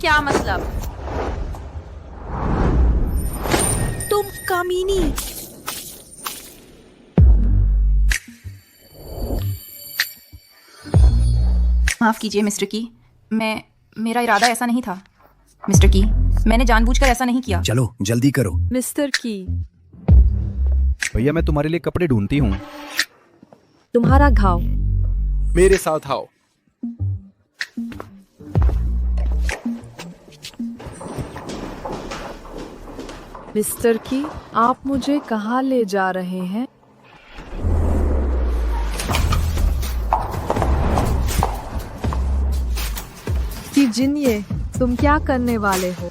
क्या मतलब? तुम कामिनी। माफ कीजिए मिस्टर की, मेरा इरादा ऐसा नहीं था। मिस्टर की, मैंने जानबूझकर ऐसा नहीं किया। चलो जल्दी करो। मिस्टर की, भैया मैं तुम्हारे लिए कपड़े ढूंढती हूँ। तुम्हारा घाव। मेरे साथ आओ। मिस्टर की, आप मुझे कहाँ ले जा रहे हैं? कि जिन्ये, तुम क्या करने वाले हो?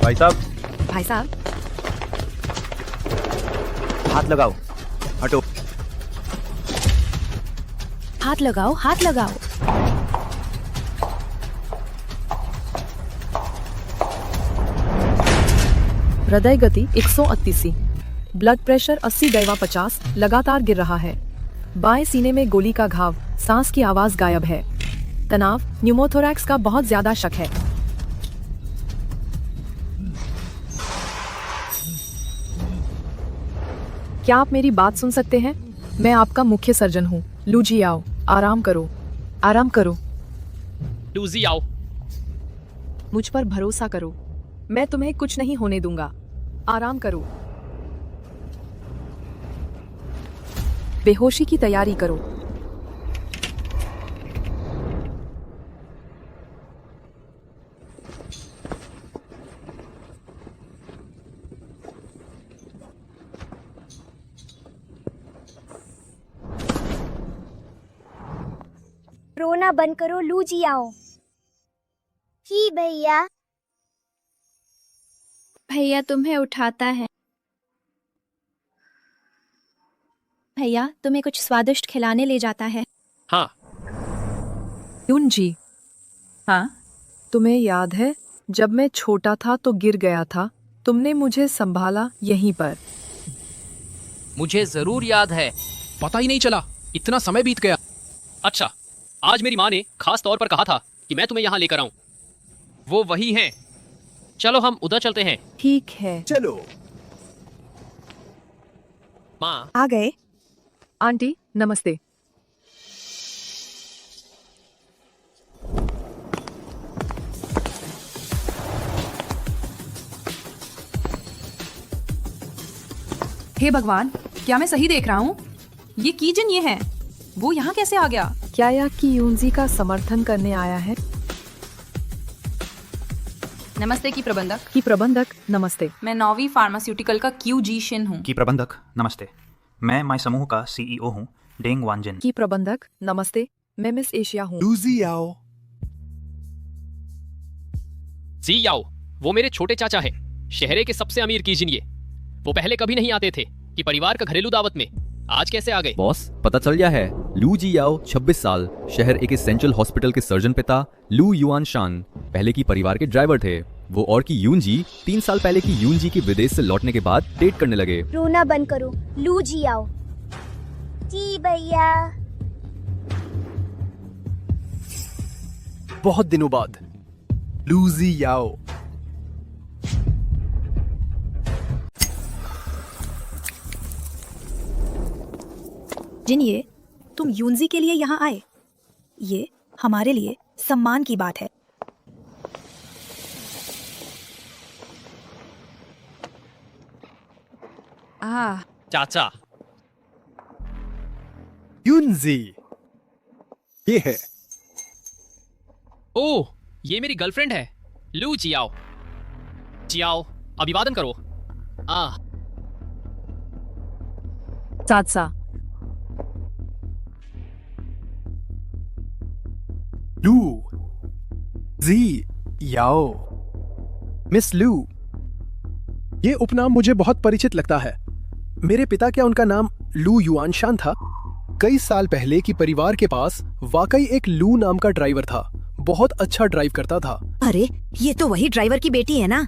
भाई साहब, भाई साहब, हाथ लगाओ। हटो। हाथ लगाओ, हाथ लगाओ। हृदय गति 138, ब्लड प्रेशर 80/50 लगातार गिर रहा है। बाएं सीने में गोली का घाव, सांस की आवाज गायब है। तनाव, न्यूमोथोरैक्स का बहुत ज्यादा शक है। क्या आप मेरी बात सुन सकते हैं? मैं आपका मुख्य सर्जन हूँ। लूजी आओ, आराम करो, आराम करो। लूजी आओ। मुझ पर भरोसा करो, मैं तुम्हें कुछ नहीं होने दूंगा। आराम करो। बेहोशी की तैयारी करो। रोना बंद करो, लूजी आओ। जी भैया। भैया तुम्हें उठाता है। भैया तुम्हें कुछ स्वादिष्ट खिलाने ले जाता है। हाँ। यून जी, हाँ, तुम्हें याद है जब मैं छोटा था तो गिर गया था, तुमने मुझे संभाला यहीं पर। मुझे जरूर याद है। पता ही नहीं चला, इतना समय बीत गया। अच्छा, आज मेरी माँ ने खास तौर पर कहा था कि मैं तुम्हें यहाँ लेकर आऊं। वो वही हैं। चलो हम उधर चलते हैं। ठीक है, चलो। माँ, आ गए। आंटी नमस्ते। हे भगवान, क्या मैं सही देख रहा हूँ? ये कीजिन ये है, वो यहाँ कैसे आ गया? क्या यह की यूनजी का समर्थन करने आया है? नमस्ते की प्रबंधक। की प्रबंधक नमस्ते। मैं नौवीं फार्मास्यूटिकल का क्यू शिन हूँ। की प्रबंधक नमस्ते। मैं माई समूह का सीईओ हूँ, डेंग वांजिन। की प्रबंधक नमस्ते। मैं मिस एशिया हूँ। लूजी आओ। जी आओ। वो मेरे छोटे चाचा है, शहर के सबसे अमीर कीजिन ये। वो पहले कभी नहीं आते थे कि परिवार का घरेलू दावत में। आज कैसे आ गए? बॉस, पता चल गया है। लू जी याओ 26 साल, शहर एक एसेंशियल हॉस्पिटल के सर्जन पिता लू युआन शान पहले की परिवार के ड्राइवर थे। वो और की यून जी 3 साल पहले की यून जी के विदेश से लौटने के बाद डेट करने लगे। रोना बंद करो, लूजी आओ। जी भैया। बहुत दिनों बाद। लूजी आओ। जिन्ये, तुम यूनजी के लिए यहाँ आए, ये हमारे लिए सम्मान की बात है। चाचा। यूनजी, ये है। ओह, ये मेरी गर्लफ्रेंड है। लू जियाओ। जियाओ, अभिवादन करो। चाचा। लू जी याओ। मिस लू, ये उपनाम मुझे बहुत परिचित लगता है। मेरे पिता क्या उनका नाम लू युआनशान था। कई साल पहले की परिवार के पास वाकई एक लू नाम का ड्राइवर था। बहुत अच्छा ड्राइव करता था। अरे ये तो वही ड्राइवर की बेटी है ना।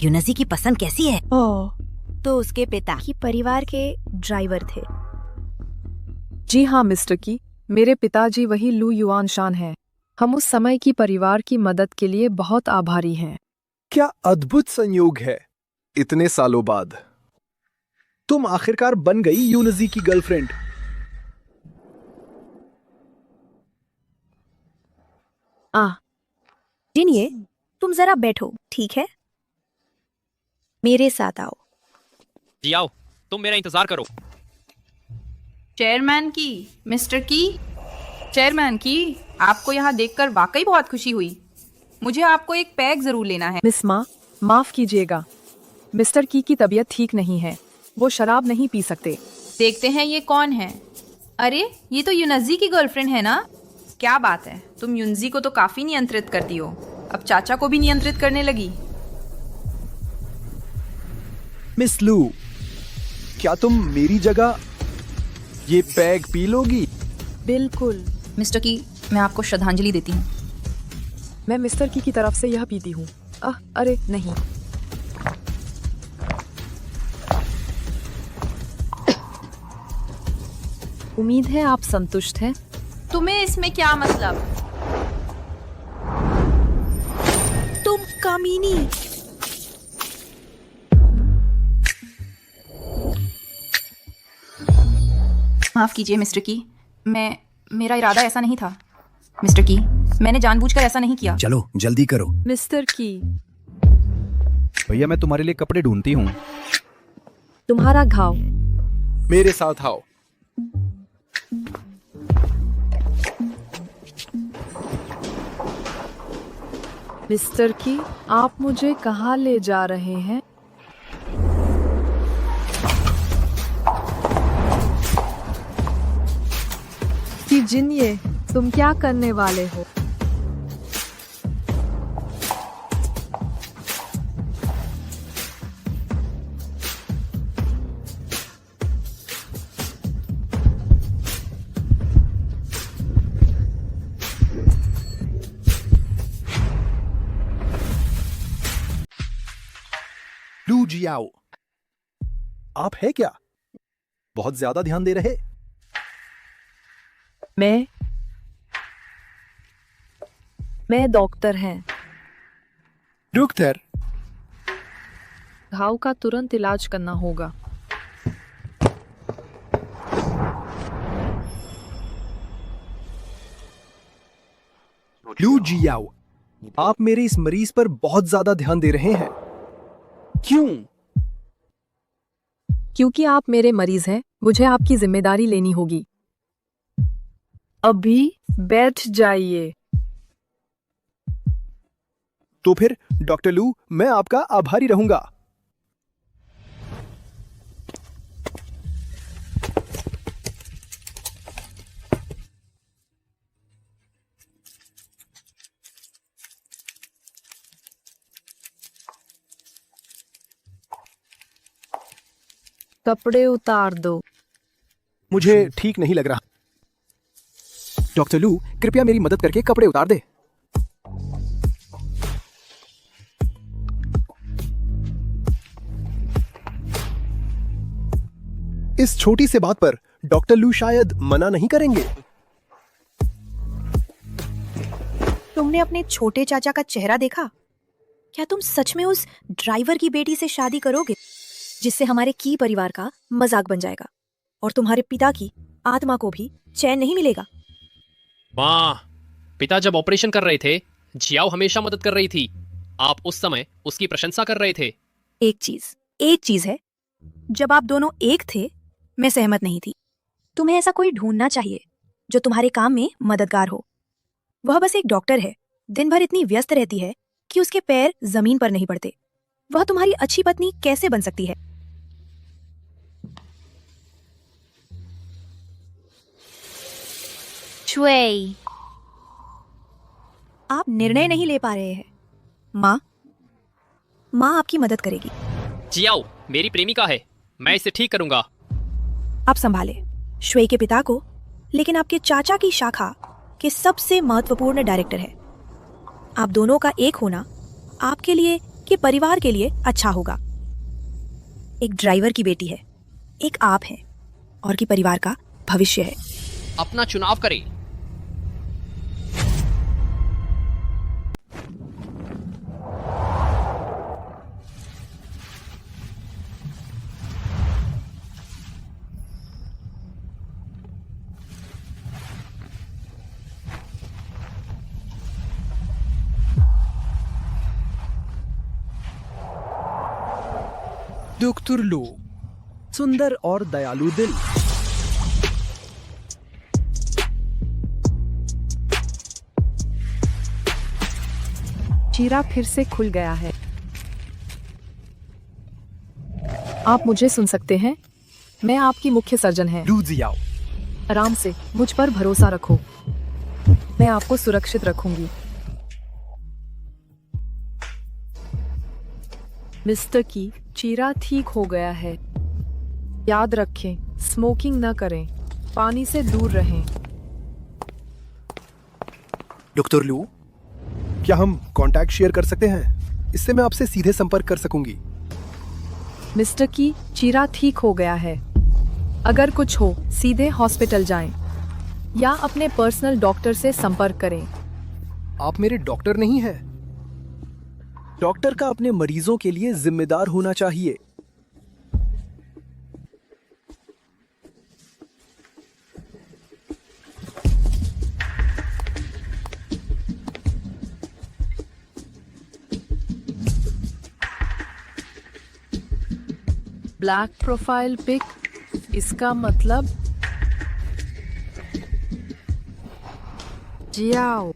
यूनजी की पसंद कैसी है? ओह, तो उसके पिता कि परिवार के ड्राइवर थे। जी हाँ मिस्टर की, मेरे पिताजी वही लू युआन शान हैं। हम उस समय की परिवार की मदद के लिए बहुत आभारी हैं। क्या अद्भुत संयोग है। इतने सालों बाद तुम आखिरकार बन गई यूनजी की गर्लफ्रेंड। जिनिए, तुम जरा बैठो, ठीक है? मेरे साथ आओ। जी आओ, तुम मेरा इंतजार करो। चेयरमैन की, मिस्टर की, चेयरमैन की, आपको यहाँ देखकर वाकई बहुत खुशी हुई। मुझे आपको एक पैग जरूर लेना है। मिस माँ, माफ कीजिएगा, मिस्टर की तबीयत ठीक नहीं है। वो शराब नहीं पी सकते। देखते हैं ये कौन है। अरे ये तो यूनजी की गर्लफ्रेंड है ना। क्या बात है, तुम यूनजी को तो काफी नियंत्रित करती हो, अब चाचा को भी नियंत्रित करने लगी। मिस लू, क्या तुम मेरी जगह ये पैग पी लोगी? बिल्कुल। मिस्टर की, मैं आपको श्रद्धांजलि देती हूँ। मैं मिस्टर की तरफ से यह पीती हूँ। अरे नहीं। उम्मीद है आप संतुष्ट हैं। तुम्हें इसमें क्या मतलब? तुम कामिनी। माफ कीजिए मिस्टर की, मेरा इरादा ऐसा नहीं था। मिस्टर की, मैंने जानबूझकर ऐसा नहीं किया। चलो जल्दी करो। मिस्टर की, भैया मैं तुम्हारे लिए कपड़े ढूंढती हूँ। तुम्हारा घाव। मेरे साथ आओ। मिस्टर की, आप मुझे कहाँ ले जा रहे हैं? कि जिनिए, तुम क्या करने वाले हो? लू जियाओ, आप है क्या? बहुत ज्यादा ध्यान दे रहे। मैं डॉक्टर हैं। डॉक्टर, घाव का तुरंत इलाज करना होगा। लू जियाओ, आप मेरे इस मरीज पर बहुत ज्यादा ध्यान दे रहे हैं। क्यों? क्योंकि आप मेरे मरीज हैं, मुझे आपकी जिम्मेदारी लेनी होगी। अभी बैठ जाइए। तो फिर डॉक्टर लू, मैं आपका आभारी रहूंगा। कपड़े उतार दो। मुझे ठीक नहीं लग रहा। डॉक्टर लू, कृपया मेरी मदद करके कपड़े उतार दे। इस छोटी से बात पर डॉक्टर लू शायद मना नहीं करेंगे। तुमने अपने छोटे चाचा का चेहरा देखा? क्या तुम सच में उस ड्राइवर की बेटी से शादी करोगे, जिससे हमारे की परिवार का मजाक बन जाएगा और तुम्हारे पिता की आत्मा को भी चैन नहीं मिलेगा? माँ, पिता जब ऑपरेशन कर रहे थे, जियाओ हमेशा मदद कर रही थी। आप उस समय उसकी प्रशंसा कर रहे थे। एक चीज है, जब आप दोनों एक थे, मैं सहमत नहीं थी। तुम्हें ऐसा कोई ढूंढना चाहिए जो तुम्हारे काम में मददगार हो। वह बस एक डॉक्टर है, दिन भर इतनी व्यस्त रहती है कि उसके पैर जमीन पर नहीं पड़ते। वह तुम्हारी अच्छी पत्नी कैसे बन सकती है? छुई। आप निर्णय नहीं ले पा रहे हैं। माँ आपकी मदद करेगी। जियाओ मेरी प्रेमिका है, मैं इसे ठीक करूंगा। आप संभाले श्वेई के पिता को, लेकिन आपके चाचा की शाखा के सबसे महत्वपूर्ण डायरेक्टर है। आप दोनों का एक होना आपके लिए कि परिवार के लिए अच्छा होगा। एक ड्राइवर की बेटी है, एक आप है, और की परिवार का भविष्य है। अपना चुनाव करें। डॉक्टर लू, सुंदर और दयालु दिल। चीरा फिर से खुल गया है। आप मुझे सुन सकते हैं? मैं आपकी मुख्य सर्जन है। लू जियाओ, आराम से, मुझ पर भरोसा रखो। मैं आपको सुरक्षित रखूंगी। मिस्टर की, चीरा ठीक हो गया है। याद रखें, स्मोकिंग न करें, पानी से दूर रहें। डॉक्टर लू, क्या हम कांटेक्ट शेयर कर सकते हैं? इससे मैं आपसे सीधे संपर्क कर सकूंगी। मिस्टर की, चीरा ठीक हो गया है। अगर कुछ हो, सीधे हॉस्पिटल जाएं या अपने पर्सनल डॉक्टर से संपर्क करें। आप मेरे डॉक्टर नहीं हैं। डॉक्टर का अपने मरीजों के लिए जिम्मेदार होना चाहिए। ब्लैक प्रोफाइल पिक, इसका मतलब जियाओ।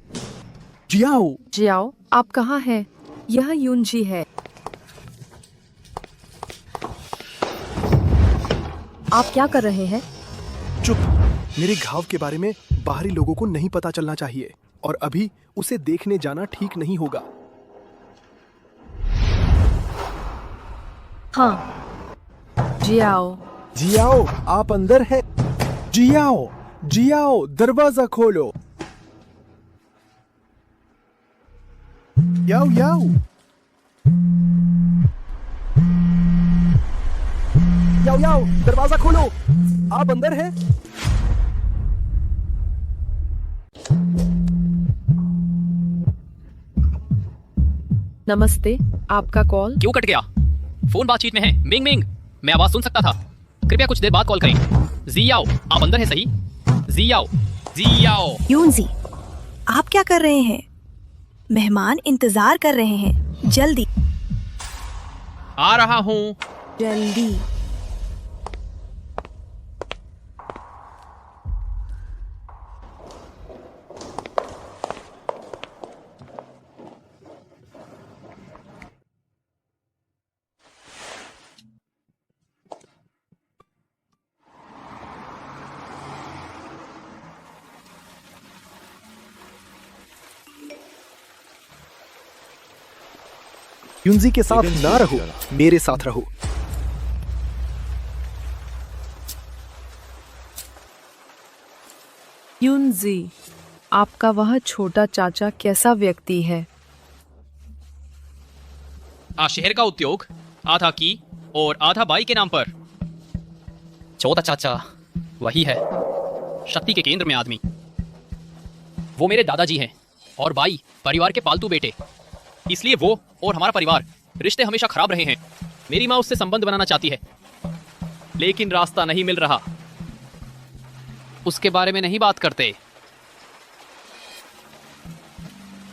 जियाओ, जियाओ, आप कहाँ हैं? यह यूनजी है। आप क्या कर रहे हैं? चुप। मेरे घाव के बारे में बाहरी लोगों को नहीं पता चलना चाहिए, और अभी उसे देखने जाना ठीक नहीं होगा। हाँ, जियाओ। जियाओ, आप अंदर हैं। जियाओ, जियाओ, दरवाजा खोलो। याओ याओ, याओ याओ, दरवाजा खोलो। आप अंदर हैं? नमस्ते, आपका कॉल? क्यों कट गया? फोन बातचीत में है। मिंग मिंग, मैं आवाज सुन सकता था। कृपया कुछ देर बाद कॉल करें। जियाओ, आप अंदर हैं सही? Xiao, Xiao. यूनजी, आप क्या कर रहे हैं? मेहमान इंतजार कर रहे हैं, जल्दी। आ रहा हूँ। जल्दी। यूनजी के साथ ना रहो, मेरे साथ रहो। यूनजी, आपका वह छोटा चाचा कैसा व्यक्ति है? शहर का उद्योग आधा की और आधा बाई के नाम पर। छोटा चाचा वही है, शक्ति के केंद्र में आदमी। वो मेरे दादाजी हैं और बाई परिवार के पालतू बेटे। इसलिए वो और हमारा परिवार रिश्ते हमेशा खराब रहे हैं। मेरी माँ उससे संबंध बनाना चाहती है, लेकिन रास्ता नहीं मिल रहा। उसके बारे में नहीं बात करते।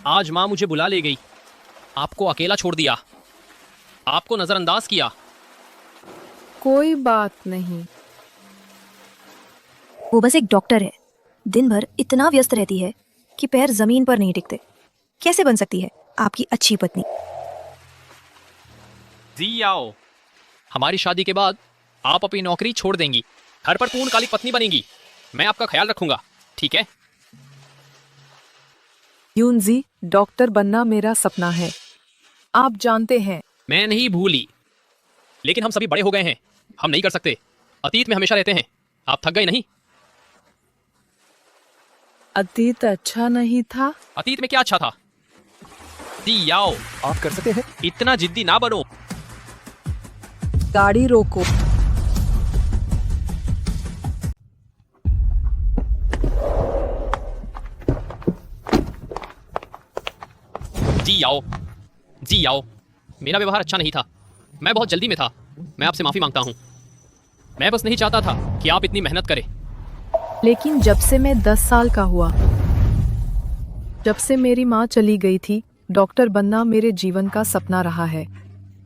आज माँ मुझे बुला ले गई, आपको अकेला छोड़ दिया, आपको नजरअंदाज किया। कोई बात नहीं। वो बस एक डॉक्टर है, दिन भर इतना व्यस्त रहती है कि पैर जमीन पर नहीं टिकते। कैसे बन सकती है आपकी अच्छी पत्नी? जियाओ, हमारी शादी के बाद आप अपनी नौकरी छोड़ देंगी, घर पर पूर्णकालिक पत्नी बनेंगी। मैं आपका ख्याल रखूंगा, ठीक है? यूनजी, डॉक्टर बनना मेरा सपना है, आप जानते हैं। मैं नहीं भूली, लेकिन हम सभी बड़े हो गए हैं, हम नहीं कर सकते। अतीत में हमेशा रहते हैं। आप थक गए नहीं? अतीत अच्छा नहीं था। अतीत में क्या अच्छा था? जी याओ, आप कर सकते हैं। इतना जिद्दी ना बनो। गाड़ी रोको। जी याओ, मेरा व्यवहार अच्छा नहीं था। मैं बहुत जल्दी में था। मैं आपसे माफी मांगता हूँ। मैं बस नहीं चाहता था कि आप इतनी मेहनत करें। लेकिन जब से मैं 10 साल का हुआ, जब से मेरी माँ चली गई थी, डॉक्टर बनना मेरे जीवन का सपना रहा है।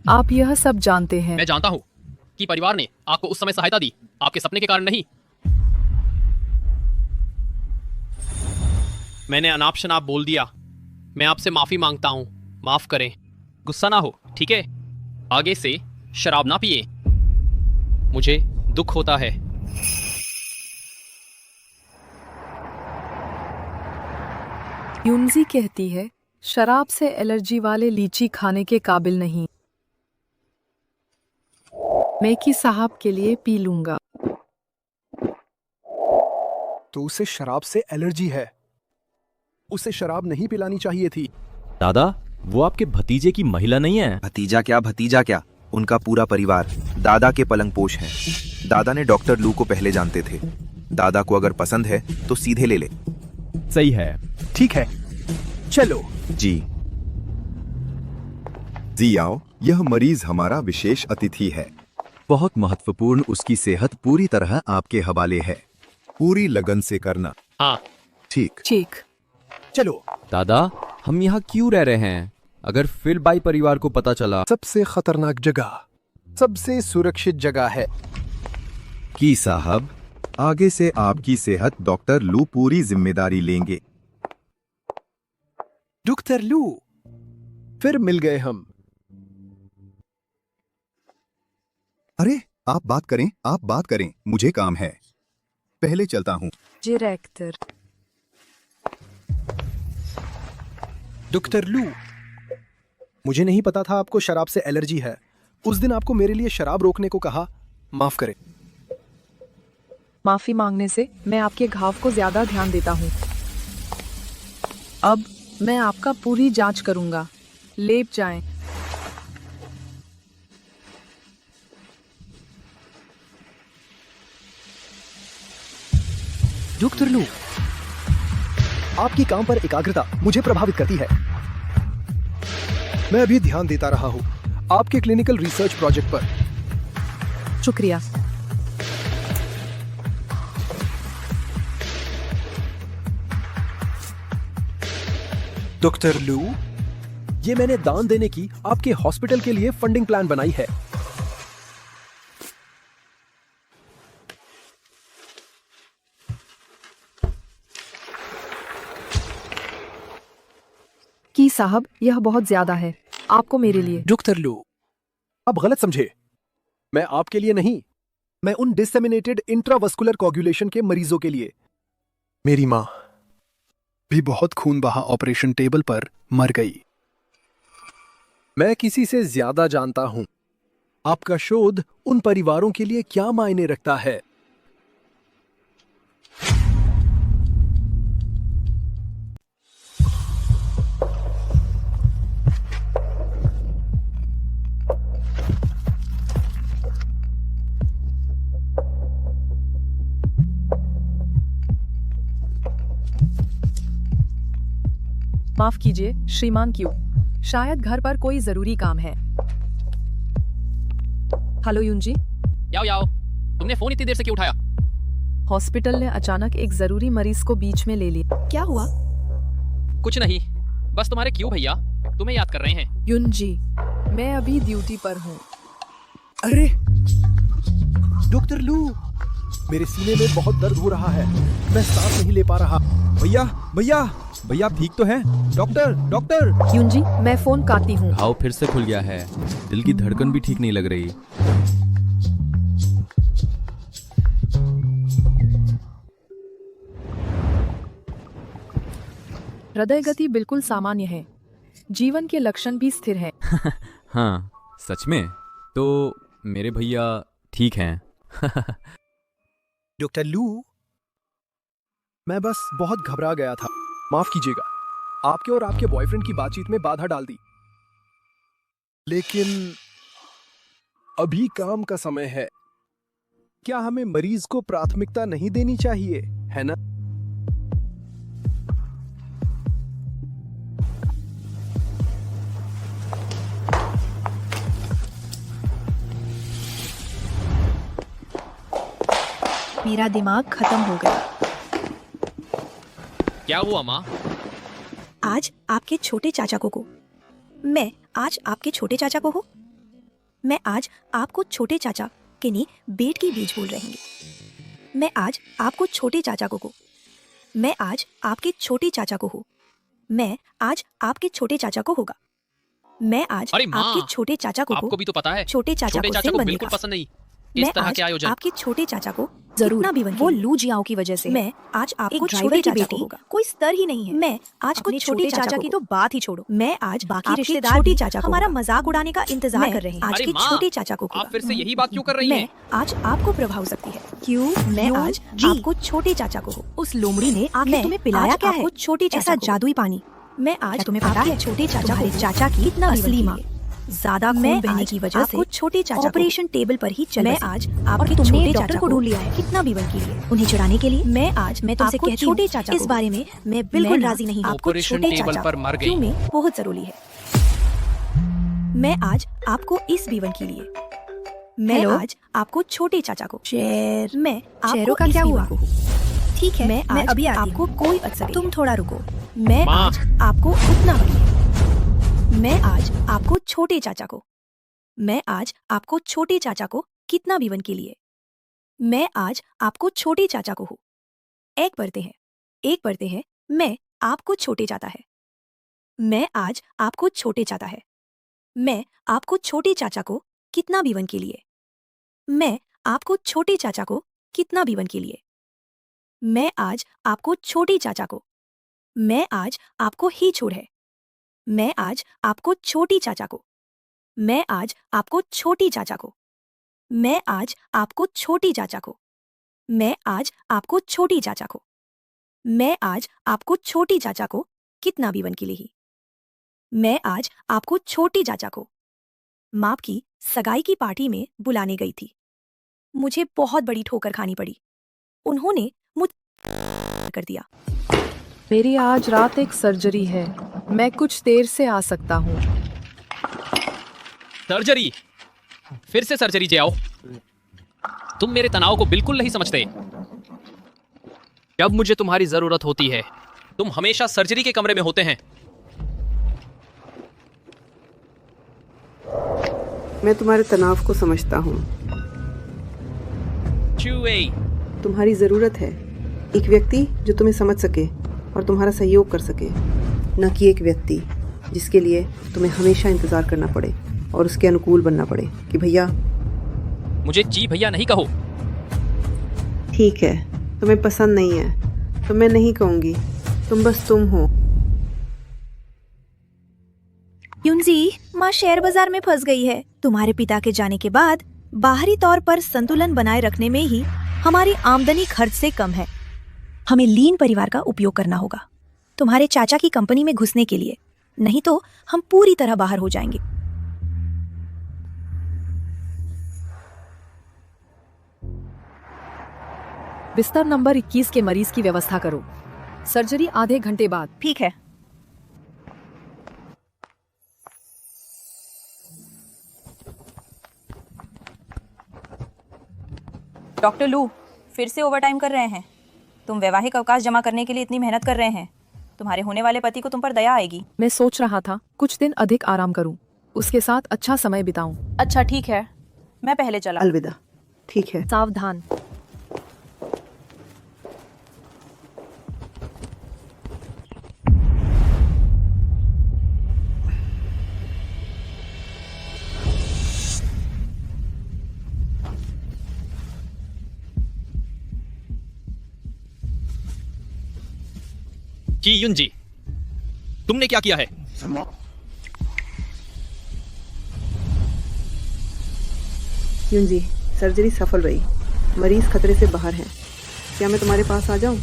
आप यह सब जानते हैं। मैं जानता हूँ कि परिवार ने आपको उस समय सहायता दी, आपके सपने के कारण नहीं। मैंने अनाप शनाप बोल दिया। मैं आपसे माफी मांगता हूँ। माफ करें। गुस्सा ना हो, ठीक है? आगे से शराब ना पिए। मुझे दुख होता है। यूनजी कहती है, शराब से एलर्जी वाले लीची खाने के काबिल नहीं। मैं कि साहब के लिए पी लूंगा। तो उसे शराब से एलर्जी है। उसे शराब नहीं पिलानी चाहिए थी। दादा, वो आपके भतीजे की महिला नहीं है? भतीजा क्या, उनका पूरा परिवार दादा के पलंग पोष है। दादा ने डॉक्टर लू को पहले जानते थे। दादा को अगर पसंद है तो सीधे ले ले। सही है। ठीक है, चलो। जी आओ, यह मरीज हमारा विशेष अतिथि है। बहुत महत्वपूर्ण, उसकी सेहत पूरी तरह आपके हवाले है। पूरी लगन से करना। हाँ ठीक। चलो। दादा, हम यहाँ क्यों रह रहे हैं? अगर फिल बाई परिवार को पता चला? सबसे खतरनाक जगह, सबसे सुरक्षित जगह है। की साहब, आगे से आपकी सेहत डॉक्टर लू पूरी जिम्मेदारी लेंगे। डॉक्टर लू, फिर मिल गए हम। अरे आप बात करें, मुझे काम है। पहले चलता हूँ। डायरेक्टर। डॉक्टर लू, मुझे नहीं पता था आपको शराब से एलर्जी है। उस दिन आपको मेरे लिए शराब रोकने को कहा। माफ करें। माफी मांगने से मैं आपके घाव को ज्यादा ध्यान देता हूँ। अब मैं आपका पूरी जांच करूंगा। लेट जाएं। डॉक्टर लू, आपकी काम पर एकाग्रता मुझे प्रभावित करती है। मैं अभी ध्यान देता रहा हूँ आपके क्लिनिकल रिसर्च प्रोजेक्ट पर। शुक्रिया। डॉक्टर लू, ये मैंने दान देने की आपके हॉस्पिटल के लिए फंडिंग प्लान बनाई है। की साहब, यह बहुत ज्यादा है आपको मेरे लिए। डॉक्टर लू, आप गलत समझे। मैं आपके लिए नहीं, मैं उन डिसेमिनेटेड इंट्रावस्कुलर कोगुलेशन के मरीजों के लिए। मेरी माँ भी बहुत खून बहा ऑपरेशन टेबल पर मर गई। मैं किसी से ज्यादा जानता हूं आपका शोध उन परिवारों के लिए क्या मायने रखता है। माफ कीजिए श्रीमान क्यू, शायद घर पर कोई जरूरी काम है। Hello Yoon-ji. याओ, तुमने फोन इतनी देर से क्यों उठाया? हॉस्पिटल ने अचानक एक जरूरी मरीज को बीच में ले लिया। क्या हुआ? कुछ नहीं, बस तुम्हारे क्यों भैया तुम्हें याद कर रहे हैं। यूनजी, मैं अभी ड्यूटी पर हूँ। अरे डॉक्टर लू, मेरे सीने में बहुत दर्द हो रहा है। मैं सांस नहीं ले पा रहा। भैया आप ठीक तो हैं? डॉक्टर। यूनजी, मैं फोन काटती हूँ। घाव फिर से खुल गया है। दिल की धड़कन भी ठीक नहीं लग रही। हृदय गति बिल्कुल सामान्य है। जीवन के लक्षण भी स्थिर है। हाँ, सच में? तो मेरे भैया ठीक हैं। डॉक्टर लू, मैं बस बहुत घबरा गया था, माफ कीजिएगा। आपके और आपके बॉयफ्रेंड की बातचीत में बाधा डाल दी, लेकिन अभी काम का समय है। क्या हमें मरीज को प्राथमिकता नहीं देनी चाहिए, है ना? मेरा दिमाग खत्म हो गया। क्या हुआ माँ? आज आपके छोटे चाचा को मैं आज आपके छोटे चाचा को हो मैं आज आपको छोटे चाचा के ने बेट के बीज बोल रहेंगे। मैं आज आपको छोटे चाचा को मैं आज आपके छोटे चाचा को हो मैं आज आपके छोटे चाचा को होगा। मैं आज अरे माँ, आपके छोटे चाचा को आपको भी तो पता है छोटे चाचा को से बिल्कुल पसंद नहीं इस मैं तरह आज के आयोजन। आपके छोटे चाचा को जरूर भी वो लू जियाओ की वजह से मैं आज आपको छोटे चाचा को होगा। कोई स्तर ही नहीं है। मैं आज को छोटे चाचा की तो बात ही छोड़ो। मैं आज बाकी रिश्तेदार छोटे चाचा हमारा मजाक उड़ाने का इंतजार कर रहे हैं। आज अरे के माँ, छोटे चाचा को आप फिर से यही बात क्यों कर रही मैं हैं? आज आपको प्रभाव सकती है। क्यों? मैं आज आपको छोटे चाचा को हो। उस लोमड़ी ने आखिर तुम्हें पिलाया क्या है? छोटे चाचा जादुई पानी। मैं आज तुम्हें पता है छोटे चाचा की कितना असली माँ ज्यादा खून बहने की वजह से छोटे चाचा ऑपरेशन टेबल पर ही चल। मैं आज आपके छोटे चाचा को ढूंढ लिया है कितना भी बन के लिए उन्हें चुराने के लिए। मैं तुमसे कहती छोटे चाचा इस बारे में मैं बिल्कुल राजी नहीं हूँ। आपको छोटे चाचा क्यों में बहुत जरूरी है। मैं आज आपको इस बीवन के लिए मैं आज आपको छोटे चाचा को शेर मैं शेरों का क्या हुआ? ठीक है मैं अभी आपको कोई असर तुम थोड़ा रुको। मैं आज आपको उतना मैं आज आपको छोटे चाचा को मैं आज आपको छोटे चाचा को कितना भी वन के लिए मैं आज आपको छोटे चाचा को हूँ। एक बढ़ते हैं मैं आपको छोटे चाहता है। मैं आज आपको छोटे चाहता है। मैं आपको छोटे चाचा को कितना भी वन के लिए मैं आपको छोटे चाचा को कितना भी वन के लिए मैं आज आपको छोटे चाचा को मैं आज आपको ही छोड़ है। मैं आज आपको छोटी चाचा को मैं आज आपको छोटी चाचा को मैं आज आपको छोटी चाचा को मैं आज आपको छोटी चाचा को मैं आज आपको छोटी चाचा को कितना भी वन के लिए ही मैं आज आपको छोटी चाचा को माप की सगाई की पार्टी में बुलाने गई थी। मुझे बहुत बड़ी ठोकर खानी पड़ी। उन्होंने मुझ कर दिया। मेरी आज रात एक सर्जरी है, मैं कुछ देर से आ सकता हूँ। सर्जरी? फिर से सर्जरी जाओ। तुम मेरे तनाव को बिल्कुल नहीं समझते। जब मुझे तुम्हारी जरूरत होती है तुम हमेशा सर्जरी के कमरे में होते हैं। मैं तुम्हारे तनाव को समझता हूँ। तुम्हारी जरूरत है एक व्यक्ति जो तुम्हें समझ सके और तुम्हारा सहयोग कर सके, न कि एक व्यक्ति जिसके लिए तुम्हें हमेशा इंतजार करना पड़े और उसके अनुकूल बनना पड़े कि भैया। मुझे जी भैया नहीं कहो। ठीक है, तुम्हें पसंद नहीं है तो मैं नहीं कहूंगी, तुम बस तुम हो। युनजी, माँ शेयर बाजार में फंस गई है। तुम्हारे पिता के जाने के बाद बाहरी तौर पर संतुलन बनाए रखने में ही हमारी आमदनी खर्च से कम है। हमें लीन परिवार का उपयोग करना होगा तुम्हारे चाचा की कंपनी में घुसने के लिए, नहीं तो हम पूरी तरह बाहर हो जाएंगे। बिस्तर नंबर 21 के मरीज की व्यवस्था करो। सर्जरी आधे घंटे बाद। ठीक है। डॉक्टर लू फिर से ओवरटाइम कर रहे हैं। तुम वैवाहिक अवकाश जमा करने के लिए इतनी मेहनत कर रहे हैं, तुम्हारे होने वाले पति को तुम पर दया आएगी। मैं सोच रहा था कुछ दिन अधिक आराम करूं, उसके साथ अच्छा समय बिताऊं। अच्छा ठीक है, मैं पहले चला। अलविदा। ठीक है। सावधान। जी युन जी, तुमने क्या किया है? युन जी, सर्जरी सफल रही, मरीज खतरे से बाहर है। क्या मैं तुम्हारे पास आ जाऊं?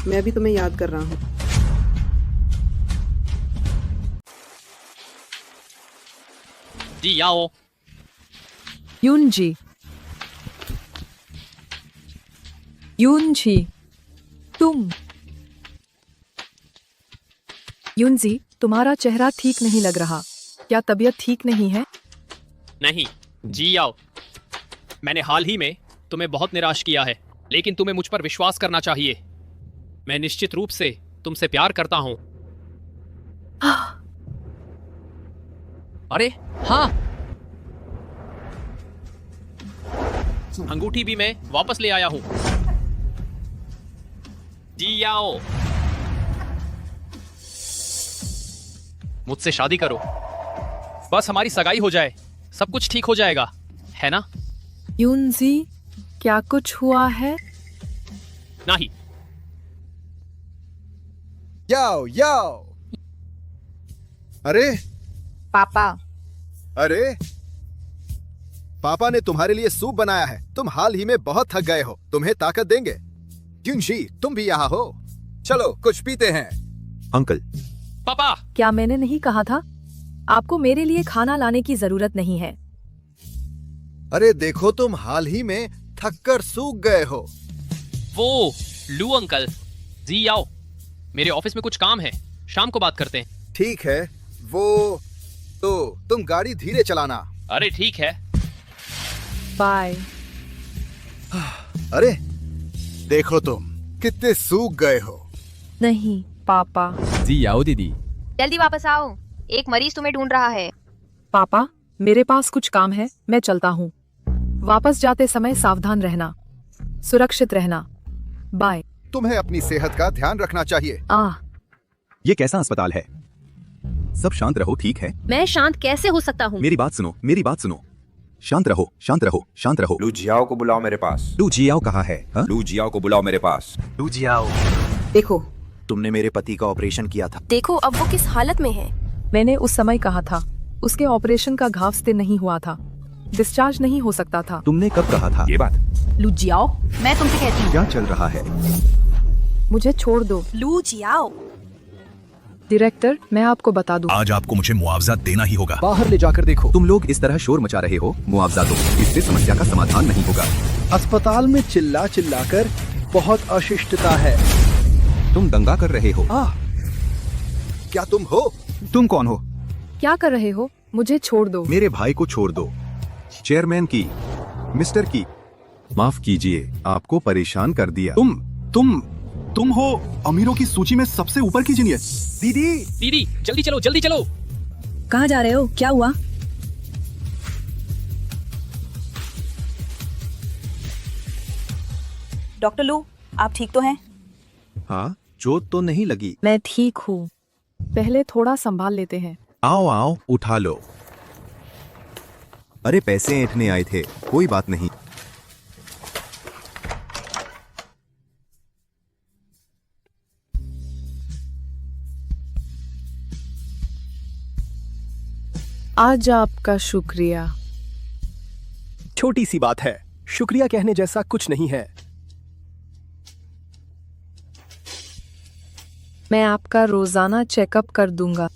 मैं भी तुम्हें याद कर रहा हूँ। जी याओ। यूनजी, यूनजी, तुम। यूनजी, तुम्हारा चेहरा ठीक नहीं लग रहा। क्या तबीयत ठीक नहीं है? नहीं जी याओ, मैंने हाल ही में तुम्हें बहुत निराश किया है, लेकिन तुम्हें मुझ पर विश्वास करना चाहिए। मैं निश्चित रूप से तुमसे प्यार करता हूं। अरे हाँ, अंगूठी भी मैं वापस ले आया हूं। जी याओ, मुझसे शादी करो, बस हमारी सगाई हो जाए, सब कुछ ठीक हो जाएगा, है ना? यूनजी, क्या कुछ हुआ है? नहीं। याओ याओ। अरे पापा, अरे, पापा ने तुम्हारे लिए सूप बनाया है। तुम हाल ही में बहुत थक गए हो, तुम्हें ताकत देंगे। यूनजी, तुम भी यहाँ हो, चलो कुछ पीते हैं। अंकल, पापा, क्या मैंने नहीं कहा था? आपको मेरे लिए खाना लाने की जरूरत नहीं है। अरे देखो, तुम हाल ही में थककर सूख गए हो। वो लू अंकल। जी आओ, मेरे ऑफिस में कुछ काम है, शाम को बात करते हैं। ठीक है, वो तो तुम गाड़ी धीरे चलाना। अरे ठीक है। बाय। अरे देखो, तुम कितने सूख गए हो। नहीं पापा। जी याओ दीदी। जल्दी वापस आओ, एक मरीज तुम्हें ढूंढ रहा है। पापा, मेरे पास कुछ काम है, मैं चलता हूँ। वापस जाते समय सावधान रहना, सुरक्षित रहना। बाय। तुम्हें अपनी सेहत का ध्यान रखना चाहिए। ये कैसा अस्पताल है? सब शांत रहो, ठीक है? मैं शांत कैसे हो सकता हूँ? मेरी बात सुनो, मेरी बात सुनो। शांत रहो, शांत रहो, शांत रहो। लू जियाओ को बुलाओ मेरे पास। लू जियाओ कहाँ है? हा? लू जियाओ को बुलाओ मेरे पास। लू जियाओ, देखो, तुमने मेरे पति का ऑपरेशन किया था। देखो अब वो किस हालत में है। मैंने उस समय कहा था, उसके ऑपरेशन का घाव स्थिर नहीं हुआ था, डिस्चार्ज नहीं हो सकता था। तुमने कब कहा था ये बात? लू जियाओ, मैं तुमसे कहती हूँ, क्या चल रहा है? मुझे छोड़ दो। लू जियाओ। डायरेक्टर, मैं आपको बता दूं, आज आपको मुझे मुआवजा देना ही होगा। बाहर ले जाकर देखो। तुम लोग इस तरह शोर मचा रहे हो, मुआवजा दो, इससे समस्या का समाधान नहीं होगा। अस्पताल में चिल्ला चिल्लाकर बहुत अशिष्टता है। तुम दंगा कर रहे हो। क्या तुम हो? तुम कौन हो? क्या कर रहे हो? मुझे छोड़ दो। मेरे भाई को छोड़ दो। चेयरमैन की, मिस्टर की, माफ कीजिए, आपको परेशान कर दिया। तुम हो अमीरों की सूची में सबसे ऊपर की जीनियस। दीदी जल्दी चलो, जल्दी चलो। कहाँ जा रहे हो? क्या हुआ? डॉक्टर लू, आप ठीक तो हैं? हाँ, चोट तो नहीं लगी। मैं ठीक हूँ, पहले थोड़ा संभाल लेते हैं। आओ आओ, उठा लो। अरे पैसे ऐंठने आए थे, कोई बात नहीं। आज आपका शुक्रिया। छोटी सी बात है, शुक्रिया कहने जैसा कुछ नहीं है। मैं आपका रोजाना चेकअप कर दूंगा।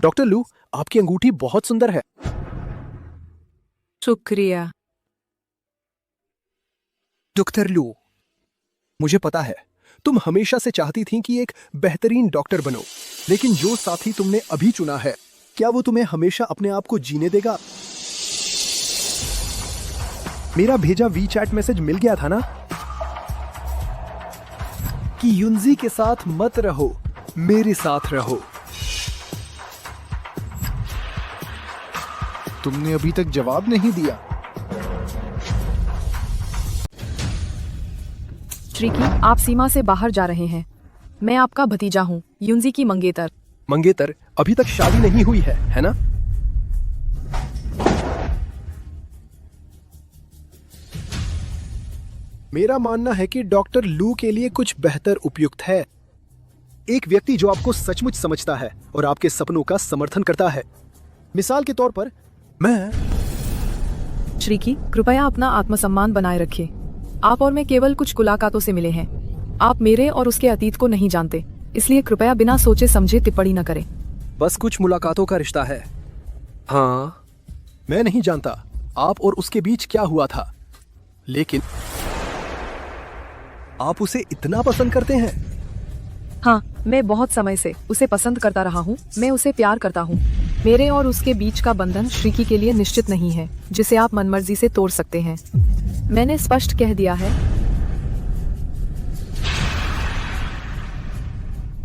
डॉक्टर लू, आपकी अंगूठी बहुत सुंदर है। शुक्रिया। डॉक्टर लू, मुझे पता है तुम हमेशा से चाहती थी कि एक बेहतरीन डॉक्टर बनो, लेकिन जो साथी तुमने अभी चुना है, क्या वो तुम्हें हमेशा अपने आप को जीने देगा? मेरा भेजा वीचैट मैसेज मिल गया था ना कि युनजी के साथ मत रहो, मेरे साथ रहो। तुमने अभी तक जवाब नहीं दिया। ट्रिकी, आप सीमा से बाहर जा रहे हैं। मैं आपका भतीजा हूँ, युनजी की मंगेतर। मंगेतर, अभी तक शादी नहीं हुई है ना? मेरा मानना है कि डॉक्टर लू के लिए कुछ बेहतर उपयुक्त है। एक व्यक्ति जो आपको सचमुच समझता है और आपके सपनों का समर्थन करता है। मिसाल के तौर पर मैं। श्रीकी, कृपया अपना आत्मसम्मान बनाए रखिए। आप और मैं केवल कुछ मुलाकातों से मिले हैं। आप मेरे और उसके अतीत को नहीं जानते, इसलिए कृपया बिना सोचे समझे टिप्पणी न करें। बस कुछ मुलाकातों का रिश्ता है। हाँ, मैं नहीं जानता आप और उसके बीच क्या हुआ था, लेकिन आप उसे इतना पसंद करते हैं। हाँ, मैं बहुत समय से उसे पसंद करता रहा हूँ। मैं उसे प्यार करता हूँ। मेरे और उसके बीच का बंधन श्रीकी के लिए निश्चित नहीं है, जिसे आप मनमर्जी से तोड़ सकते हैं। मैंने स्पष्ट कह दिया है,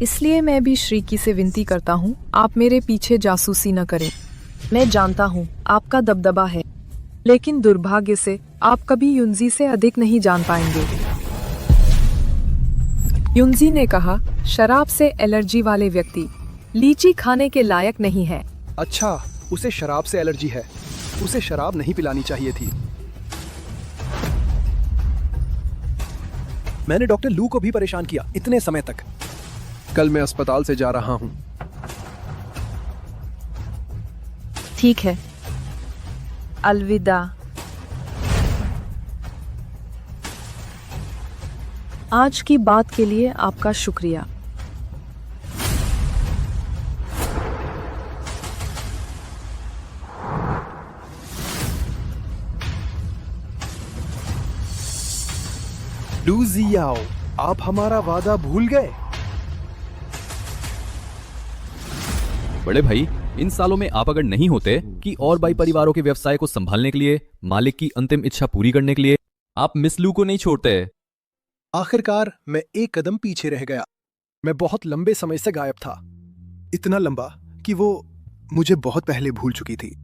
इसलिए मैं भी श्रीकी से विनती करता हूँ, आप मेरे पीछे जासूसी न करें। मैं जानता हूँ आपका दबदबा है, लेकिन दुर्भाग्य से आप कभी युनजी से अधिक नहीं जान पाएंगे। युनजी ने कहा, शराब से एलर्जी वाले व्यक्ति लीची खाने के लायक नहीं है। अच्छा, उसे शराब से एलर्जी है। उसे शराब नहीं पिलानी चाहिए थी। मैंने डॉक्टर लू को भी परेशान किया इतने समय तक। कल मैं अस्पताल से जा रहा हूँ। ठीक है, अलविदा। आज की बात के लिए आपका शुक्रिया। लू जियाओ, आप हमारा वादा भूल गए। बड़े भाई, इन सालों में आप अगर नहीं होते कि और बाई परिवारों के व्यवसाय को संभालने के लिए, मालिक की अंतिम इच्छा पूरी करने के लिए, आप मिस लू को नहीं छोड़ते। आखिरकार मैं एक कदम पीछे रह गया। मैं बहुत लंबे समय से गायब था, इतना लंबा कि वो मुझे बहुत पहले भूल चुकी थी।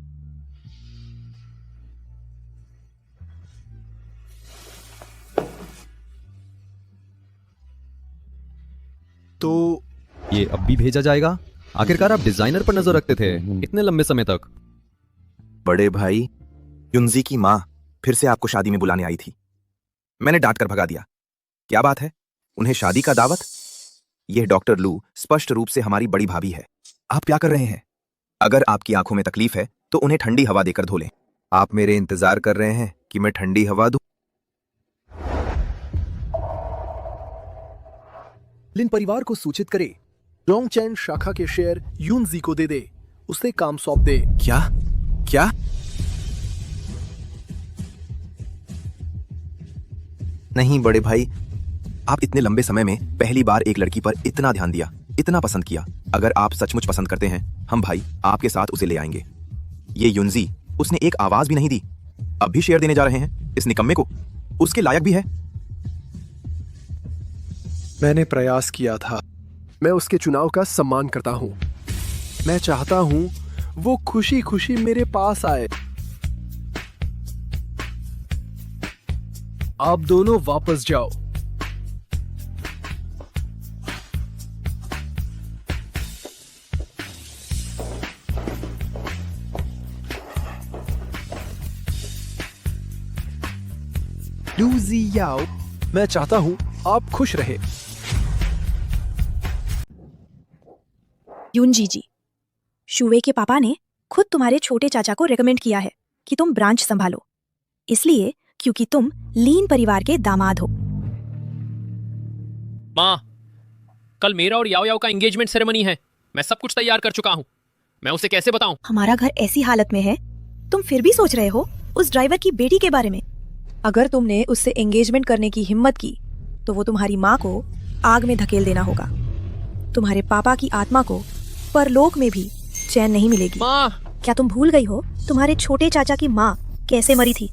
तो ये अब भी भेजा जाएगा? आखिरकार आप डिजाइनर पर नजर रखते थे इतने लंबे समय तक। बड़े भाई, युनजी की माँ फिर से आपको शादी में बुलाने आई थी। मैंने डांट कर भगा दिया। क्या बात है, उन्हें शादी का दावत? यह डॉक्टर लू स्पष्ट रूप से हमारी बड़ी भाभी है। आप क्या कर रहे हैं? अगर आपकी आंखों में तकलीफ है तो उन्हें ठंडी हवा देकर धो लें। आप मेरे इंतजार कर रहे हैं कि मैं ठंडी हवा दूं? लिन परिवार को सूचित करे, डोंगचेन शाखा के शेयर युनजी को दे दे, उसे काम सौंप दे। क्या? नहीं बड़े भाई, आप इतने लंबे समय में पहली बार एक लड़की पर इतना ध्यान दिया, इतना पसंद किया। अगर आप सचमुच पसंद करते हैं, हम भाई आपके साथ उसे ले आएंगे। ये युनजी, उसने एक आवाज भी नहीं दी। अब भी शेयर देने जा रहे हैं इस निकम्मे को? उसके लायक भी है। मैंने प्रयास किया था। मैं उसके चुनाव का सम्मान करता हूं। मैं चाहता हूं वो खुशी खुशी मेरे पास आए। आप दोनों वापस जाओ। लू जियाओ, मैं चाहता हूं आप खुश रहे। युनजी जी, शुवे के पापा ने खुद तुम्हारे छोटे चाचा को रेकमेंड किया है कि तुम ब्रांच संभालो, इसलिए क्योंकि तुम लीन परिवार के दामाद हो। माँ, कल मेरा और याओ याओ का एंगेजमेंट सेरेमनी है। मैं सब कुछ तैयार कर चुका हूँ। मैं उसे कैसे बताऊं? हमारा घर ऐसी हालत में है, तुम फिर भी सोच रहे हो उस ड्राइवर की बेटी के बारे में। अगर तुमने उससे एंगेजमेंट करने की हिम्मत की तो वो तुम्हारी माँ को आग में धकेल देना होगा। तुम्हारे पापा की आत्मा को परलोक में भी चैन नहीं मिलेगी। माँ, क्या तुम भूल गई हो तुम्हारे छोटे चाचा की माँ कैसे मरी थी?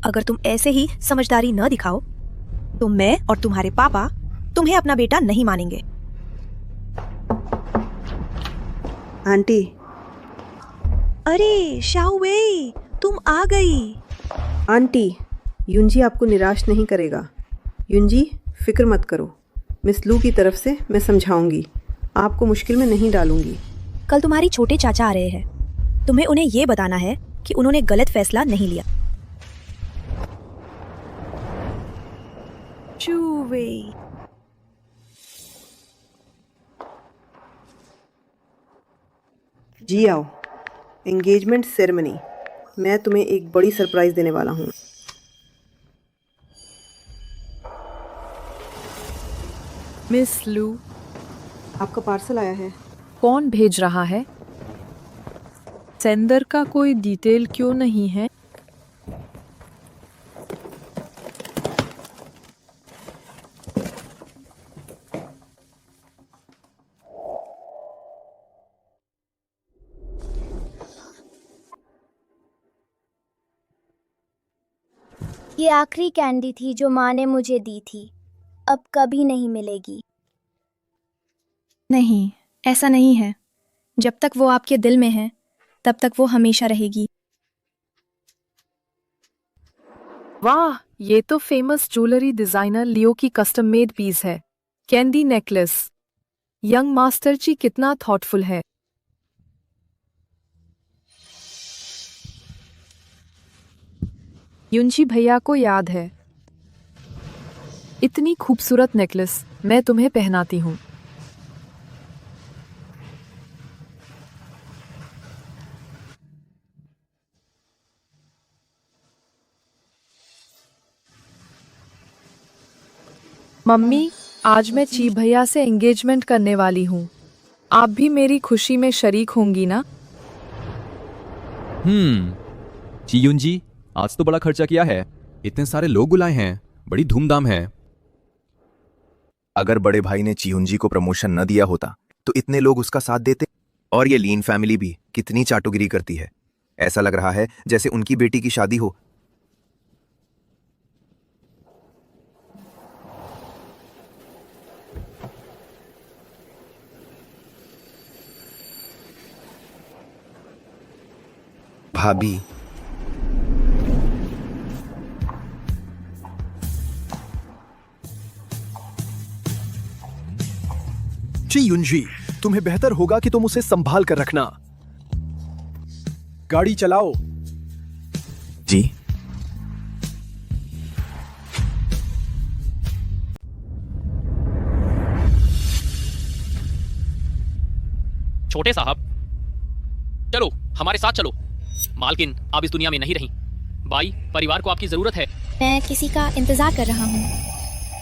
अगर तुम ऐसे ही समझदारी न दिखाओ तो मैं और तुम्हारे पापा तुम्हें अपना बेटा नहीं मानेंगे। आंटी। अरे शाओवे, तुम आ गई। आंटी, युनजी आपको निराश नहीं करेगा। युनजी, फिक्र मत करो। मिस लू की तरफ से मैं समझाऊंगी, आपको मुश्किल में नहीं डालूंगी। कल तुम्हारी छोटे चाचा आ रहे हैं, तुम्हें उन्हें ये बताना है कि उन्होंने गलत फैसला नहीं लिया। चूवे। जी आओ, एंगेजमेंट सेरेमनी। मैं तुम्हें एक बड़ी सरप्राइज देने वाला हूँ। मिस लू, आपका पार्सल आया है। कौन भेज रहा है? सेंडर का कोई डिटेल क्यों नहीं है? ये आखिरी कैंडी थी जो माँ ने मुझे दी थी, अब कभी नहीं मिलेगी। नहीं, ऐसा नहीं है। जब तक वो आपके दिल में है, तब तक वो हमेशा रहेगी। वाह, ये तो फेमस ज्वेलरी डिजाइनर लियो की कस्टम मेड पीस है। Candy necklace. यंग मास्टर जी कितना थॉटफुल है। युंजी भैया को याद है। इतनी खूबसूरत नेकलेस मैं तुम्हें पहनाती हूँ। मम्मी, आज मैं ची भैया से एंगेजमेंट करने वाली हूँ। आप भी मेरी खुशी में शरीक होंगी ना? चियुन जी, आज तो बड़ा खर्चा किया है। इतने सारे लोग बुलाए हैं, बड़ी धूमधाम है। अगर बड़े भाई ने चियुनजी को प्रमोशन न दिया होता तो इतने लोग उसका साथ देते। और ये लीन फैमिली भी कितनी चाटुगिरी करती है। ऐसा लग रहा है जैसे उनकी बेटी की शादी हो। भाभी, चियुनजी, तुम्हें बेहतर होगा कि तुम उसे संभाल कर रखना। गाड़ी चलाओ। जी। छोटे साहब, चलो हमारे साथ चलो। मालकिन, आप इस दुनिया में नहीं रही। भाई, परिवार को आपकी जरूरत है। मैं किसी का इंतजार कर रहा हूँ।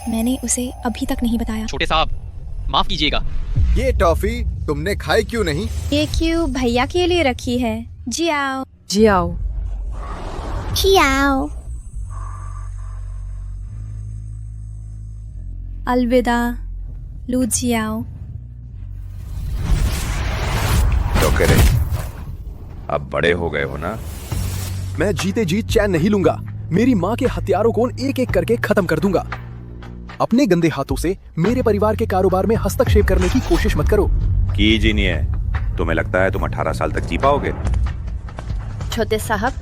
मैंने उसे अभी तक नहीं बताया। छोटे साहब, माफ कीजिएगा। ये टॉफी तुमने खाई क्यों नहीं? ये क्यों भैया के लिए रखी है। जी आओ। जी आओ। जी आओ। अलविदा लू, जी आओ। तो करे, अब बड़े हो गए हो ना? मैं जीते जी चैन नहीं लूंगा। मेरी माँ के हथियारों को एक एक करके खत्म कर दूंगा। अपने गंदे हाथों से मेरे परिवार के कारोबार में हस्तक्षेप करने की कोशिश मत करो। की जी नहीं है। तुम्हें लगता है तुम 18 साल तक जी पाओगे? छोटे साहब,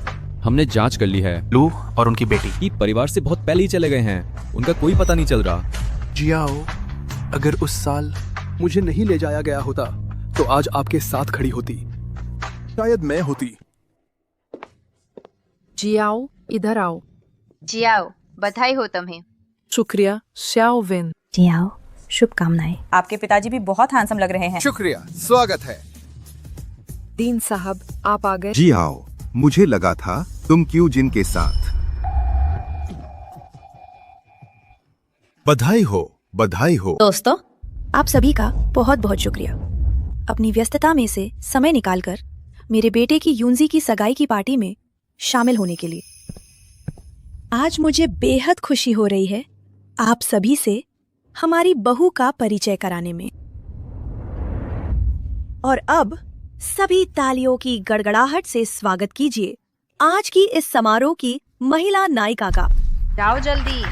हमने जांच कर ली है। लू और उनकी बेटी कि परिवार से बहुत पहले ही चले गए हैं। उनका कोई पता नहीं चल रहा। जियाओ, अगर उस साल मुझे नहीं ले जाया गया होता तो आज आपके साथ खड़ी होती। शायद मैं होती। जी आओ, इधर आओ। जी आओ, बधाई हो तुम्हें। शुक्रिया श्याओ विन। जी आओ, शुभकामनाएं। आपके पिताजी भी बहुत हैंडसम लग रहे हैं। शुक्रिया, स्वागत है। दीन साहब, आप आ गए। जी आओ, मुझे लगा था तुम क्यों जिन के साथ। बधाई हो, बधाई हो। दोस्तों, आप सभी का बहुत बहुत शुक्रिया अपनी व्यस्तता में से समय निकालकर मेरे बेटे की यूनजी की सगाई की पार्टी में शामिल होने के लिए। आज मुझे बेहद खुशी हो रही है आप सभी से हमारी बहू का परिचय कराने में। और अब सभी तालियों की गड़गड़ाहट से स्वागत कीजिए आज की इस समारोह की महिला नायिका का। जाओ जल्दी।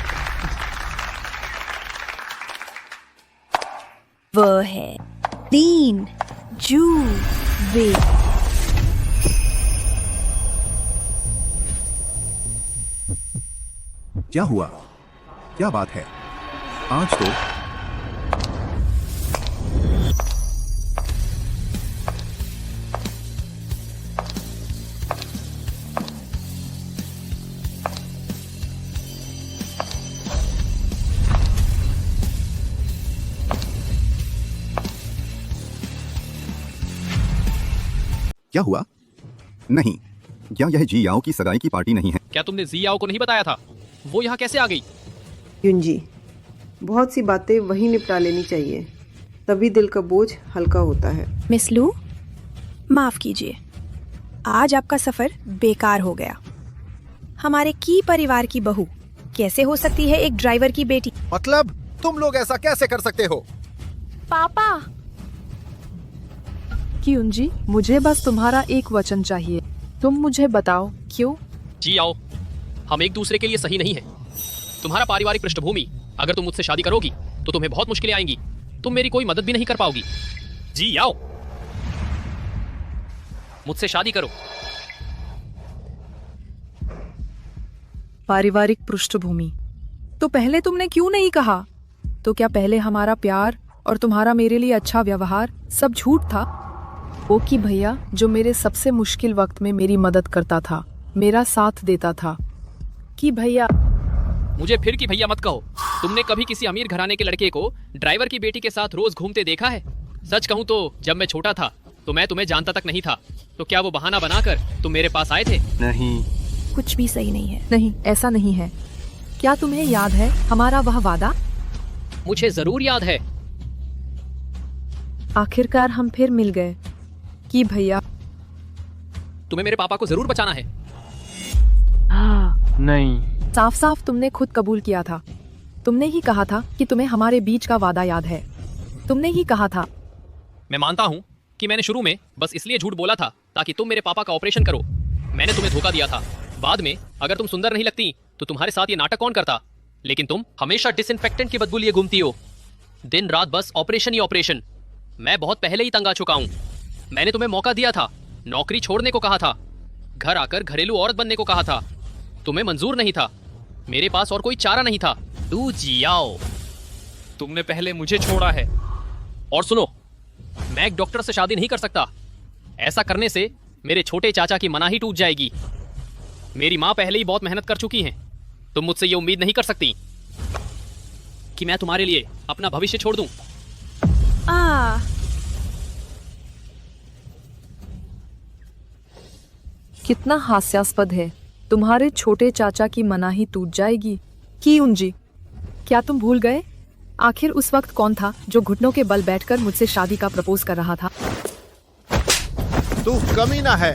वह है लीन जू वे। क्या हुआ? क्या बात है? आज तो क्या हुआ? नहीं, क्या यह जी याओ की सगाई की पार्टी नहीं है? क्या तुमने जी याओ को नहीं बताया था? वो यहाँ कैसे आ गई? युनजी, बहुत सी बातें वहीं निपटा लेनी चाहिए, तभी दिल का बोझ हल्का होता है। मिस लू, माफ कीजिए, आज आपका सफर बेकार हो गया। हमारे की परिवार की बहू कैसे हो सकती है एक ड्राइवर की बेटी? मतलब तुम लोग ऐसा कैसे कर सकते हो? पापा। क्यूंजी, मुझे बस तुम्हारा एक वचन चाहिए। तुम मुझे बताओ क्यों? जी आओ, हम एक दूसरे के लिए सही नहीं है। तुम्हारा पारिवारिक पृष्ठभूमि, अगर तुम मुझसे शादी करोगी तो तुम्हें बहुत मुश्किलें आएंगी। तुम मेरी कोई मदद भी नहीं कर पाओगी। जी आओ, मुझसे शादी करो। पारिवारिक पृष्ठभूमि तो पहले तुमने क्यों नहीं कहा? तो क्या पहले हमारा प्यार और तुम्हारा मेरे लिए अच्छा व्यवहार सब झूठ था? वो कि भैया जो मेरे सबसे मुश्किल वक्त में मेरी मदद करता था, मेरा साथ देता था। कि भैया, मुझे फिर की भैया मत कहो। तुमने कभी किसी अमीर घराने के लड़के को ड्राइवर की बेटी के साथ रोज घूमते देखा है? सच कहूँ तो जब मैं छोटा था तो मैं तुम्हें जानता तक नहीं था। तो क्या वो बहाना बनाकर तुम मेरे पास आए थे? नहीं, कुछ भी सही नहीं है। नहीं, ऐसा नहीं है। क्या तुम्हें याद है हमारा वह वादा? मुझे जरूर याद है। आखिरकार हम फिर मिल गए। कि भैया, तुम्हें मेरे पापा को जरूर बचाना है। नहीं, साफ साफ तुमने खुद कबूल किया था। तुमने ही कहा था कि तुम्हें हमारे बीच का वादा याद है। तुमने ही कहा था। मैं मानता हूँ कि मैंने शुरू में बस इसलिए झूठ बोला था ताकि तुम मेरे पापा का ऑपरेशन करो। मैंने तुम्हें धोखा दिया था। बाद में अगर तुम सुंदर नहीं लगती तो तुम्हारे साथ ये नाटक कौन करता? लेकिन तुम हमेशा डिसइंफेक्टेंट की बदबू लिए घूमती हो। दिन रात बस ऑपरेशन ही ऑपरेशन। मैं बहुत पहले ही तंग आ चुका हूँ। मैंने तुम्हें मौका दिया था, नौकरी छोड़ने को कहा था, घर आकर घरेलू औरत बनने को कहा था। तुम्हें मंजूर नहीं था। मेरे पास और कोई चारा नहीं था। तू जियाओ, तुमने पहले मुझे छोड़ा है। और सुनो, मैं एक डॉक्टर से शादी नहीं कर सकता। ऐसा करने से मेरे छोटे चाचा की मनाही टूट जाएगी। मेरी माँ पहले ही बहुत मेहनत कर चुकी हैं। तुम मुझसे ये उम्मीद नहीं कर सकती कि मैं तुम्हारे लिए अपना भविष्य छोड़ दूं। कितना हास्यास्पद है। तुम्हारे छोटे चाचा की मनाही टूट जाएगी। कि उंजी, क्या तुम भूल गए आखिर उस वक्त कौन था जो घुटनों के बल बैठकर मुझसे शादी का प्रपोज कर रहा था? तू कमीना है।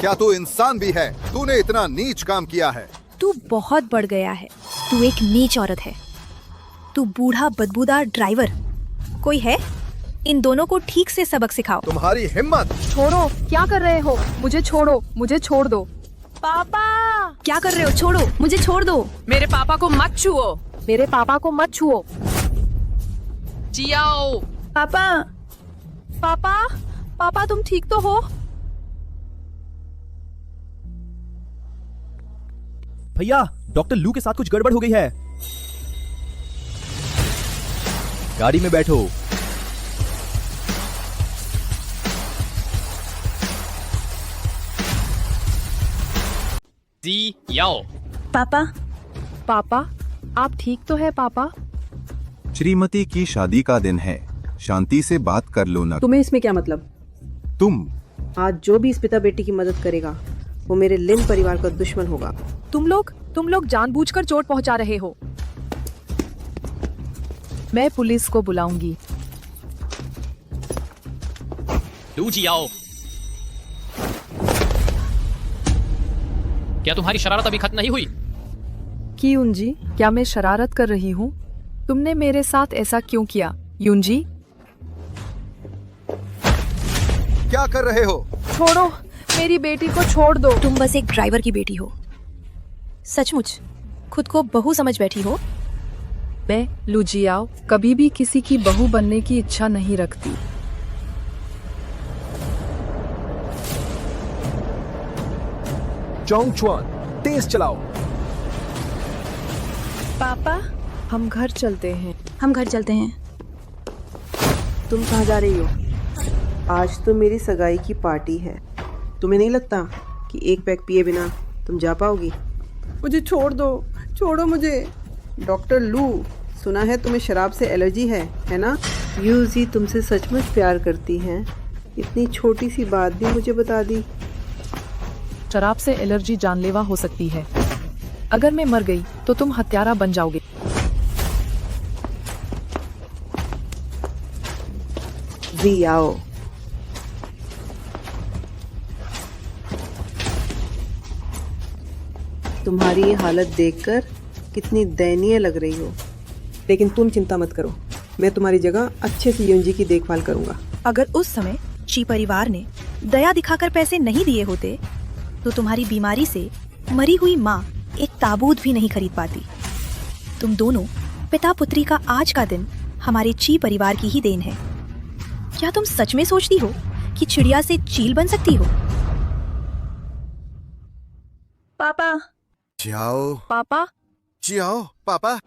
क्या तू इंसान भी है? तूने इतना नीच काम किया है। तू बहुत बढ़ गया है। तू एक नीच औरत है। तू बूढ़ा बदबूदार ड्राइवर। कोई है? इन दोनों को ठीक से सबक सिखाओ। तुम्हारी हिम्मत! छोड़ो, क्या कर रहे हो? मुझे छोड़ो, मुझे छोड़ दो। पापा, क्या कर रहे हो? छोड़ो, मुझे छोड़ दो। मेरे पापा को मत छुओ। मेरे पापा को मत छुओ। जियाओ। पापा, पापा, पापा तुम ठीक तो हो? भैया, डॉक्टर लू के साथ कुछ गड़बड़ हो गई है। गाड़ी में बैठो। जी याओ। पापा, पापा, आप ठीक तो है पापा? श्रीमती की शादी का दिन है, शांति से बात कर लो ना। तुम्हें इसमें क्या मतलब? तुम आज जो भी इस पिता बेटी की मदद करेगा वो मेरे लिन परिवार का दुश्मन होगा। तुम लोग जानबूझकर चोट पहुंचा रहे हो। मैं पुलिस को बुलाऊंगी। लू जियाओ, क्या तुम्हारी शरारत अभी खत्म नहीं हुई? कि युनजी, क्या मैं शरारत कर रही हूँ? तुमने मेरे साथ ऐसा क्यों किया युनजी? क्या कर रहे हो? छोड़ो, मेरी बेटी को छोड़ दो। तुम बस एक ड्राइवर की बेटी हो। सचमुच खुद को बहू समझ बैठी हो। मैं लू जियाओ कभी भी किसी की बहू बनने की इच्छा नहीं रखती। चोंग चुआन, तेज चलाओ। पापा, हम घर चलते हैं। हम घर चलते हैं। तुम कहाँ जा रही हो? आज तो मेरी सगाई की पार्टी है। तुम्हें नहीं लगता कि एक पैक पिए बिना तुम जा पाओगी? मुझे छोड़ दो, छोड़ो मुझे। डॉक्टर लू, सुना है तुम्हें शराब से एलर्जी है ना? यूजी तुमसे सचमुच प्यार करती हैं। इतनी छोटी सी बात भी मुझे बता दी। शराब से एलर्जी जानलेवा हो सकती है। अगर मैं मर गई तो तुम हत्यारा बन जाओगे। जी आओ। तुम्हारी ये हालत देखकर कितनी दयनीय लग रही हो, लेकिन तुम चिंता मत करो, मैं तुम्हारी जगह अच्छे से युंजी की देखभाल करूंगा। अगर उस समय ची परिवार ने दया दिखाकर पैसे नहीं दिए होते तो तुम्हारी बीमारी से मरी हुई माँ एक ताबूत भी नहीं खरीद पाती। तुम दोनों पिता पुत्री का आज का दिन हमारे ची परिवार की ही देन है। क्या तुम सच में सोचती हो कि चिड़िया से चील बन सकती हो? पापा जाओ पापा जाओ पापा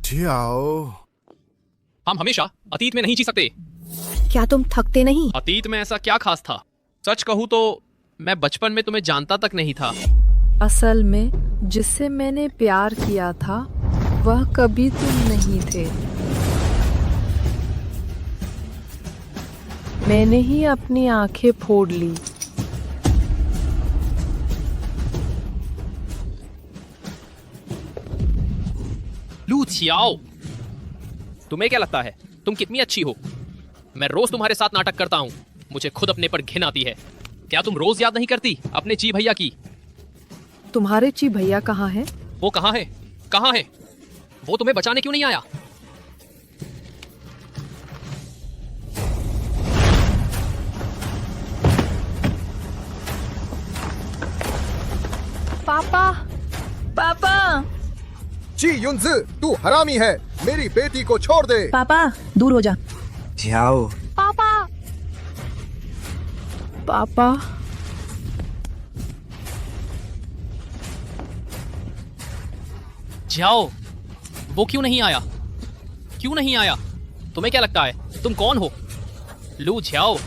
जाओ। हम हमेशा अतीत में नहीं जी सकते। क्या तुम थकते नहीं? अतीत में ऐसा क्या खास था? सच कहूँ तो मैं बचपन में तुम्हें जानता तक नहीं था। असल में जिससे मैंने प्यार किया था वह कभी तुम नहीं थे। मैंने ही अपनी आंखें फोड़ ली। लू छियाओ, तुम्हें क्या लगता है तुम कितनी अच्छी हो? मैं रोज तुम्हारे साथ नाटक करता हूँ, मुझे खुद अपने पर घिन आती है। क्या तुम रोज याद नहीं करती अपने ची भैया की? तुम्हारे ची भैया कहाँ हैं? वो कहाँ है? कहाँ है? वो तुम्हें बचाने क्यों नहीं आया? पापा पापा ची युनज़ी, तू हरामी है, मेरी बेटी को छोड़ दे। पापा दूर हो जा। जाओ। पापा पापा जाओ। वो क्यों नहीं आया? क्यों नहीं आया? तुम्हें क्या लगता है तुम कौन हो? लू झाओ।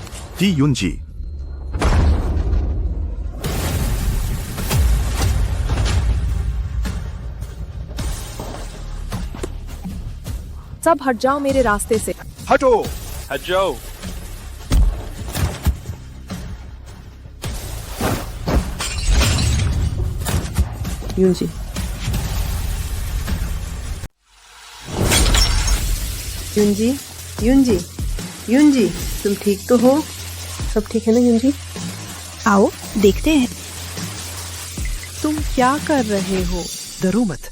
जी युनजी। सब हट जाओ मेरे रास्ते से। हटो। हट जाओ। युंजी, युंजी, युंजी, युंजी, तुम ठीक तो हो? सब ठीक है ना युंजी? आओ देखते हैं। तुम क्या कर रहे हो? डरो मत,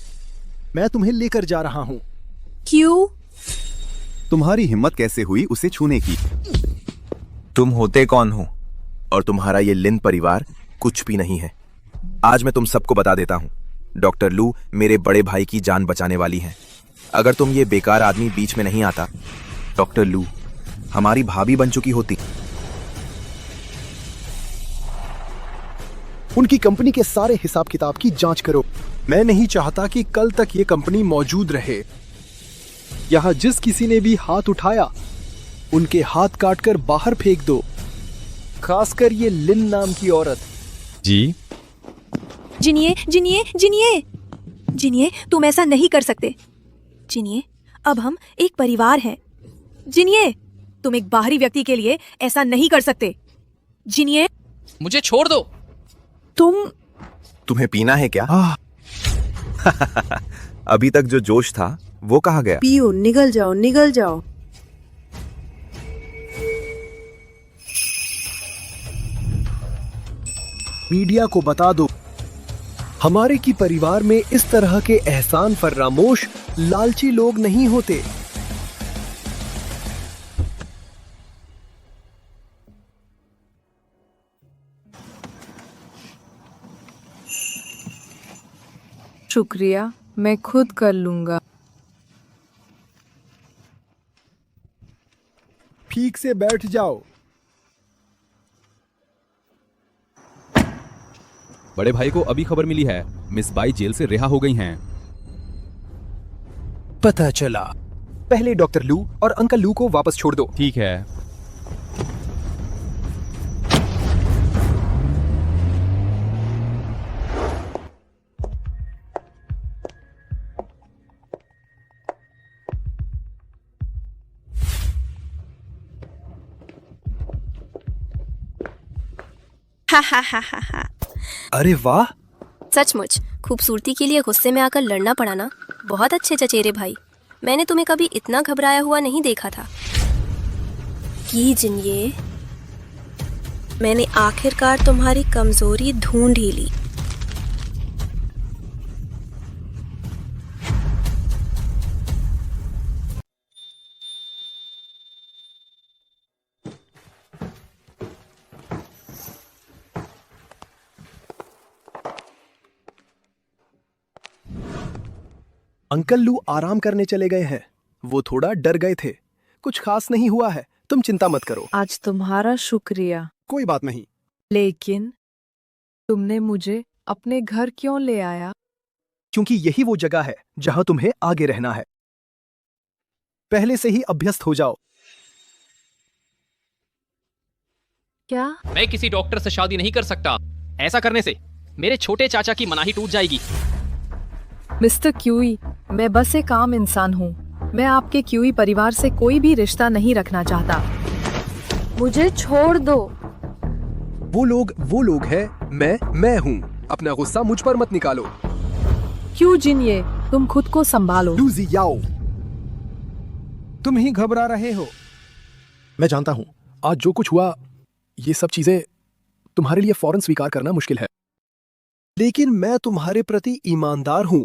मैं तुम्हें लेकर जा रहा हूँ। क्यों? तुम्हारी हिम्मत कैसे हुई उसे छूने की? तुम होते कौन हो? और तुम्हारा ये लिन परिवार कुछ भी नहीं है। आज मैं तुम सबको बता देता हूँ, डॉक्टर लू मेरे बड़े भाई की जान बचाने वाली हैं। अगर तुम ये बेकार आदमी बीच में नहीं आता, डॉक्टर लू हमारी भाभी बन चुकी होती। उनकी कंपनी के सारे हिसाब किताब की जांच करो। मैं नहीं चाहता कि कल तक ये कंपनी मौजूद रहे। यहाँ जिस किसी ने भी हाथ उठाया उनके हाथ काटकर बाहर फेंक दो, खासकर ये लिन नाम की औरत। जी जिनिए जिनिए जिनिए जिनिए, तुम ऐसा नहीं कर सकते। जिनिए, अब हम एक परिवार हैं। जिनिए, तुम एक बाहरी व्यक्ति के लिए ऐसा नहीं कर सकते। जिनिए, मुझे छोड़ दो। तुम्हें पीना है क्या? अभी तक जो जोश था वो कहाँ गया? पियो, निगल जाओ, निगल जाओ। मीडिया को बता दो, हमारे की परिवार में इस तरह के एहसान फरामोश लालची लोग नहीं होते। शुक्रिया, मैं खुद कर लूंगा। ठीक से बैठ जाओ। बड़े भाई को अभी खबर मिली है, मिस बाई जेल से रिहा हो गई हैं। पता चला। पहले डॉक्टर लू और अंकल लू को वापस छोड़ दो। ठीक है। हा हा हा हा हा। अरे वाह, सचमुच खूबसूरती के लिए गुस्से में आकर लड़ना पड़ा ना। बहुत अच्छे चचेरे भाई, मैंने तुम्हें कभी इतना घबराया हुआ नहीं देखा था। की जिन्ये, मैंने आखिरकार तुम्हारी कमजोरी ढूंढ ही ली। अंकल लू आराम करने चले गए हैं। वो थोड़ा डर गए थे। कुछ खास नहीं हुआ है, तुम चिंता मत करो। आज तुम्हारा शुक्रिया, कोई बात नहीं। लेकिन तुमने मुझे अपने घर क्यों ले आया? क्योंकि यही वो जगह है जहां तुम्हें आगे रहना है। पहले से ही अभ्यस्त हो जाओ। क्या? मैं किसी डॉक्टर से शादी नहीं कर सकता। ऐसा करने से मेरे छोटे चाचा की मनाही टूट जाएगी। मिस्टर क्यूई, मैं बस एक आम इंसान हूँ। मैं आपके क्यूई परिवार से कोई भी रिश्ता नहीं रखना चाहता। मुझे छोड़ दो। वो लोग हैं, मैं हूँ। अपना गुस्सा मुझ पर मत निकालो। क्यों जिन्ये, तुम खुद को संभालो। लू जियाओ, तुम ही घबरा रहे हो। मैं जानता हूँ आज जो कुछ हुआ, ये सब चीजें तुम्हारे लिए फौरन स्वीकार करना मुश्किल है, लेकिन मैं तुम्हारे प्रति ईमानदार हूं।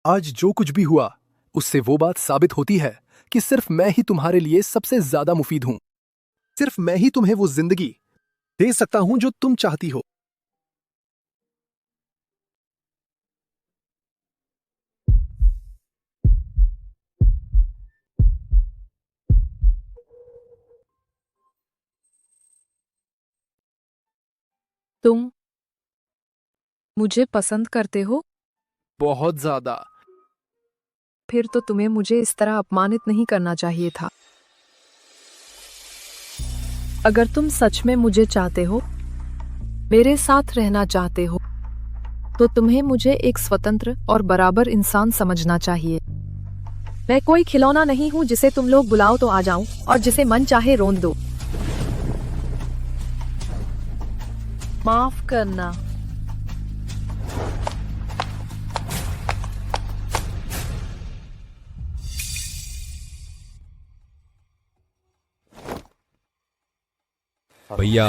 आज जो कुछ भी हुआ उससे वो बात साबित होती है कि सिर्फ मैं ही तुम्हारे लिए सबसे ज्यादा मुफीद हूं। सिर्फ मैं ही तुम्हें वो जिंदगी दे सकता हूं जो तुम चाहती हो। तुम मुझे पसंद करते हो? बहुत ज्यादा। फिर तो तुम्हें मुझे इस तरह अपमानित नहीं करना चाहिए था। अगर तुम सच में मुझे चाहते हो, मेरे साथ रहना चाहते हो, तो तुम्हें मुझे एक स्वतंत्र और बराबर इंसान समझना चाहिए। मैं कोई खिलौना नहीं हूं जिसे तुम लोग बुलाओ तो आ जाऊं और जिसे मन चाहे रोंद दो। माफ करना। भैया,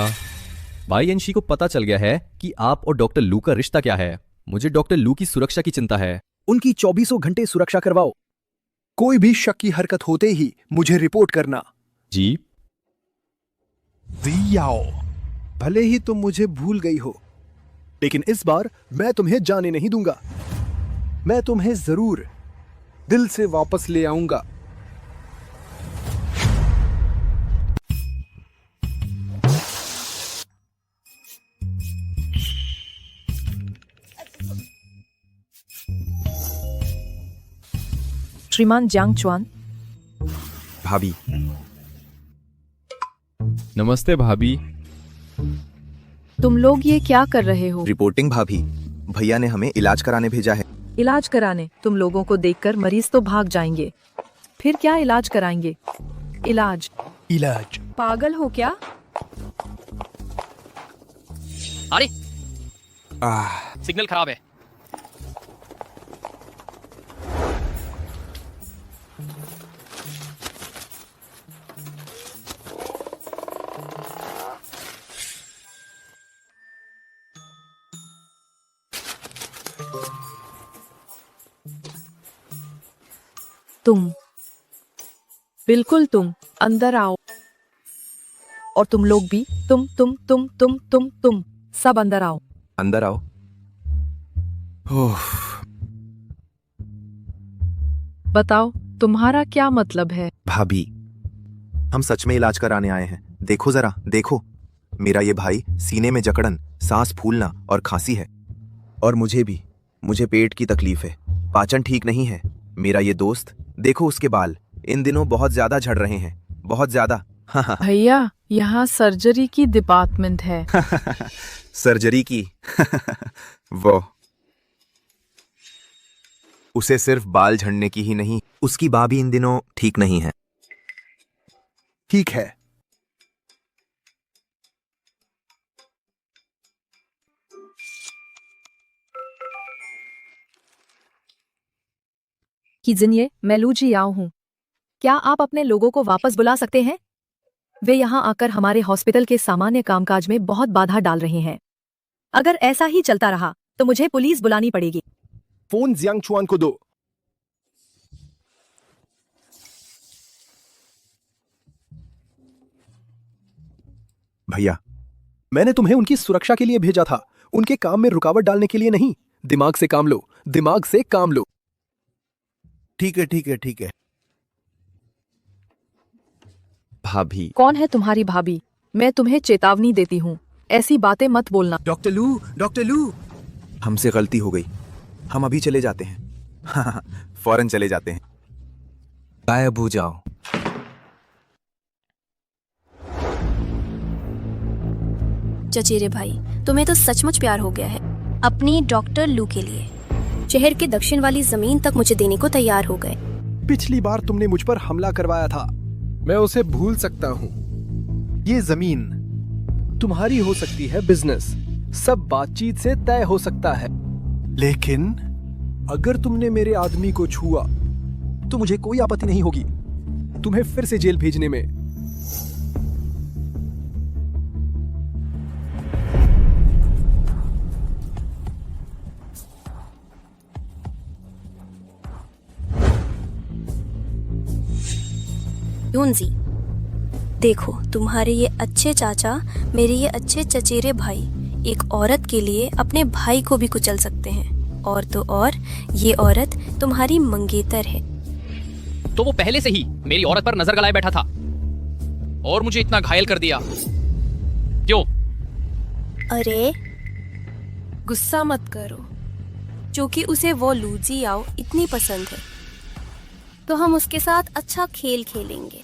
भाई अंशी को पता चल गया है कि आप और डॉक्टर लू का रिश्ता क्या है। मुझे डॉक्टर लू की सुरक्षा की चिंता है। उनकी 24 घंटे सुरक्षा करवाओ। कोई भी शक की हरकत होते ही मुझे रिपोर्ट करना। जी। जियाओ, भले ही तुम मुझे भूल गई हो, लेकिन इस बार मैं तुम्हें जाने नहीं दूंगा। मैं तुम्हें जरूर दिल से वापस ले आऊंगा। श्रीमान जियांग चुआन। भाभी। नमस्ते भाभी। तुम लोग ये क्या कर रहे हो? रिपोर्टिंग भाभी, भैया ने हमें इलाज कराने भेजा है। इलाज कराने? तुम लोगों को देखकर मरीज तो भाग जाएंगे। फिर क्या इलाज कराएंगे? इलाज? पागल हो क्या? अरे सिग्नल खराब है। तुम, बिल्कुल तुम अंदर आओ। और तुम लोग भी, तुम सब अंदर आओ। अंदर आओ। बताओ तुम्हारा क्या मतलब है? भाभी, हम सच में इलाज कराने आए हैं। देखो जरा, देखो। मेरा ये भाई सीने में जकड़न, सांस फूलना और खांसी है। और मुझे भी, मुझे पेट की तकलीफ है, पाचन ठीक नहीं है। मेरा ये दोस्त, देखो उसके बाल इन दिनों बहुत ज्यादा झड़ रहे हैं, बहुत ज्यादा। भैया, यहाँ सर्जरी की डिपार्टमेंट है। सर्जरी की? वो उसे सिर्फ बाल झड़ने की ही नहीं, उसकी बाँ भी इन दिनों ठीक नहीं है। ठीक है, कीजिए, मैं लू जी याओ हूँ। क्या आप अपने लोगों को वापस बुला सकते हैं? वे यहाँ आकर हमारे हॉस्पिटल के सामान्य कामकाज में बहुत बाधा डाल रहे हैं। अगर ऐसा ही चलता रहा तो मुझे पुलिस बुलानी पड़ेगी। फोन जियांग चुआन को दो। भैया, मैंने तुम्हें उनकी सुरक्षा के लिए भेजा था, उनके काम में रुकावट डालने के लिए नहीं। दिमाग से काम लो, दिमाग से काम लो। ठीक है ठीक है ठीक है। भाभी। कौन है तुम्हारी भाभी? मैं तुम्हें चेतावनी देती हूँ, ऐसी बातें मत बोलना। डॉक्टर लू, हमसे गलती हो गई, हम अभी चले जाते हैं। फौरन चले जाते हैं। गायब हो जाओ। चचेरे भाई, तुम्हें तो सचमुच प्यार हो गया है अपनी डॉक्टर लू के लिए। शहर के दक्षिण वाली जमीन तक मुझे देने को तैयार हो गए। पिछली बार तुमने मुझ पर हमला करवाया था, मैं उसे भूल सकता हूँ। ये जमीन तुम्हारी हो सकती है, बिजनेस सब बातचीत से तय हो सकता है, लेकिन अगर तुमने मेरे आदमी को छुआ तो मुझे कोई आपत्ति नहीं होगी तुम्हें फिर से जेल भेजने में। यूनजी, देखो, तुम्हारे ये अच्छे चाचा, मेरे ये अच्छे चचेरे भाई एक औरत के लिए अपने भाई को भी कुचल सकते हैं, और तो और ये औरत तुम्हारी मंगेतर है। तो वो पहले से ही मेरी औरत पर नजर गलाए बैठा था और मुझे इतना घायल कर दिया। क्यों? अरे गुस्सा मत करो, क्योंकि उसे वो लू जी याओ इतनी पसंद है, तो हम उसके साथ अच्छा खेल खेलेंगे।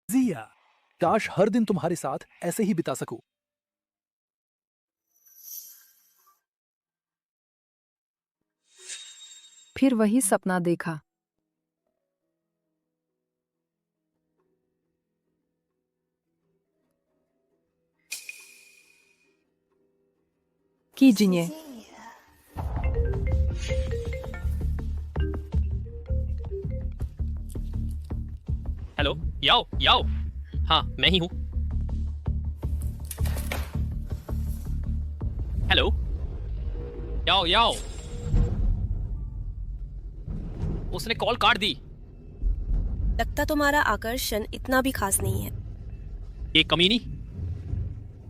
जिया, काश हर दिन तुम्हारे साथ ऐसे ही बिता सकूं। फिर वही सपना देखा। कीजिए। हेलो, याओ याओ। हाँ, मैं ही हूँ। हेलो, याओ याओ। उसने कॉल काट दी। लगता तुम्हारा आकर्षण इतना भी खास नहीं है। एक कमीनी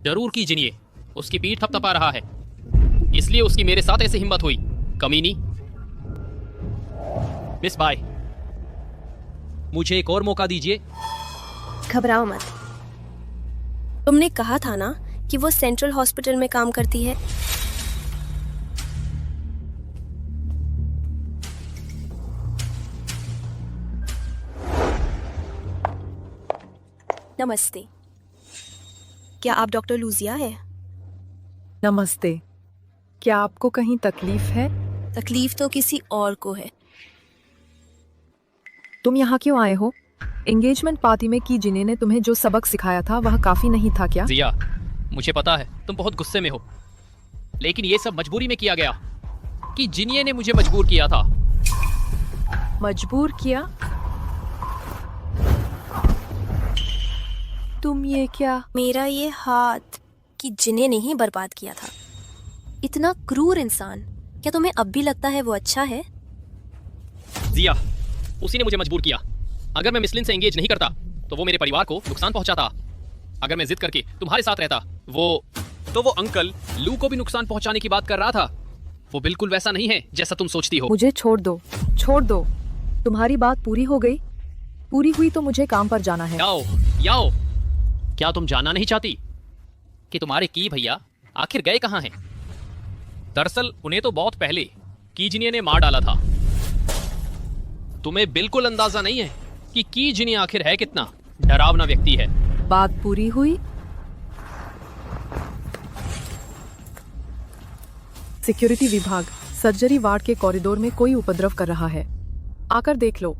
जरूर कीजिए, उसकी पीठ थपथपा रहा है, इसलिए उसकी मेरे साथ ऐसे हिम्मत हुई। कमीनी। मिस बाय, मुझे एक और मौका दीजिए। घबराओ मत, तुमने कहा था ना कि वो सेंट्रल हॉस्पिटल में काम करती है। नमस्ते, क्या आप डॉक्टर लूजिया है? नमस्ते, क्या आपको कहीं तकलीफ है? तकलीफ तो किसी और को है। तुम यहाँ क्यों आए हो? एंगेजमेंट पार्टी में की जिने ने तुम्हें जो सबक सिखाया था वह काफी नहीं था क्या? जिया, मुझे पता है तुम बहुत गुस्से में हो, लेकिन ये सब मजबूरी में किया गया। कि जिनिये ने मुझे मजबूर किया था। मजबूर किया? तुम ये क्या? मेरा ये हाथ कि जिन्हें नहीं बर्बाद किया था। इतना क्रूर इंसान, क्या तुम्हें अब भी लगता है वो अच्छा है? जिया, उसी ने मुझे मजबूर किया। अगर मैं मिसलिन से एंगेज नहीं करता तो वो मेरे परिवार को नुकसान पहुंचाता। अगर मैं जिद करके तुम्हारे साथ रहता तो वो अंकल लू को भी नुकसान पहुंचाने की बात कर रहा था। वो बिल्कुल वैसा नहीं है जैसा तुम सोचती हो। मुझे छोड़ दो, छोड़ दो। तुम्हारी बात पूरी हो गई? पूरी हुई तो मुझे काम पर जाना है। याओ, याओ, क्या तुम जानना नहीं चाहती कि तुम्हारे की भैया आखिर गए कहाँ हैं? दरअसल उन्हें तो बहुत पहले कीजिनिया ने मार डाला था। तुम्हें बिल्कुल अंदाजा नहीं है कि कीजिनिया आखिर है कितना डरावना व्यक्ति है। बात पूरी हुई। सिक्योरिटी विभाग, सर्जरी वार्ड के कॉरिडोर में कोई उपद्रव कर रहा है, आकर देख लो।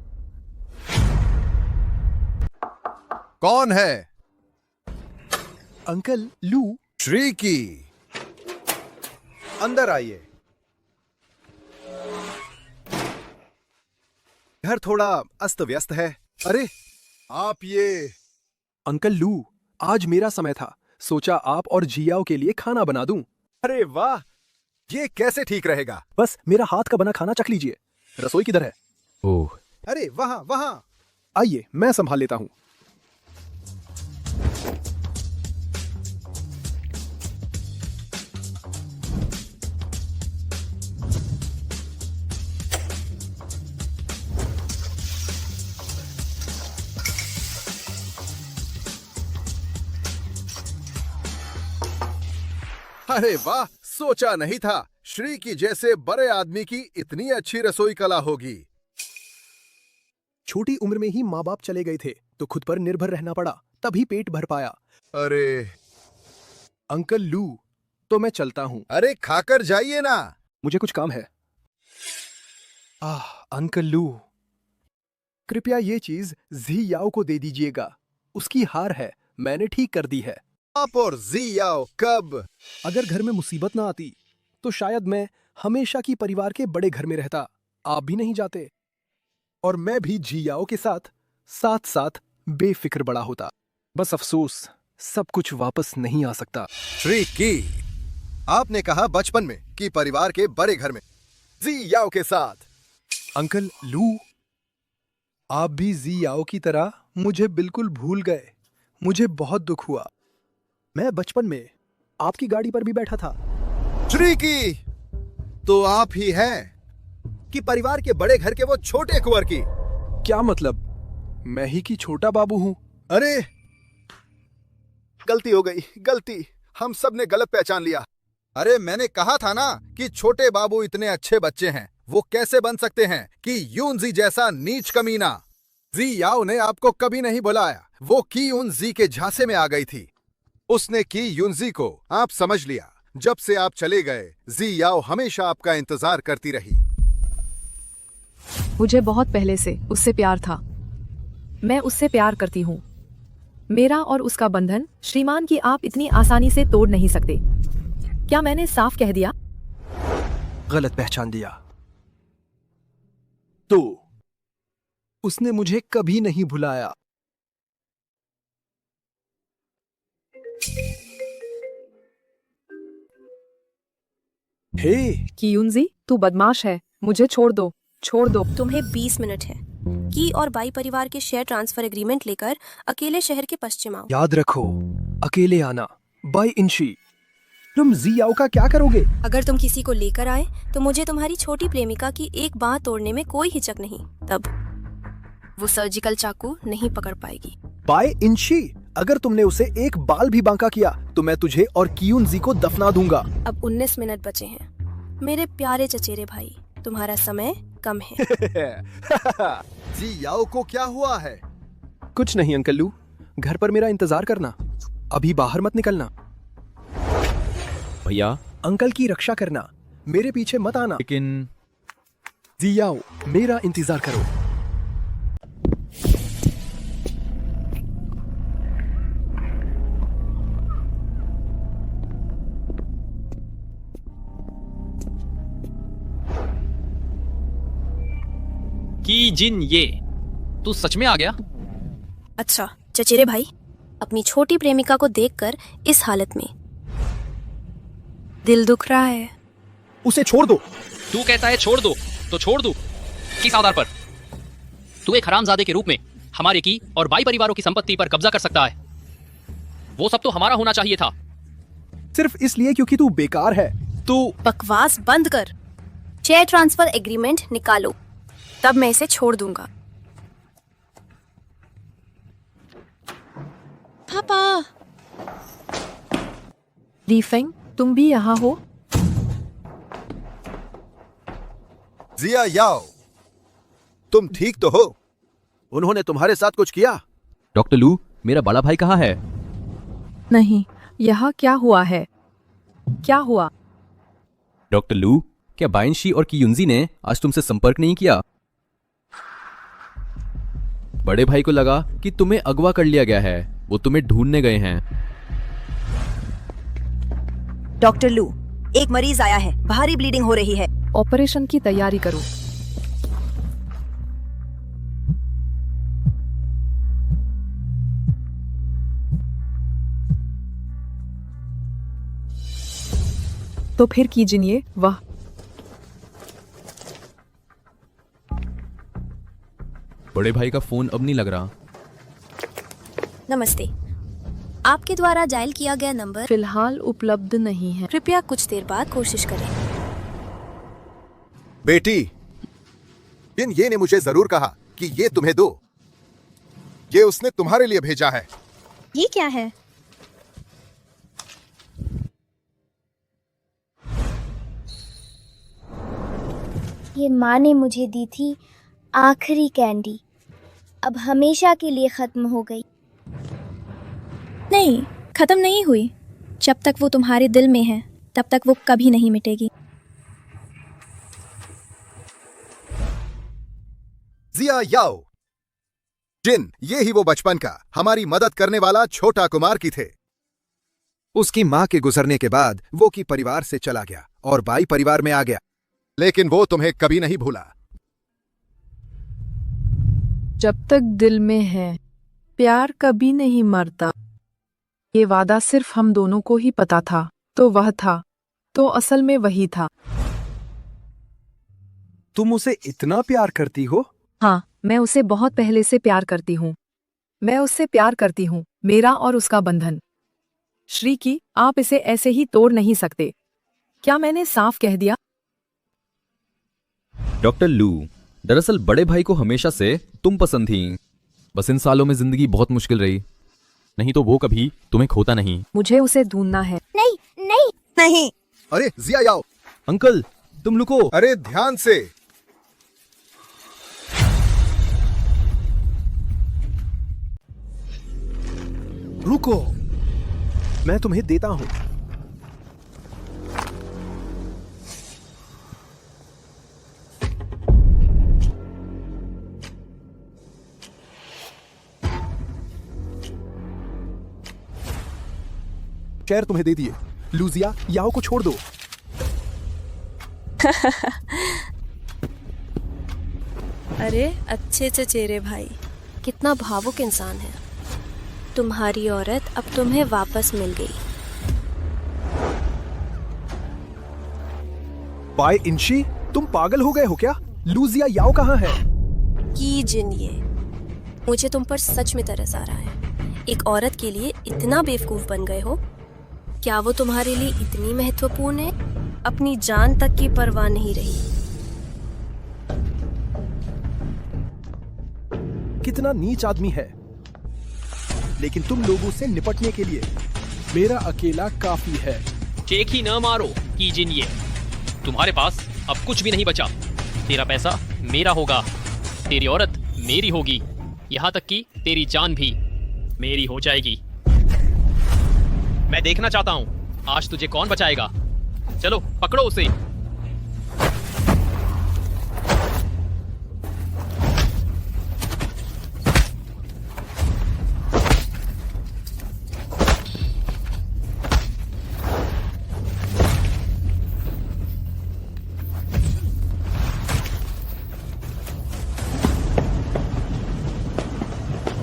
कौन है? अंकल लू। श्री की। अंदर आइए। घर थोड़ा अस्त व्यस्त है। अरे आप ये। अंकल लू, आज मेरा समय था, सोचा आप और जियाओ के लिए खाना बना दूं। अरे वाह, ये कैसे ठीक रहेगा? बस मेरा हाथ का बना खाना चख लीजिए। रसोई किधर है? ओह, अरे वहां वहां। आइए, मैं संभाल लेता हूं। अरे वाह, सोचा नहीं था श्री की जैसे बड़े आदमी की इतनी अच्छी रसोई कला होगी। छोटी उम्र में ही माँ बाप चले गए थे तो खुद पर निर्भर रहना पड़ा, तभी पेट भर पाया। अरे अंकल लू, तो मैं चलता हूँ। अरे खाकर जाइए ना। मुझे कुछ काम है। अंकल लू, कृपया ये चीज जी याओ को दे दीजिएगा। उसकी हार है, मैंने ठीक कर दी है। आप और जी याओ कब? अगर घर में मुसीबत ना आती तो शायद मैं हमेशा की परिवार के बड़े घर में रहता। आप भी नहीं जाते और मैं भी जी याओ के साथ साथ साथ बेफिक्र बड़ा होता। बस अफसोस, सब कुछ वापस नहीं आ सकता। श्री की, आपने कहा बचपन में कि परिवार के बड़े घर में जी याओ के साथ। अंकल लू, आप भी जी याओ की तरह मुझे बिल्कुल भूल गए। मुझे बहुत दुख हुआ। मैं बचपन में आपकी गाड़ी पर भी बैठा था। श्री की, तो आप ही हैं कि परिवार के बड़े घर के वो छोटे कुंवर की? क्या मतलब? मैं ही की छोटा बाबू हूं? अरे गलती हो गई, गलती। हम सब ने गलत पहचान लिया। अरे मैंने कहा था ना कि छोटे बाबू इतने अच्छे बच्चे हैं, वो कैसे बन सकते हैं कि यूनजी जैसा नीच कमीना। जी याओ ने आपको कभी नहीं बुलाया। वो की यूनजी के झांसे में आ गई थी। उसने की यूनजी को आप समझ लिया। जब से आप चले गए, जी याओ हमेशा आपका इंतजार करती रही। मुझे बहुत पहले से उससे प्यार था। मैं उससे प्यार करती हूँ। मेरा और उसका बंधन श्रीमान की आप इतनी आसानी से तोड़ नहीं सकते। क्या मैंने साफ कह दिया? गलत पहचान दिया तो उसने मुझे कभी नहीं भुलाया। हे कीयुनजी, तू बदमाश है। मुझे छोड़ दो, छोड़ दो। तुम्हें 20 मिनट है। की और बाई परिवार के शेयर ट्रांसफर एग्रीमेंट लेकर अकेले शहर के पश्चिम आओ। याद रखो, अकेले आना। बाय इंशी। तुम जी याओ का क्या करोगे? अगर तुम किसी को लेकर आए तो मुझे तुम्हारी छोटी प्रेमिका की एक बांह तोड़ने में कोई हिचक नहीं। तब वो सर्जिकल चाकू नहीं पकड़ पाएगी। बाय इंशी, अगर तुमने उसे एक बाल भी बांका किया तो मैं तुझे और कीयुनजी को दफना दूंगा। अब 19 मिनट बचे हैं। मेरे प्यारे चचेरे भाई, तुम्हारा समय कम है। जी याओ को क्या हुआ है? कुछ नहीं अंकल लू, घर पर मेरा इंतजार करना। अभी बाहर मत निकलना। भैया, अंकल की रक्षा करना, मेरे पीछे मत आना। लेकिन जी याओ, मेरा इंतजार करो। की जिन ये, तू सच में आ गया? अच्छा चचेरे भाई, अपनी छोटी प्रेमिका को देखकर इस हालत में दिल दुख रहा है। उसे छोड़ दो। तू कहता है छोड़ दो तो छोड़ दो। किस आधार पर? तू एक हरामजादे के रूप में हमारे की और बाई परिवारों की संपत्ति पर कब्जा कर सकता है। वो सब तो हमारा होना चाहिए था। सिर्फ इसलिए क्योंकि तू बेकार है। तो बकवास बंद कर। शेयर ट्रांसफर एग्रीमेंट निकालो, तब मैं इसे छोड़ दूंगा। पापा, ली फेंग, तुम भी यहाँ हो? जिया याओ, तुम ठीक तो हो? उन्होंने तुम्हारे साथ कुछ किया? डॉक्टर लू, मेरा बड़ा भाई कहाँ है? नहीं, यहाँ क्या हुआ है? क्या हुआ? डॉक्टर लू, क्या बायनशी और कियुनजी ने आज तुमसे संपर्क नहीं किया? बड़े भाई को लगा कि तुम्हें अगवा कर लिया गया है, वो तुम्हें ढूंढने गए हैं। डॉक्टर लू, एक मरीज आया है, भारी ब्लीडिंग हो रही है। ऑपरेशन की तैयारी करो। तो फिर कीजिए। वाह, बड़े भाई का फोन अब नहीं लग रहा। नमस्ते, आपके द्वारा डायल किया गया नंबर फिलहाल उपलब्ध नहीं है। कृपया कुछ देर बाद कोशिश करें। बेटी, ये ने मुझे जरूर कहा कि ये तुम्हें दो। ये उसने तुम्हारे लिए भेजा है। ये क्या है? ये माँ ने मुझे दी थी आखिरी कैंडी, अब हमेशा के लिए खत्म हो गई। नहीं, खत्म नहीं हुई। जब तक वो तुम्हारे दिल में है, तब तक वो कभी नहीं मिटेगी। जिया याओ, जिन, ये ही वो बचपन का हमारी मदद करने वाला छोटा कुमार की थे। उसकी माँ के गुजरने के बाद वो की परिवार से चला गया और बाई परिवार में आ गया, लेकिन वो तुम्हें कभी नहीं भूला। जब तक दिल में है, प्यार कभी नहीं मरता। ये वादा सिर्फ हम दोनों को ही पता था, तो वह था, तो असल में वही था। तुम उसे इतना प्यार करती हो? हाँ, मैं उसे बहुत पहले से प्यार करती हूँ। मैं उससे प्यार करती हूँ, मेरा और उसका बंधन। श्री की, आप इसे ऐसे ही तोड़ नहीं सकते। क्या मैंने साफ कह दिया? डॉक्टर लू, दरअसल बड़े भाई को हमेशा से तुम पसंद थी। बस इन सालों में जिंदगी बहुत मुश्किल रही, नहीं तो वो कभी तुम्हें खोता नहीं। मुझे उसे ढूंढना है। नहीं नहीं नहीं। अरे जिया याओ। अंकल, तुम लुको। अरे ध्यान से। रुको, मैं तुम्हें देता हूं। शेर तुम्हें दे दिए। लूजिया याओ को छोड़ दो। अरे अच्छे चचेरे भाई, कितना भावुक इंसान है। तुम्हारी औरत अब तुम्हें वापस मिल गई। बाय इंशी, तुम पागल हो गए हो क्या? लूजिया याओ कहाँ है? की जिन, ये मुझे तुम पर सच में तरस आ रहा है। एक औरत के लिए इतना बेवकूफ बन गए हो? क्या वो तुम्हारे लिए इतनी महत्वपूर्ण है? अपनी जान तक की परवाह नहीं रही। कितना नीच आदमी है, लेकिन तुम लोगों से निपटने के लिए मेरा अकेला काफी है। चेक ही न मारो की जिन, ये तुम्हारे पास अब कुछ भी नहीं बचा। तेरा पैसा मेरा होगा, तेरी औरत मेरी होगी, यहाँ तक कि तेरी जान भी मेरी हो जाएगी। मैं देखना चाहता हूँ आज तुझे कौन बचाएगा। चलो पकड़ो उसे।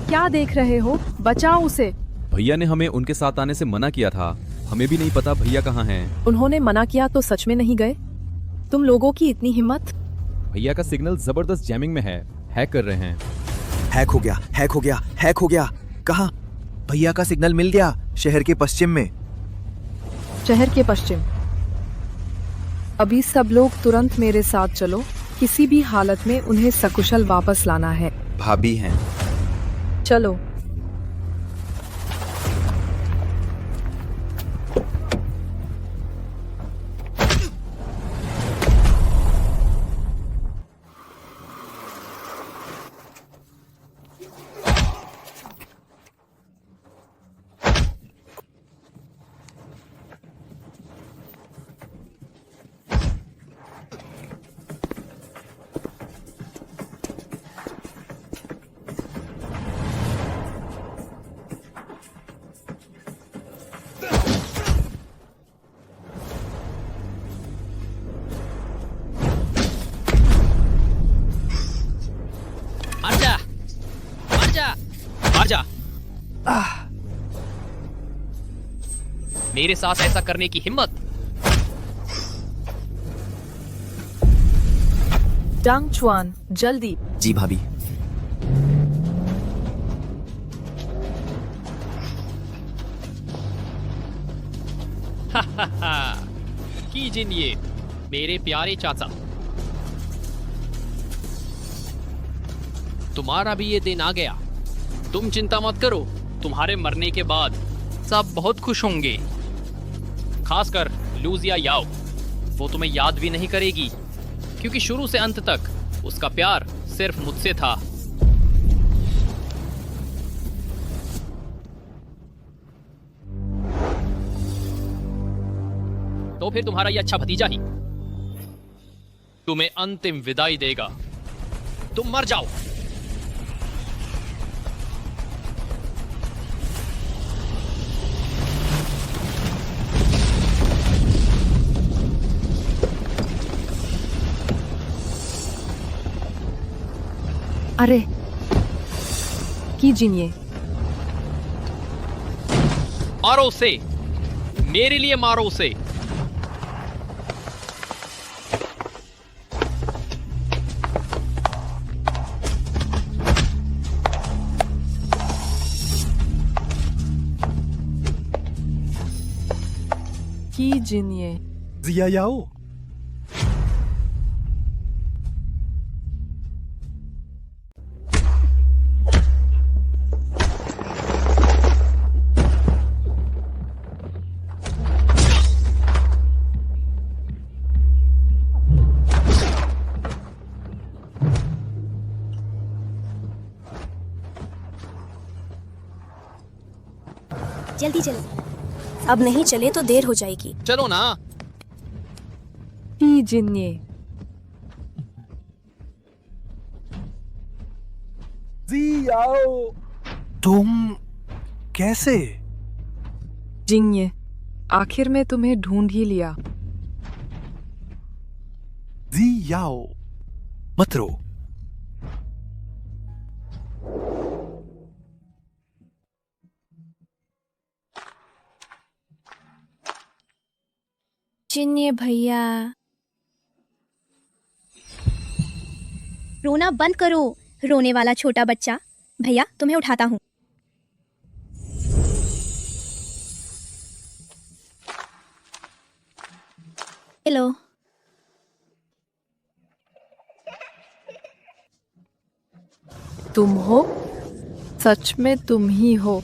क्या देख रहे हो? बचाओ उसे। भैया ने हमें उनके साथ आने से मना किया था। हमें भी नहीं पता भैया कहाँ हैं। उन्होंने मना किया तो सच में नहीं गए? तुम लोगों की इतनी हिम्मत। भैया का सिग्नल जबरदस्त जैमिंग में है, हैक कर रहे हैं। हैक हो गया, हैक हो गया, हैक हो गया। कहाँ? भैया का सिग्नल मिल गया, शहर के पश्चिम में। शहर के पश्चिम। अभी सब लोग तुरंत मेरे साथ चलो। किसी भी हालत में उन्हें सकुशल वापस लाना है। भाभी हैं। चलो। आजा। मेरे साथ ऐसा करने की हिम्मत? डांग चुआन, जल्दी। जी भाभी। की जिन ये मेरे प्यारे चाचा, तुम्हारा भी ये दिन आ गया। तुम चिंता मत करो, तुम्हारे मरने के बाद सब बहुत खुश होंगे, खासकर लूजिया याओ। वो तुम्हें याद भी नहीं करेगी, क्योंकि शुरू से अंत तक उसका प्यार सिर्फ मुझसे था। तो फिर तुम्हारा ये अच्छा भतीजा ही तुम्हें अंतिम विदाई देगा। तुम मर जाओ। अरे कीजिए। मारो उसे, मेरे लिए मारो उसे। कीजिए। जिया याओ, जल्दी चलो, अब नहीं चले तो देर हो जाएगी। चलो ना। कीजिए। जियाओ, तुम कैसे? जिन्ये, आखिर में तुम्हें ढूंढ ही लिया। जियाओ, मत रो। जिन्ये भैया, रोना बंद करो, रोने वाला छोटा बच्चा। भैया तुम्हें उठाता हूँ। हेलो। तुम हो? सच में तुम ही हो।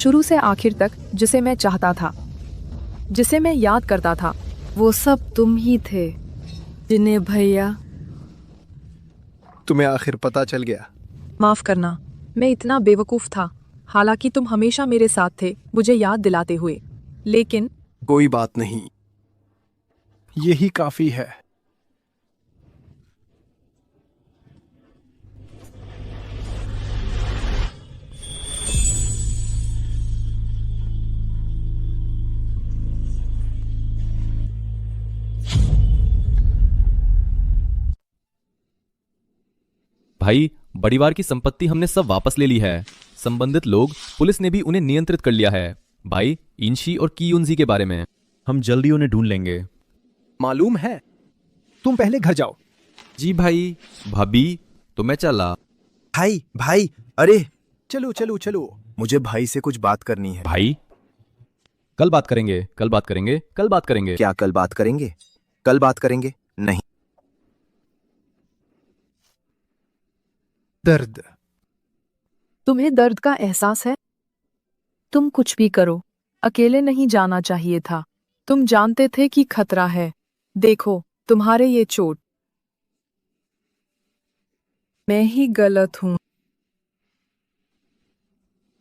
शुरू से आखिर तक जिसे मैं चाहता था, जिसे मैं याद करता था, वो सब तुम ही थे। जिन्हें भैया, तुम्हें आखिर पता चल गया। माफ करना, मैं इतना बेवकूफ था। हालांकि तुम हमेशा मेरे साथ थे, मुझे याद दिलाते हुए। लेकिन कोई बात नहीं, यही काफी है। भाई, बड़ीवार की संपत्ति हमने सब वापस ले ली है। संबंधित लोग, पुलिस ने भी उन्हें नियंत्रित कर लिया है। भाई, इंशी और कीयुनजी के बारे में हम जल्दी उन्हें ढूंढ लेंगे। मालूम है, तुम पहले घर जाओ। जी भाई। भाभी, तो मैं चला। भाई भाई, अरे चलो चलो चलो, मुझे भाई से कुछ बात करनी है। भाई, कल बात करेंगे, कल बात करेंगे, कल बात करेंगे। क्या कल बात करेंगे? कल बात करेंगे? नहीं। दर्द। तुम्हें दर्द का एहसास है? तुम कुछ भी करो, अकेले नहीं जाना चाहिए था। तुम जानते थे कि खतरा है। देखो, तुम्हारे ये चोट। मैं ही गलत हूं।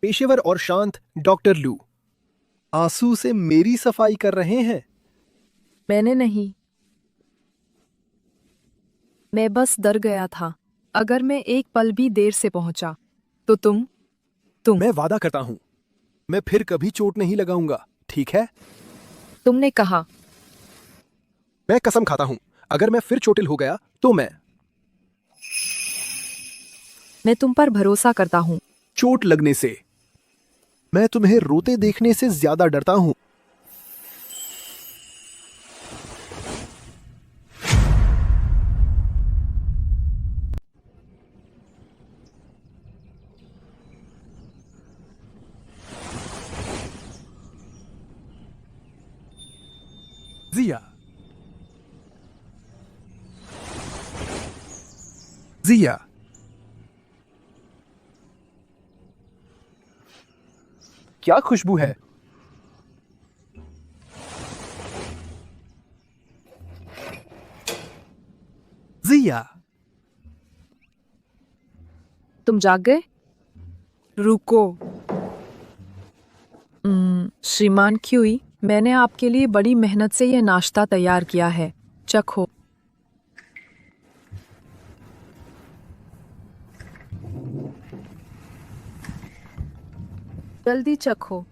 पेशेवर और शांत डॉक्टर लू आंसू से मेरी सफाई कर रहे हैं। मैंने नहीं, मैं बस डर गया था। अगर मैं एक पल भी देर से पहुंचा तो तुम मैं वादा करता हूं, मैं फिर कभी चोट नहीं लगाऊंगा, ठीक है? तुमने कहा। मैं कसम खाता हूं, अगर मैं फिर चोटिल हो गया तो मैं तुम पर भरोसा करता हूं। चोट लगने से। मैं तुम्हें रोते देखने से ज्यादा डरता हूं। जिया, जिया, क्या खुशबू है? जिया, तुम जाग गए? रुको। श्रीमान क्यूई, मैंने आपके लिए बड़ी मेहनत से यह नाश्ता तैयार किया है, चखो। जल्दी चखो।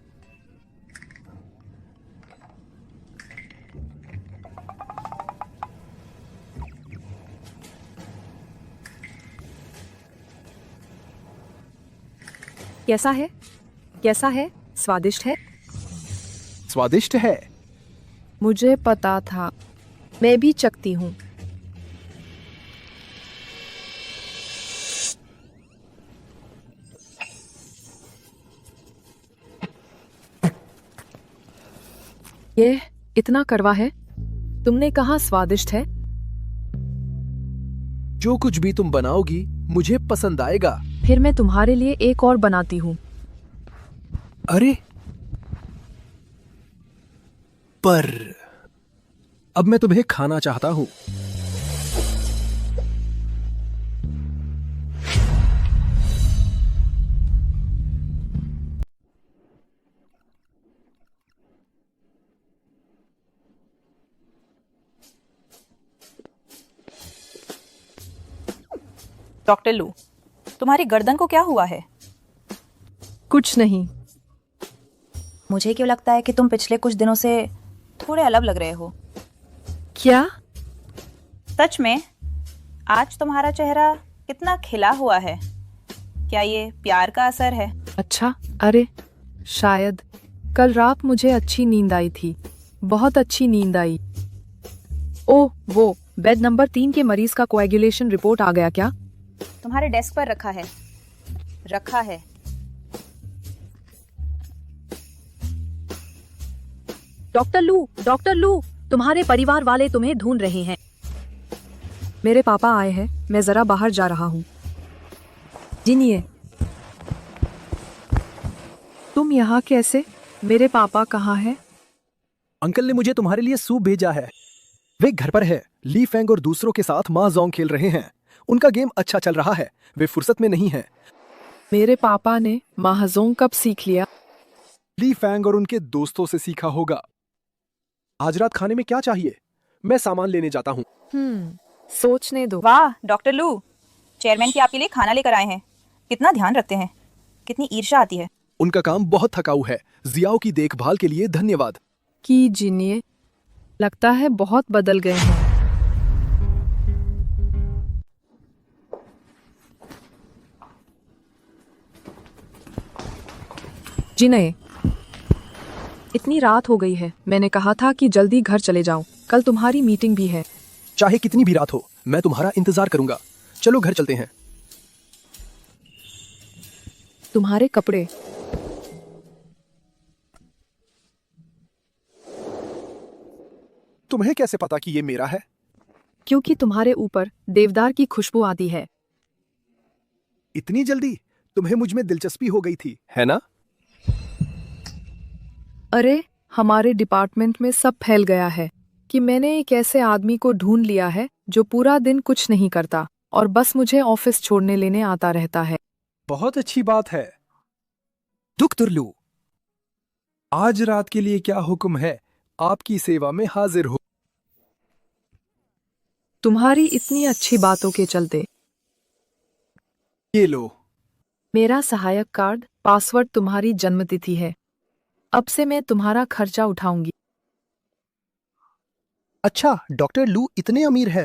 कैसा है? कैसा है? स्वादिष्ट है? स्वादिष्ट है। मुझे पता था। मैं भी चखती हूँ। ये इतना कड़वा है? तुमने कहा स्वादिष्ट है? जो कुछ भी तुम बनाओगी मुझे पसंद आएगा। फिर मैं तुम्हारे लिए एक और बनाती हूँ। अरे, पर अब मैं तुम्हें खाना चाहता हूं। डॉक्टर लू, तुम्हारी गर्दन को क्या हुआ है? कुछ नहीं। मुझे क्यों लगता है कि तुम पिछले कुछ दिनों से थोड़े अलग लग रहे हो। क्या? सच में? आज तुम्हारा चेहरा कितना खिला हुआ है। क्या ये प्यार का असर है? अच्छा, अरे शायद। कल रात मुझे अच्छी नींद आई थी, बहुत अच्छी नींद आई। ओह, वो बेड नंबर 3 के मरीज का कोएगुलेशन रिपोर्ट आ गया क्या? तुम्हारे डेस्क पर रखा है। रखा है। डॉक्टर लू, तुम्हारे परिवार वाले तुम्हें ढूंढ रहे हैं। मेरे पापा आए हैं, मैं जरा बाहर जा रहा हूँ। जिनिए। तुम यहाँ कैसे? मेरे पापा कहाँ हैं? अंकल ने मुझे तुम्हारे लिए सूप भेजा है। वे घर पर है। ली फेंग और दूसरों के साथ mahjong खेल रहे हैं। उनका गेम अच्छा चल रहा है। वे फुर्सत में नहीं हैं। मेरे पापा ने mahjong कब सीख लिया? ली फेंग और उनके दोस्तों से सीखा होगा। आज रात खाने में क्या चाहिए? मैं सामान लेने जाता हूँ। सोचने दो। वाह डॉक्टर लू, चेयरमैन की आपके लिए खाना लेकर आए हैं। कितना ध्यान रखते हैं। कितनी ईर्ष्या आती है। उनका काम बहुत थकाऊ है। जियाओ की देखभाल के लिए धन्यवाद। की जिनिए, लगता है बहुत बदल गए हैं। जिनय, इतनी रात हो गई है। मैंने कहा था कि जल्दी घर चले जाओ। कल तुम्हारी मीटिंग भी है। चाहे कितनी भी रात हो, मैं तुम्हारा इंतजार करूंगा। चलो घर चलते हैं। तुम्हारे कपड़े। तुम्हें कैसे पता कि ये मेरा है? क्योंकि तुम्हारे ऊपर देवदार की खुशबू आती है। इतनी जल्दी? तुम्हें मुझ में दिलचस्पी हो गई थी, है ना? अरे, हमारे डिपार्टमेंट में सब फैल गया है कि मैंने एक ऐसे आदमी को ढूंढ लिया है जो पूरा दिन कुछ नहीं करता और बस मुझे ऑफिस छोड़ने लेने आता रहता है। बहुत अच्छी बात है। डॉक्टर लू, आज रात के लिए क्या हुक्म है? आपकी सेवा में हाजिर हो। तुम्हारी इतनी अच्छी बातों के चलते। ये लो। मेरा सहायक कार्ड, पासवर्ड तुम्हारी जन्मतिथि है। अब से मैं तुम्हारा खर्चा उठाऊंगी। अच्छा, डॉक्टर लू इतने अमीर है?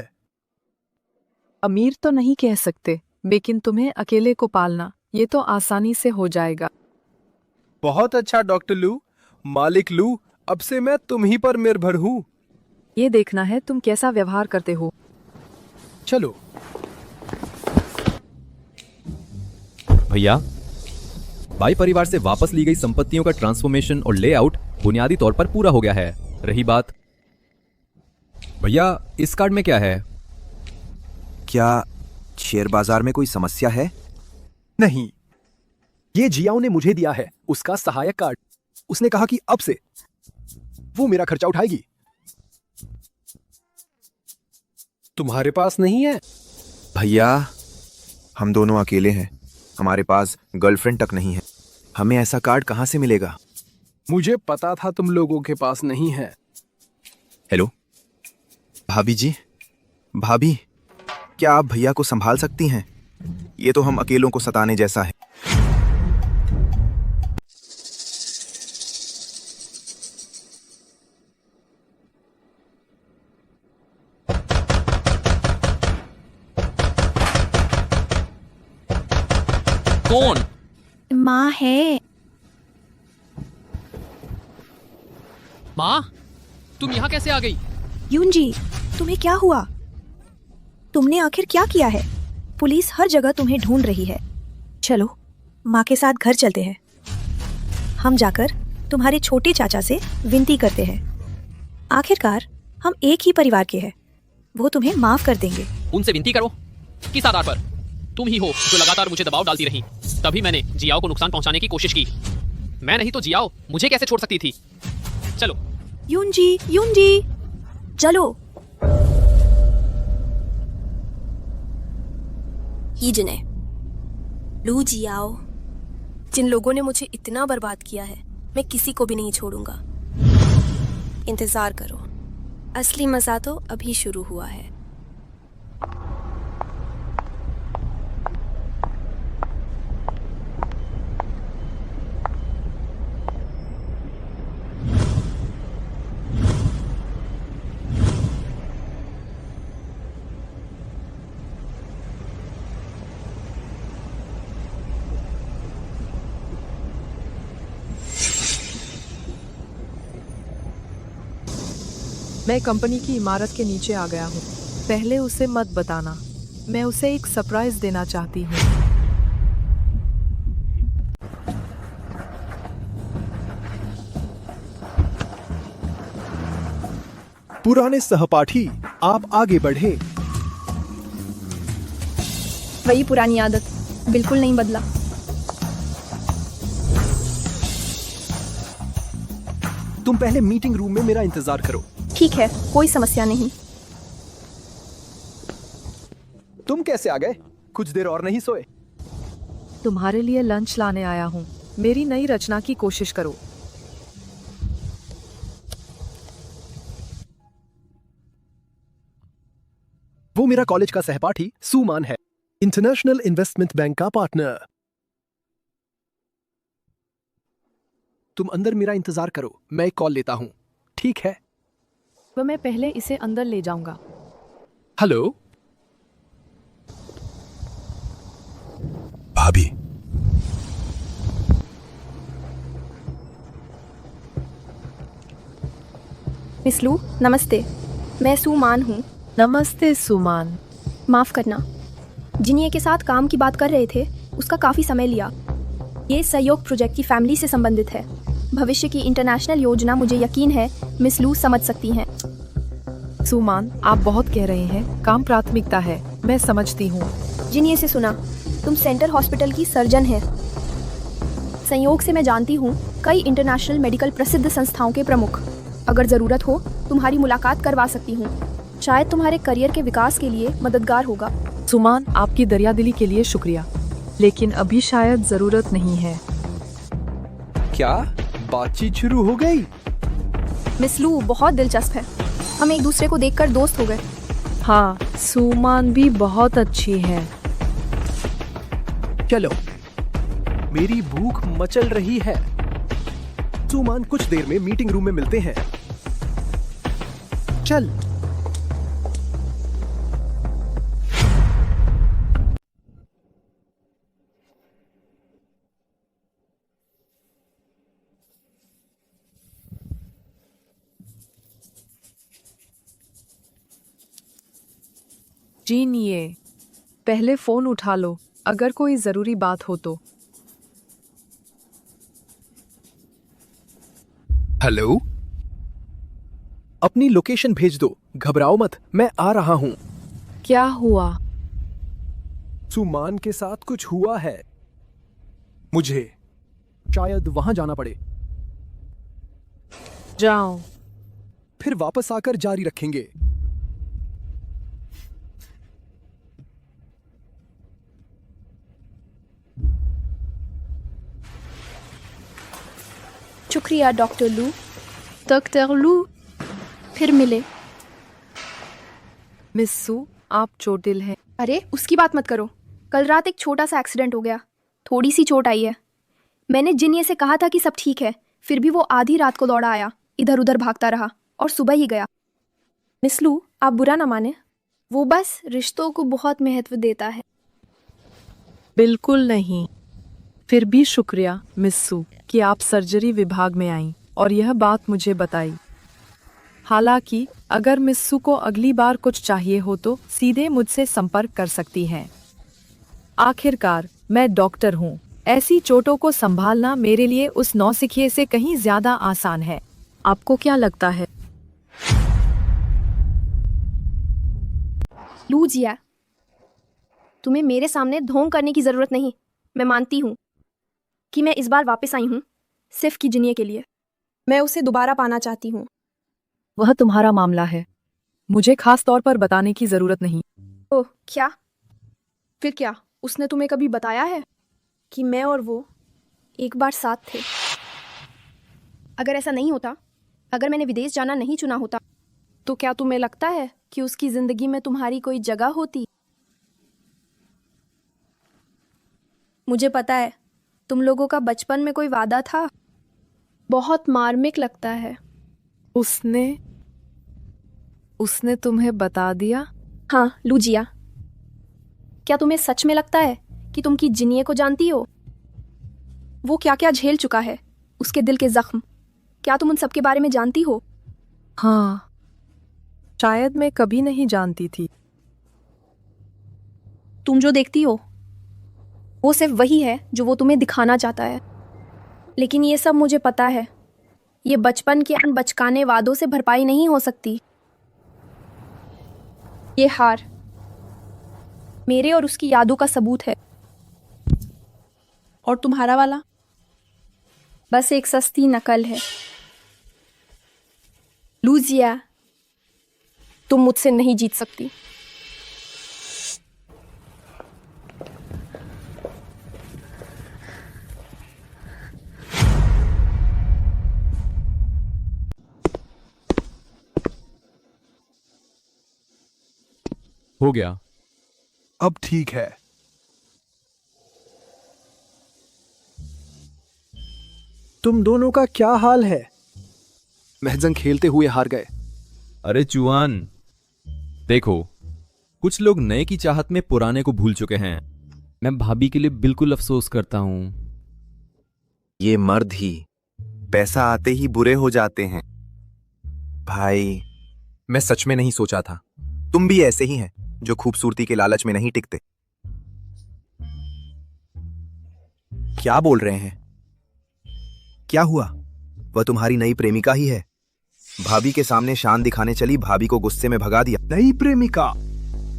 अमीर तो नहीं कह सकते, लेकिन तुम्हें अकेले को पालना ये तो आसानी से हो जाएगा। बहुत अच्छा डॉक्टर लू। मालिक लू, अब से मैं तुम ही पर निर्भर हूँ। ये देखना है तुम कैसा व्यवहार करते हो। चलो। भैया, बाई परिवार से वापस ली गई संपत्तियों का ट्रांसफॉर्मेशन और लेआउट बुनियादी तौर पर पूरा हो गया है। रही बात, भैया इस कार्ड में क्या है? क्या शेयर बाजार में कोई समस्या है? नहीं, ये जियाओ ने मुझे दिया है, उसका सहायक कार्ड। उसने कहा कि अब से वो मेरा खर्चा उठाएगी। तुम्हारे पास नहीं है? भैया, हम दोनों अकेले हैं, हमारे पास गर्लफ्रेंड तक नहीं है। हमें ऐसा कार्ड कहां से मिलेगा? मुझे पता था तुम लोगों के पास नहीं है। हेलो भाभी जी। भाभी, क्या आप भैया को संभाल सकती हैं? ये तो हम अकेलों को सताने जैसा है। कौन? माँ है। माँ, तुम यहाँ कैसे आ गई? यूनजी, तुम्हें क्या हुआ? तुमने आखिर क्या किया है? पुलिस हर जगह तुम्हें ढूंढ रही है। चलो, माँ के साथ घर चलते हैं। हम जाकर तुम्हारे छोटे चाचा से विनती करते हैं। आखिरकार हम एक ही परिवार के हैं, वो तुम्हें माफ कर देंगे। उनसे विनती करो? किस आधार पर? तुम ही हो जो लगातार मुझे दबाव डालती रही, तभी मैंने जियाओ को नुकसान पहुंचाने की कोशिश की। मैं नहीं तो जियाओ मुझे कैसे छोड़ सकती थी? चलो। यूनजी, यूनजी, चलो। हीजने, लू जियाओ, जिन लोगों ने मुझे इतना बर्बाद किया है, मैं किसी को भी नहीं छोड़ूंगा। इंतजार करो, असली मजा तो अभी शुरू हुआ है। मैं कंपनी की इमारत के नीचे आ गया हूँ। पहले उसे मत बताना, मैं उसे एक सरप्राइज देना चाहती हूँ। पुराने सहपाठी, आप आगे बढ़े। वही पुरानी आदत, बिल्कुल नहीं बदला। तुम पहले मीटिंग रूम में मेरा इंतजार करो। ठीक है, कोई समस्या नहीं। तुम कैसे आ गए? कुछ देर और नहीं सोए? तुम्हारे लिए लंच लाने आया हूँ। मेरी नई रचना की कोशिश करो। वो मेरा कॉलेज का सहपाठी सुमान है, इंटरनेशनल इन्वेस्टमेंट बैंक का पार्टनर। तुम अंदर मेरा इंतजार करो, मैं एक कॉल लेता हूँ। ठीक है? तो मैं पहले इसे अंदर ले जाऊंगा। हेलो भाभी। मिस लू, नमस्ते। मैं सुमान हूँ। नमस्ते सुमान। माफ करना, जिन्हें के साथ काम की बात कर रहे थे उसका काफी समय लिया। ये सहयोग प्रोजेक्ट की फैमिली से संबंधित है। भविष्य की इंटरनेशनल योजना मुझे यकीन है मिस लू समझ सकती हैं। सुमान, आप बहुत कह रहे हैं, काम प्राथमिकता है, मैं समझती हूँ। जिन्हें से सुना, तुम सेंटर हॉस्पिटल की सर्जन है। संयोग से मैं जानती हूँ कई इंटरनेशनल मेडिकल प्रसिद्ध संस्थाओं के प्रमुख। अगर जरूरत हो तुम्हारी मुलाकात करवा सकती हूँ। शायद तुम्हारे करियर के विकास के लिए मददगार होगा। सुमान, आपकी दरियादिली के लिए शुक्रिया, लेकिन अभी शायद जरूरत नहीं है। क्या बातचीत शुरू हो गई? मिस लू बहुत दिलचस्प है। हम एक दूसरे को देखकर दोस्त हो गए। हाँ, सुमान भी बहुत अच्छी है। चलो, मेरी भूख मचल रही है। सुमान, कुछ देर में मीटिंग रूम में मिलते हैं। चल। जीन, ये पहले फोन उठा लो अगर कोई जरूरी बात हो तो। हेलो, अपनी लोकेशन भेज दो, घबराओ मत, मैं आ रहा हूं। क्या हुआ? सुमान के साथ कुछ हुआ है, मुझे शायद वहां जाना पड़े। जाओ। फिर वापस आकर जारी रखेंगे। शुक्रिया डॉक्टर लू। डॉक्टर लू, फिर मिले। मिस्सू, आप चोटिल हैं। अरे उसकी बात मत करो। कल रात एक छोटा सा एक्सीडेंट हो गया, थोड़ी सी चोट आई है। मैंने जिन्ये से कहा था कि सब ठीक है, फिर भी वो आधी रात को दौड़ा आया, इधर उधर भागता रहा और सुबह ही गया। मिस लू, आप बुरा ना माने, वो बस रिश्तों को बहुत महत्व देता है। बिल्कुल नहीं। फिर भी शुक्रिया मिस्सू कि आप सर्जरी विभाग में आईं और यह बात मुझे बताई। हालांकि अगर मिस्सू को अगली बार कुछ चाहिए हो तो सीधे मुझसे संपर्क कर सकती हैं। आखिरकार मैं डॉक्टर हूँ। ऐसी चोटों को संभालना मेरे लिए उस नौसिखिए से कहीं ज्यादा आसान है। आपको क्या लगता है? लू जिया, तुम्हें मेरे सामने ढोंग करने की जरूरत नहीं। मैं मानती हूँ कि मैं इस बार वापस आई हूँ सिर्फ की जिन्ये के लिए। मैं उसे दोबारा पाना चाहती हूँ। वह तुम्हारा मामला है, मुझे खास तौर पर बताने की जरूरत नहीं। ओह क्या? फिर क्या उसने तुम्हें कभी बताया है कि मैं और वो एक बार साथ थे? अगर ऐसा नहीं होता, अगर मैंने विदेश जाना नहीं चुना होता, तो क्या तुम्हें लगता है कि उसकी जिंदगी में तुम्हारी कोई जगह होती? मुझे पता है तुम लोगों का बचपन में कोई वादा था। बहुत मार्मिक लगता है। उसने तुम्हें बता दिया? हाँ लूजिया, क्या तुम्हें सच में लगता है कि तुम की जिन्ये को जानती हो? वो क्या क्या झेल चुका है, उसके दिल के जख्म, क्या तुम उन सब के बारे में जानती हो? हाँ, शायद मैं कभी नहीं जानती थी। तुम जो देखती हो वो सिर्फ वही है जो वो तुम्हें दिखाना चाहता है। लेकिन ये सब मुझे पता है, ये बचपन के अनबचकाने वादों से भरपाई नहीं हो सकती। ये हार मेरे और उसकी यादों का सबूत है। और तुम्हारा वाला बस एक सस्ती नकल है। लूजिया, तुम मुझसे नहीं जीत सकती। हो गया। अब ठीक है। तुम दोनों का क्या हाल है? महजंग खेलते हुए हार गए। अरे चुआन, देखो, कुछ लोग नए की चाहत में पुराने को भूल चुके हैं। मैं भाभी के लिए बिल्कुल अफसोस करता हूं। ये मर्द ही पैसा आते ही बुरे हो जाते हैं। भाई, मैं सच में नहीं सोचा था। तुम भी ऐसे ही हैं जो खूबसूरती के लालच में नहीं टिकते। क्या बोल रहे हैं? क्या हुआ? वह तुम्हारी नई प्रेमिका ही है। भाभी के सामने शान दिखाने चली, भाभी को गुस्से में भगा दिया। नई प्रेमिका?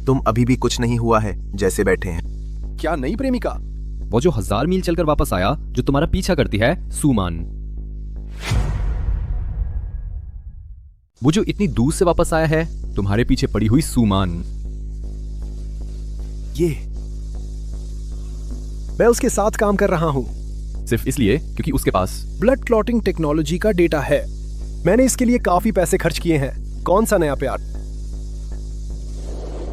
तुम अभी भी कुछ नहीं हुआ है जैसे बैठे हैं। क्या नई प्रेमिका? वो जो 1000 मील चलकर वापस आया, जो तुम्हारा पीछा करती है, सुमान। वो जो इतनी दूर से वापस आया है, तुम्हारे पीछे पड़ी हुई सुमान। ये मैं उसके साथ काम कर रहा हूं सिर्फ इसलिए क्योंकि उसके पास ब्लड क्लॉटिंग टेक्नोलॉजी का डेटा है। मैंने इसके लिए काफी पैसे खर्च किए हैं। कौन सा नया प्यार?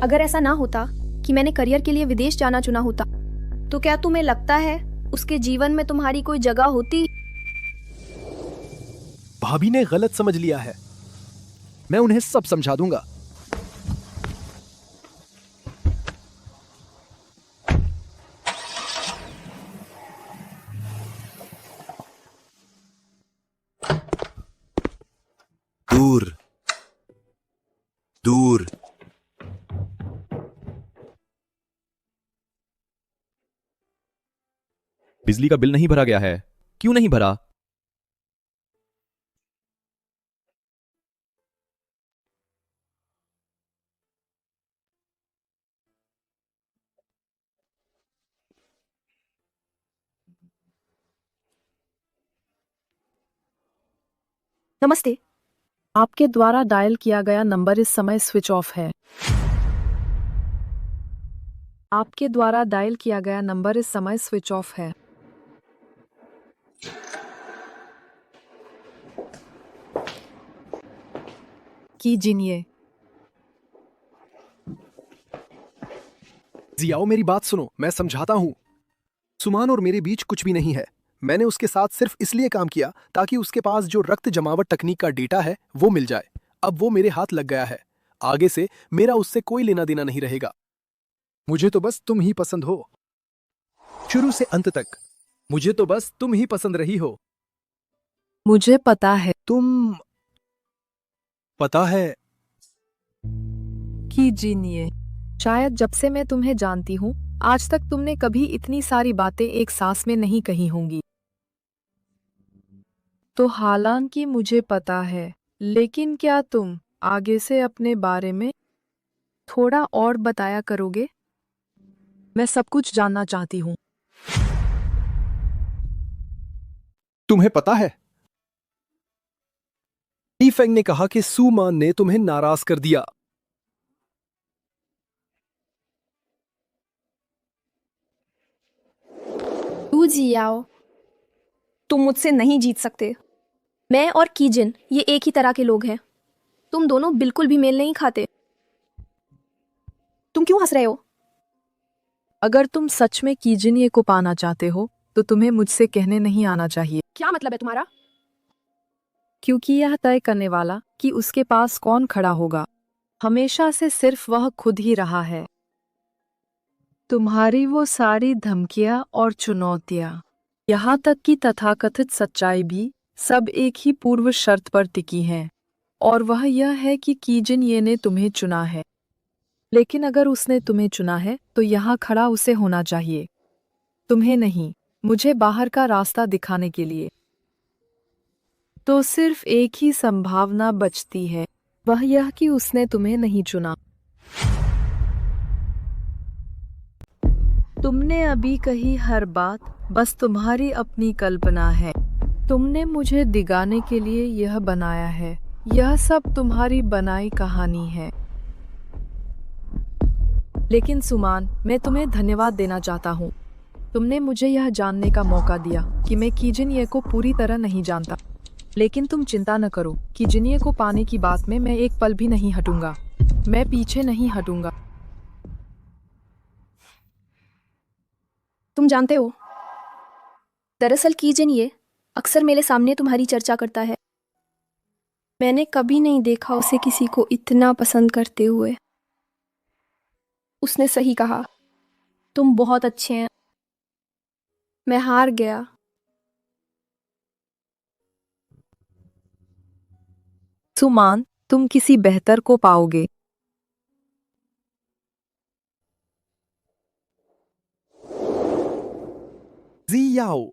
अगर ऐसा ना होता कि मैंने करियर के लिए विदेश जाना चुना होता, तो क्या तुम्हें लगता है उसके जीवन में तुम्हारी कोई जगह होती? भाभी ने गलत समझ लिया है। मैं उन्हें सब समझा दूंगा। दूर दूर बिजली का बिल नहीं भरा गया है। क्यों नहीं भरा? नमस्ते। आपके द्वारा डायल किया गया नंबर इस समय स्विच ऑफ है। आपके द्वारा डायल किया गया नंबर इस समय स्विच ऑफ है। कीजिए। जियाओ, मेरी बात सुनो, मैं समझाता हूं। सुमान और मेरे बीच कुछ भी नहीं है। मैंने उसके साथ सिर्फ इसलिए काम किया ताकि उसके पास जो रक्त जमावट तकनीक का डेटा है वो मिल जाए। अब वो मेरे हाथ लग गया है। आगे से मेरा उससे कोई लेना देना नहीं रहेगा। मुझे तो बस तुम ही पसंद हो, शुरू से अंत तक। मुझे तो बस तुम ही पसंद रही हो। मुझे पता है। तुम पता है। कीजिए। शायद जब से मैं तुम्हें जानती हूँ, आज तक तुमने कभी इतनी सारी बातें एक सांस में नहीं कही होंगी। तो हालांकि मुझे पता है, लेकिन क्या तुम आगे से अपने बारे में थोड़ा और बताया करोगे? मैं सब कुछ जानना चाहती हूँ। तुम्हें पता है, ईफेंग ने कहा कि सुमान ने तुम्हें नाराज कर दिया। लू जियाओ, तुम मुझसे नहीं जीत सकते। मैं और कीजिन ये एक ही तरह के लोग हैं। तुम दोनों बिल्कुल भी मेल नहीं खाते। तुम क्यों हंस रहे हो? अगर तुम सच में कीजिए को पाना चाहते हो, तो तुम्हें मुझसे कहने नहीं आना चाहिए। क्या मतलब है तुम्हारा? क्योंकि यह तय करने वाला कि उसके पास कौन खड़ा होगा, हमेशा से सिर्फ वह खुद ही रहा है। तुम्हारी वो सारी धमकियां और चुनौतियां, यहाँ तक कि तथाकथित सच्चाई भी, सब एक ही पूर्व शर्त पर टिकी हैं, और वह यह है कि कीजिन ये ने तुम्हें चुना है। लेकिन अगर उसने तुम्हें चुना है, तो यहाँ खड़ा उसे होना चाहिए, तुम्हें नहीं। मुझे बाहर का रास्ता दिखाने के लिए। तो सिर्फ एक ही संभावना बचती है, वह यह कि उसने तुम्हें नहीं चुना। तुमने अभी कही हर बात बस तुम्हारी अपनी कल्पना है। तुमने मुझे दिगाने के लिए यह बनाया है। यह सब तुम्हारी बनाई कहानी है। लेकिन सुमान, मैं तुम्हें धन्यवाद देना चाहता हूँ। तुमने मुझे यह जानने का मौका दिया कि मैं कीजिए को पूरी तरह नहीं जानता। लेकिन तुम चिंता न करो, कीजिए को पाने की बात में मैं एक पल भी नहीं हटूंगा। मैं पीछे नहीं हटूंगा। तुम जानते हो, दरअसल कीजिन ये अक्सर मेरे सामने तुम्हारी चर्चा करता है। मैंने कभी नहीं देखा उसे किसी को इतना पसंद करते हुए। उसने सही कहा, तुम बहुत अच्छे हैं। मैं हार गया। सुमान, तुम किसी बेहतर को पाओगे। जियाओ,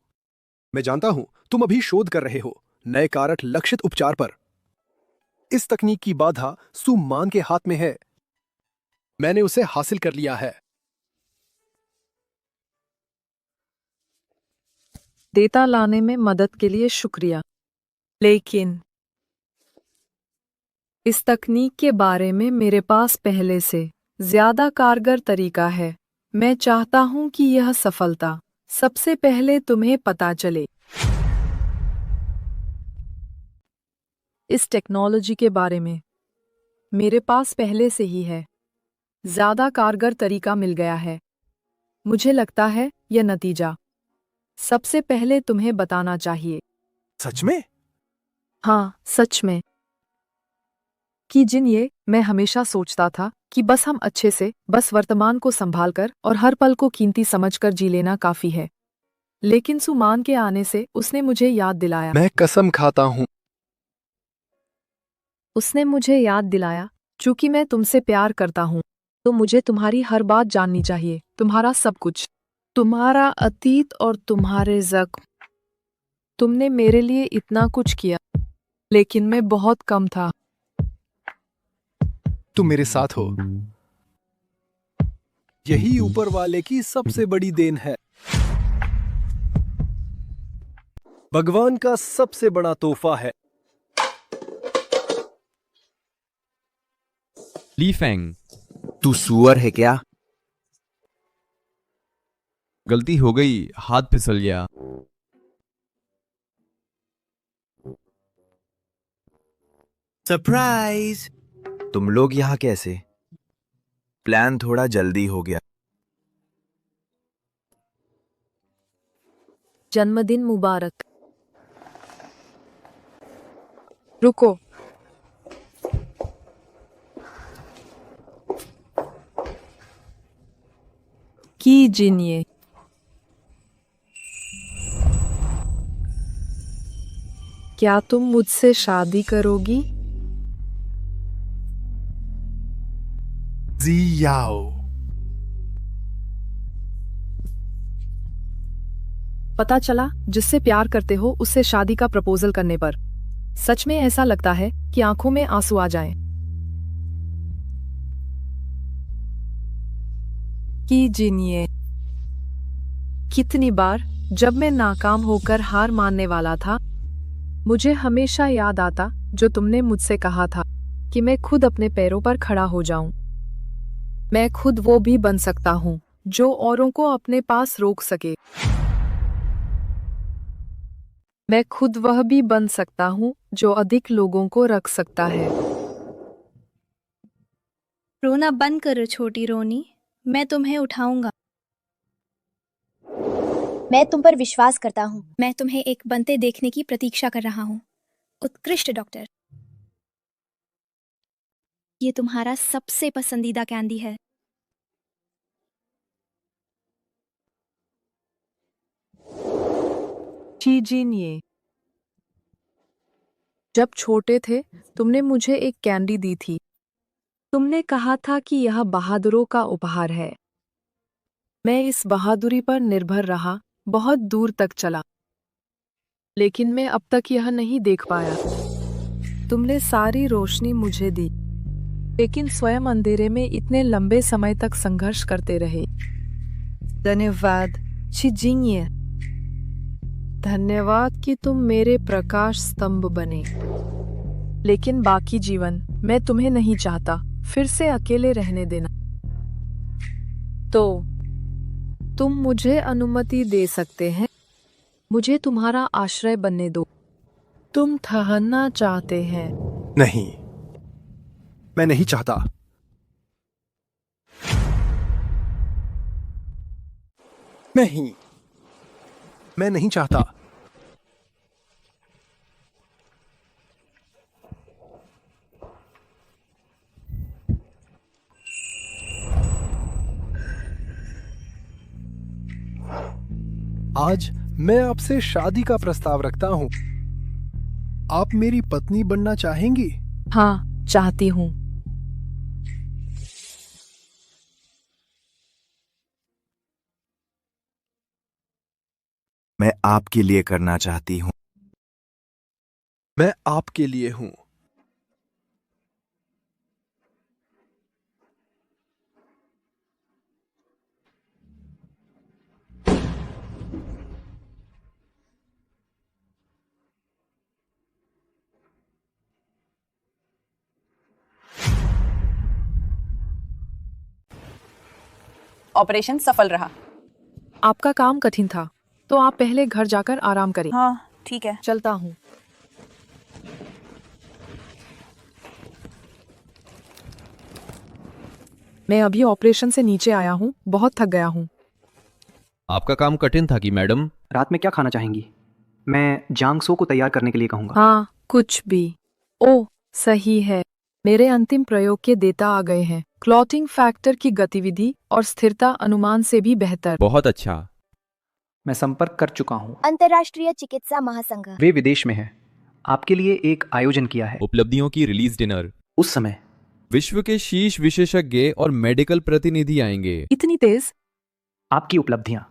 मैं जानता हूं तुम अभी शोध कर रहे हो नए कारक लक्षित उपचार पर। इस तकनीक की बाधा सुमान के हाथ में है। मैंने उसे हासिल कर लिया है। डेटा लाने में मदद के लिए शुक्रिया, लेकिन इस तकनीक के बारे में मेरे पास पहले से ज्यादा कारगर तरीका है। मैं चाहता हूं कि यह सफलता सबसे पहले तुम्हें पता चले। इस टेक्नोलॉजी के बारे में मेरे पास पहले से ही है। ज्यादा कारगर तरीका मिल गया है। मुझे लगता है यह नतीजा सबसे पहले तुम्हें बताना चाहिए। सच में? हाँ, सच में। कीजिए, मैं हमेशा सोचता था कि बस हम अच्छे से बस वर्तमान को संभालकर और हर पल को कीमती समझकर जी लेना काफी है। लेकिन सुमान के आने से उसने मुझे याद दिलाया। मैं कसम खाता हूं। उसने मुझे याद दिलाया, चूंकि मैं तुमसे प्यार करता हूँ, तो मुझे तुम्हारी हर बात जाननी चाहिए, तुम्हारा सब कुछ। तुम्हारा अतीत और तुम्हारे जख्म। तुमने मेरे लिए इतना कुछ किया, लेकिन मैं बहुत कम था। तुम मेरे साथ हो, यही ऊपर वाले की सबसे बड़ी देन है। भगवान का सबसे बड़ा तोहफा है। ली फेंग, तू सुअर है क्या? गलती हो गई, हाथ फिसल गया। सरप्राइज! तुम लोग यहाँ कैसे? प्लान थोड़ा जल्दी हो गया। जन्मदिन मुबारक। रुको, कीजिए। क्या तुम मुझसे शादी करोगी? जियाओ। पता चला जिससे प्यार करते हो उससे शादी का प्रपोजल करने पर सच में ऐसा लगता है कि आंखों में आंसू आ जाएं। कीजिए। कितनी बार जब मैं नाकाम होकर हार मानने वाला था, मुझे हमेशा याद आता जो तुमने मुझसे कहा था कि मैं खुद अपने पैरों पर खड़ा हो जाऊं। मैं खुद वो भी बन सकता हूं जो औरों को अपने पास रोक सके। मैं खुद वह भी बन सकता हूं जो अधिक लोगों को रख सकता है। रोना बंद करो छोटी रोनी, मैं तुम्हें उठाऊंगा। मैं तुम पर विश्वास करता हूँ। मैं तुम्हें एक बनते देखने की प्रतीक्षा कर रहा हूँ, उत्कृष्ट डॉक्टर। ये तुम्हारा सबसे पसंदीदा कैंडी है। कीजिए। जब छोटे थे तुमने मुझे एक कैंडी दी थी। तुमने कहा था कि यह बहादुरों का उपहार है। मैं इस बहादुरी पर निर्भर रहा, बहुत दूर तक चला, लेकिन मैं अब तक यह नहीं देख पाया। तुमने सारी रोशनी मुझे दी, लेकिन स्वयं अंधेरे में इतने लंबे समय तक संघर्ष करते रहे। धन्यवाद कीजिए। धन्यवाद कि तुम मेरे प्रकाश स्तंभ बने। लेकिन बाकी जीवन मैं तुम्हें नहीं चाहता फिर से अकेले रहने देना। तो तुम मुझे अनुमति दे सकते हैं, मुझे तुम्हारा आश्रय बनने दो। तुम ठहरना चाहते हैं? नहीं, मैं नहीं चाहता। नहीं, मैं नहीं चाहता। आज मैं आपसे शादी का प्रस्ताव रखता हूं। आप मेरी पत्नी बनना चाहेंगी? हाँ, चाहती हूँ। मैं आपके लिए करना चाहती हूँ। मैं आपके लिए हूं। ऑपरेशन सफल रहा। आपका काम कठिन था, तो आप पहले घर जाकर आराम करें। हाँ, ठीक है। चलता हूँ। मैं अभी ऑपरेशन से नीचे आया हूँ, बहुत थक गया हूँ। आपका काम कठिन था कि मैडम? रात में क्या खाना चाहेंगी? मैं जांगसो को तैयार करने के लिए कहूँगा। हाँ, कुछ भी। ओह, सही है। मेरे अंतिम प्रयोग के डेटा आ गए हैं। क्लॉटिंग फैक्टर की गतिविधि और स्थिरता अनुमान से भी बेहतर। बहुत अच्छा। मैं संपर्क कर चुका हूँ। अंतर्राष्ट्रीय चिकित्सा महासंघ। वे विदेश में है। आपके लिए एक आयोजन किया है। उपलब्धियों की रिलीज डिनर। उस समय विश्व के शीर्ष विशेषज्ञ और मेडिकल प्रतिनिधि आएंगे। इतनी तेज? आपकी उपलब्धियां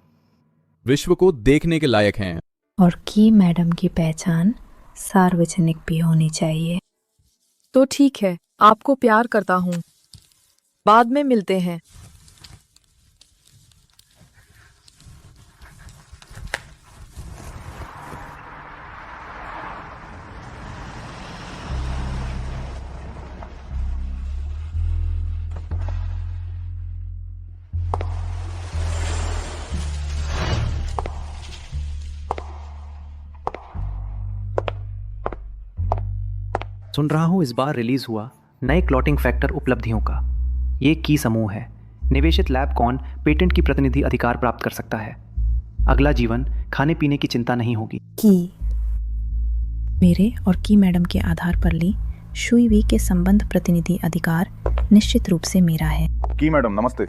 विश्व को देखने के लायक हैं। और की मैडम की पहचान सार्वजनिक भी होनी चाहिए। तो ठीक है, आपको प्यार करता हूँ। बाद में मिलते हैं। सुन रहा हूँ इस बार रिलीज हुआ नए क्लॉटिंग फैक्टर उपलब्धियों का। ये की समूह है। निवेशित लैब कौन पेटेंट की प्रतिनिधि अधिकार प्राप्त कर सकता है। अगला जीवन खाने पीने की चिंता नहीं होगी। की मेरे और की मैडम के आधार पर ली शुईवी के संबंध प्रतिनिधि अधिकार निश्चित रूप से मेरा है। की मैडम नमस्ते।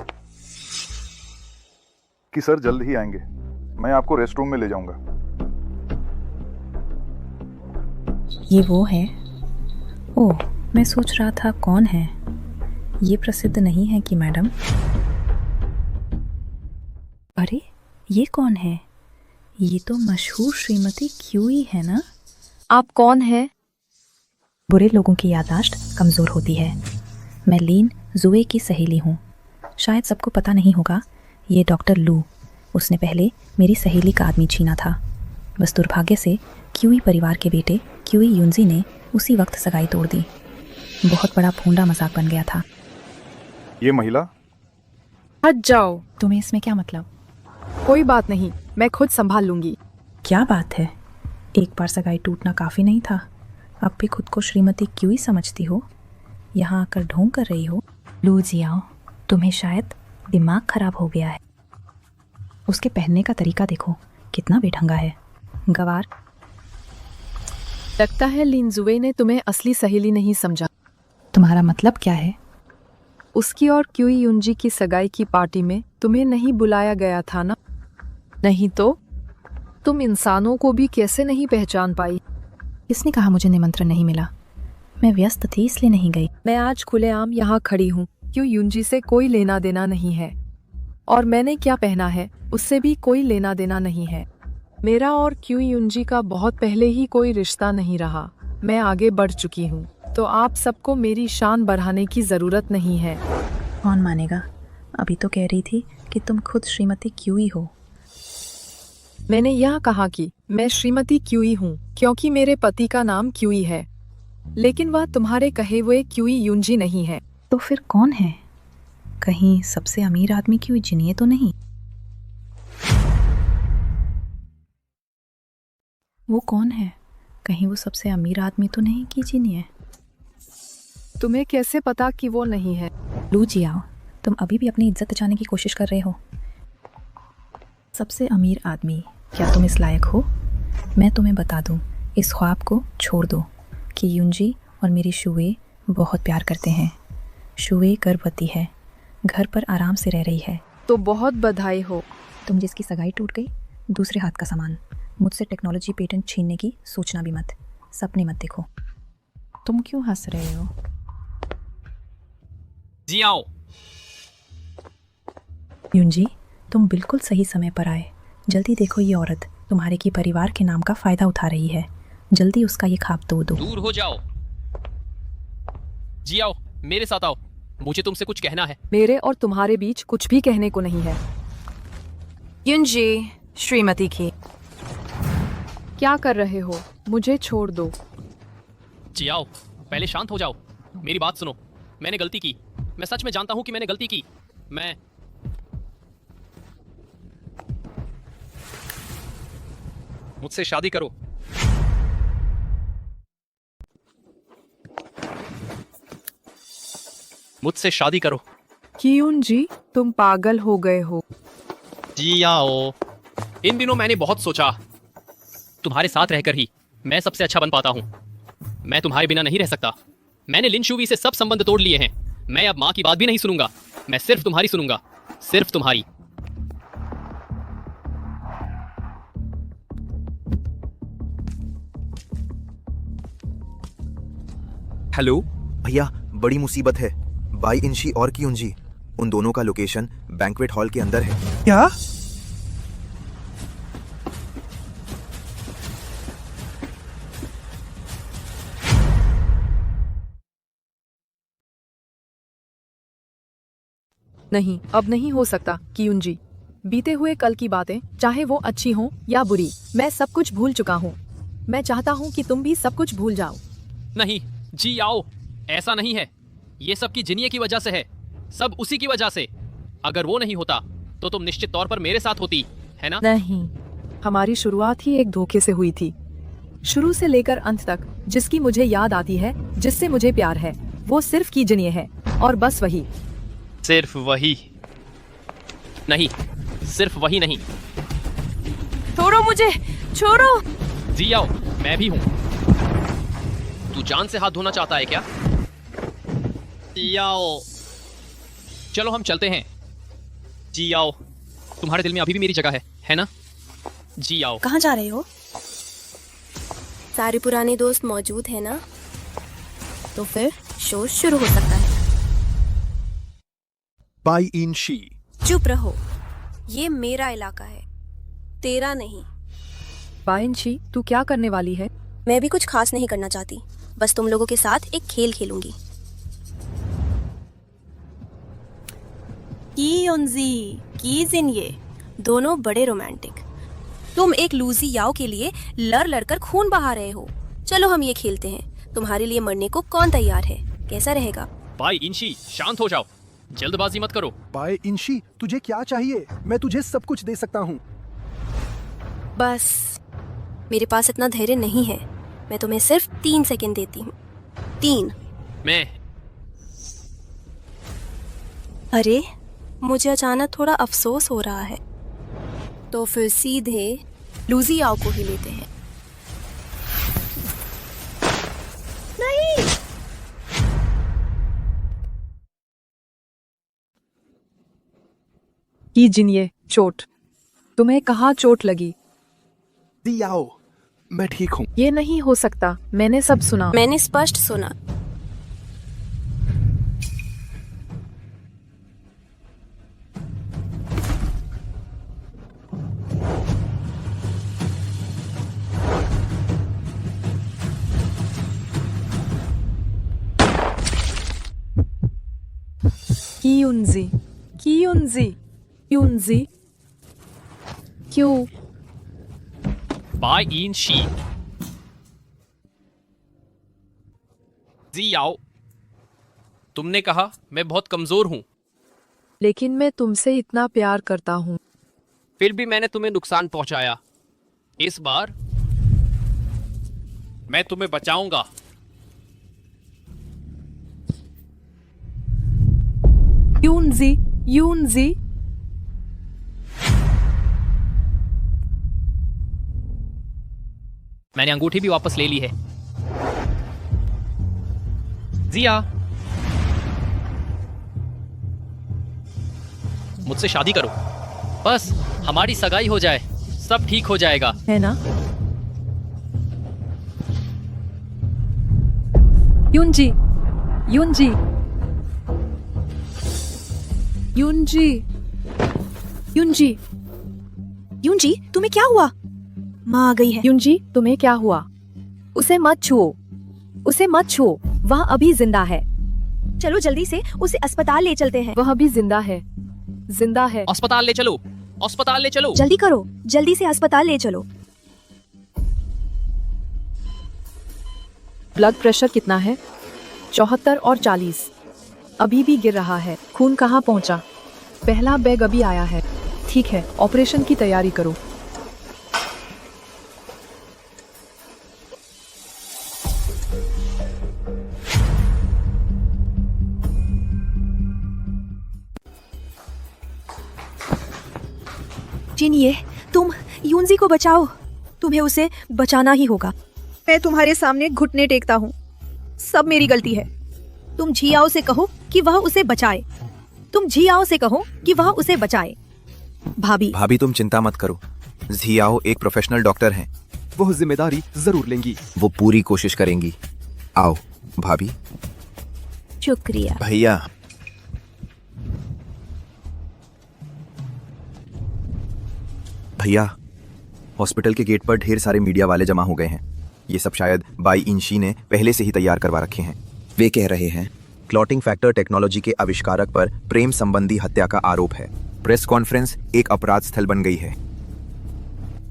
कि सर जल्द ही आएंगे। मैं आपको रेस्ट रूम में ले जाऊंगा। ये वो है? ओह, मैं सोच रहा था कौन है। ये प्रसिद्ध नहीं है कि मैडम। अरे ये कौन है? ये तो मशहूर श्रीमती क्यूई है ना? आप कौन है? बुरे लोगों की याददाश्त कमज़ोर होती है। मैं लीन जुए की सहेली हूँ। शायद सबको पता नहीं होगा, ये डॉक्टर लू। उसने पहले मेरी सहेली का आदमी छीना था। बस दुर्भाग्य से क्यूई परिवार के बेटे क्यूई युनजी ने उसी वक्त सगाई तोड़ दी। बहुत बड़ा फूंडा मजाक बन गया था। ये महिला? हट जाओ। तुम्हें इसमें क्या मतलब? कोई बात नहीं, मैं खुद संभाल लूंगी। क्या बात है? एक बार सगाई टूटना काफ़ी नहीं था। अब भी खुद को श्रीमती क्यूई समझती हो। यहाँ आकर ढोंग कर रही हो। लू जियाओ, तुम्हें शायद दिमाग खराब हो गया है। उसके पहनने का तरीका देखो, कितना बेढंगा है। गवार। लगता है लिनजुए ने तुम्हें असली सहेली नहीं समझा। तुम्हारा मतलब क्या है? उसकी और क्यूई युनजी की सगाई की पार्टी में तुम्हें नहीं बुलाया गया था ना? नहीं तो तुम इंसानों को भी कैसे नहीं पहचान पाई? किसने कहा मुझे निमंत्रण नहीं मिला? मैं व्यस्त थी इसलिए नहीं गई। मैं आज खुलेआम यहाँ खड़ी हूँ। क्यों युनजी से कोई लेना देना नहीं है, और मैंने क्या पहना है उससे भी कोई लेना देना नहीं है। मेरा और क्यू युनजी का बहुत पहले ही कोई रिश्ता नहीं रहा। मैं आगे बढ़ चुकी हूँ, तो आप सबको मेरी शान बढ़ाने की ज़रूरत नहीं है। कौन मानेगा? अभी तो कह रही थी कि तुम खुद श्रीमती क्यूई हो। मैंने यह कहा कि मैं श्रीमती क्यूई हूँ क्योंकि मेरे पति का नाम क्यूई है, लेकिन वह तुम्हारे कहे हुए क्यूई युनजी नहीं है। तो फिर कौन है? कहीं सबसे अमीर आदमी क्यूई जिनिए तो नहीं? वो कौन है? कहीं वो सबसे अमीर आदमी तो नहीं की जिनिए? तुम्हें कैसे पता कि वो नहीं है? लू जियाओ, तुम अभी भी अपनी इज्जत बचाने की कोशिश कर रहे हो। सबसे अमीर आदमी, क्या तुम इस लायक हो? मैं तुम्हें बता दूं, इस ख्वाब को छोड़ दो कि युनजी और मेरी शुए बहुत प्यार करते हैं। शुए गर्भवती है, घर पर आराम से रह रही है। तो बहुत बधाई हो। तुम जिसकी सगाई टूट गई, दूसरे हाथ का सामान। मुझसे टेक्नोलॉजी पेटेंट छीनने की सोचना भी मत। सपने मत देखो। तुम क्यों हंस रहे हो? जियाओ। युनजी, तुम बिल्कुल सही समय पर आए। जल्दी देखो, ये औरत तुम्हारे की परिवार के नाम का फायदा उठा रही है। जल्दी उसका ये खाब तोड़ दो। दूर हो जाओ। जियाओ, मेरे साथ आओ, मुझे तुमसे कुछ कहना है। मेरे और तुम्हारे बीच कुछ भी कहने को नहीं है। युनजी, श्रीमती की। क्या कर रहे हो? मुझे छोड़ दो। जियाओ, पहले शांत हो जाओ। मेरी बात सुनो। मैंने गलती की। मैं सच में जानता हूं कि मैंने गलती की। मैं मुझसे शादी करो। मुझसे शादी करो। क्यून जी, तुम पागल हो गए हो। जियाओ, इन दिनों मैंने बहुत सोचा, तुम्हारे साथ रहकर ही मैं सबसे अच्छा बन पाता हूँ। मैं तुम्हारे बिना नहीं रह सकता। मैंने लिन शुवी से सब संबंध तोड़ लिए हैं। मैं अब माँ की बात भी नहीं सुनूंगा। मैं सिर्फ तुम्हारी सुनूंगा, सिर्फ तुम्हारी। हेलो भैया, बड़ी मुसीबत है। बाई इंशी और क्यूंजी, उन दोनों का लोकेशन बैंक्वेट हॉल के अंदर है। क्या? नहीं, अब नहीं हो सकता कियुनजी। बीते हुए कल की बातें, चाहे वो अच्छी हों या बुरी, मैं सब कुछ भूल चुका हूँ। मैं चाहता हूँ कि तुम भी सब कुछ भूल जाओ। नहीं जी आओ, ऐसा नहीं है। ये सब की जिनिए की वजह से है, सब उसी की वजह से। अगर वो नहीं होता तो तुम निश्चित तौर पर मेरे साथ होती, है ना? नहीं, हमारी शुरुआत ही एक धोखे से हुई थी। शुरू से लेकर अंत तक जिसकी मुझे याद आती है, जिससे मुझे प्यार है, वो सिर्फ की जिनिए है, और बस वही। सिर्फ वही नहीं, सिर्फ वही नहीं। छोड़ो मुझे, छोड़ो। जी आओ, मैं भी हूँ। तू जान से हाथ धोना चाहता है क्या? जी आओ, चलो हम चलते हैं। जी आओ, तुम्हारे दिल में अभी भी मेरी जगह है ना? जी आओ। कहाँ जा रहे हो? सारे पुराने दोस्त मौजूद हैं ना? तो फिर शो शुरू हो सकता है। By in she. चुप रहो, ये मेरा इलाका है, तेरा नहीं। बाइनशी, तू क्या करने वाली है? मैं भी कुछ खास नहीं करना चाहती, बस तुम लोगों के साथ एक खेल खेलूंगी। की युनजी, की जिनिए, दोनों बड़े रोमांटिक। तुम एक लूजी याओ के लिए लड़ कर खून बहा रहे हो। चलो हम ये खेलते हैं, तुम्हारे लिए मरने को कौन तैयार है? कैसा रहेगा? बाई इंशी, शांत हो जाओ, जल्दबाजी मत करो। बाई इंशी, तुझे क्या चाहिए? मैं तुझे सब कुछ दे सकता हूँ। बस मेरे पास इतना धैर्य नहीं है, मैं तुम्हें सिर्फ 3 सेकंड देती हूँ। 3। मैं। अरे, मुझे अचानक थोड़ा अफसोस हो रहा है, तो फिर सीधे लूजी आओ को ही लेते हैं। नहीं। की जिनिए, चोट। तुम्हें कहाँ चोट लगी? आओ, मैं ठीक हूँ। ये नहीं हो सकता, मैंने सब सुना। मैंने स्पष्ट सुना। कियुनजी, कियुनजी, युनजी, क्यों? By in she. जी आओ, तुमने कहा मैं बहुत कमजोर हूँ, लेकिन मैं तुमसे इतना प्यार करता हूँ। फिर भी मैंने तुम्हें नुकसान पहुंचाया। इस बार मैं तुम्हें बचाऊंगा। युनजी, युनजी। मैंने अंगूठी भी वापस ले ली है। जिया, मुझसे शादी करो, बस हमारी सगाई हो जाए, सब ठीक हो जाएगा, है ना? युनजी, युनजी, युनजी, युनजी, युनजी, तुम्हें क्या हुआ? माँ आ गई है। युनजी, तुम्हें क्या हुआ? उसे मत छुओ, उसे मत छुओ, वह अभी जिंदा है। चलो जल्दी से उसे अस्पताल ले चलते हैं। वह अभी जिंदा है, जिंदा है। अस्पताल ले चलो, अस्पताल ले चलो। जल्दी करो, जल्दी से अस्पताल ले चलो। ब्लड प्रेशर कितना है? 74 और 40। अभी भी गिर रहा है। खून कहाँ पहुँचा? पहला बैग अभी आया है। ठीक है, ऑपरेशन की तैयारी करो। जिनिए, तुम युनजी को बचाओ, तुम्हें उसे बचाना ही होगा। मैं तुम्हारे सामने घुटने टेकता हूँ, सब मेरी गलती है। तुम झियाओ से कहो कि वह उसे बचाए, तुम झियाओ से कहो कि वह उसे बचाए। भाभी तुम चिंता मत करो, झियाओ एक प्रोफेशनल डॉक्टर हैं, वो जिम्मेदारी जरूर लेंगी। वो पूरी कोशिश करेंगी। आओ भाभी। शुक्रिया भैया। भैया, हॉस्पिटल के गेट पर ढेर सारे मीडिया वाले जमा हो गए हैं। ये सब शायद बाई इंशी ने पहले से ही तैयार करवा रखे हैं। वे कह रहे हैं क्लॉटिंग फैक्टर टेक्नोलॉजी के आविष्कारक पर प्रेम संबंधी हत्या का आरोप है। प्रेस कॉन्फ्रेंस एक अपराध स्थल बन गई है।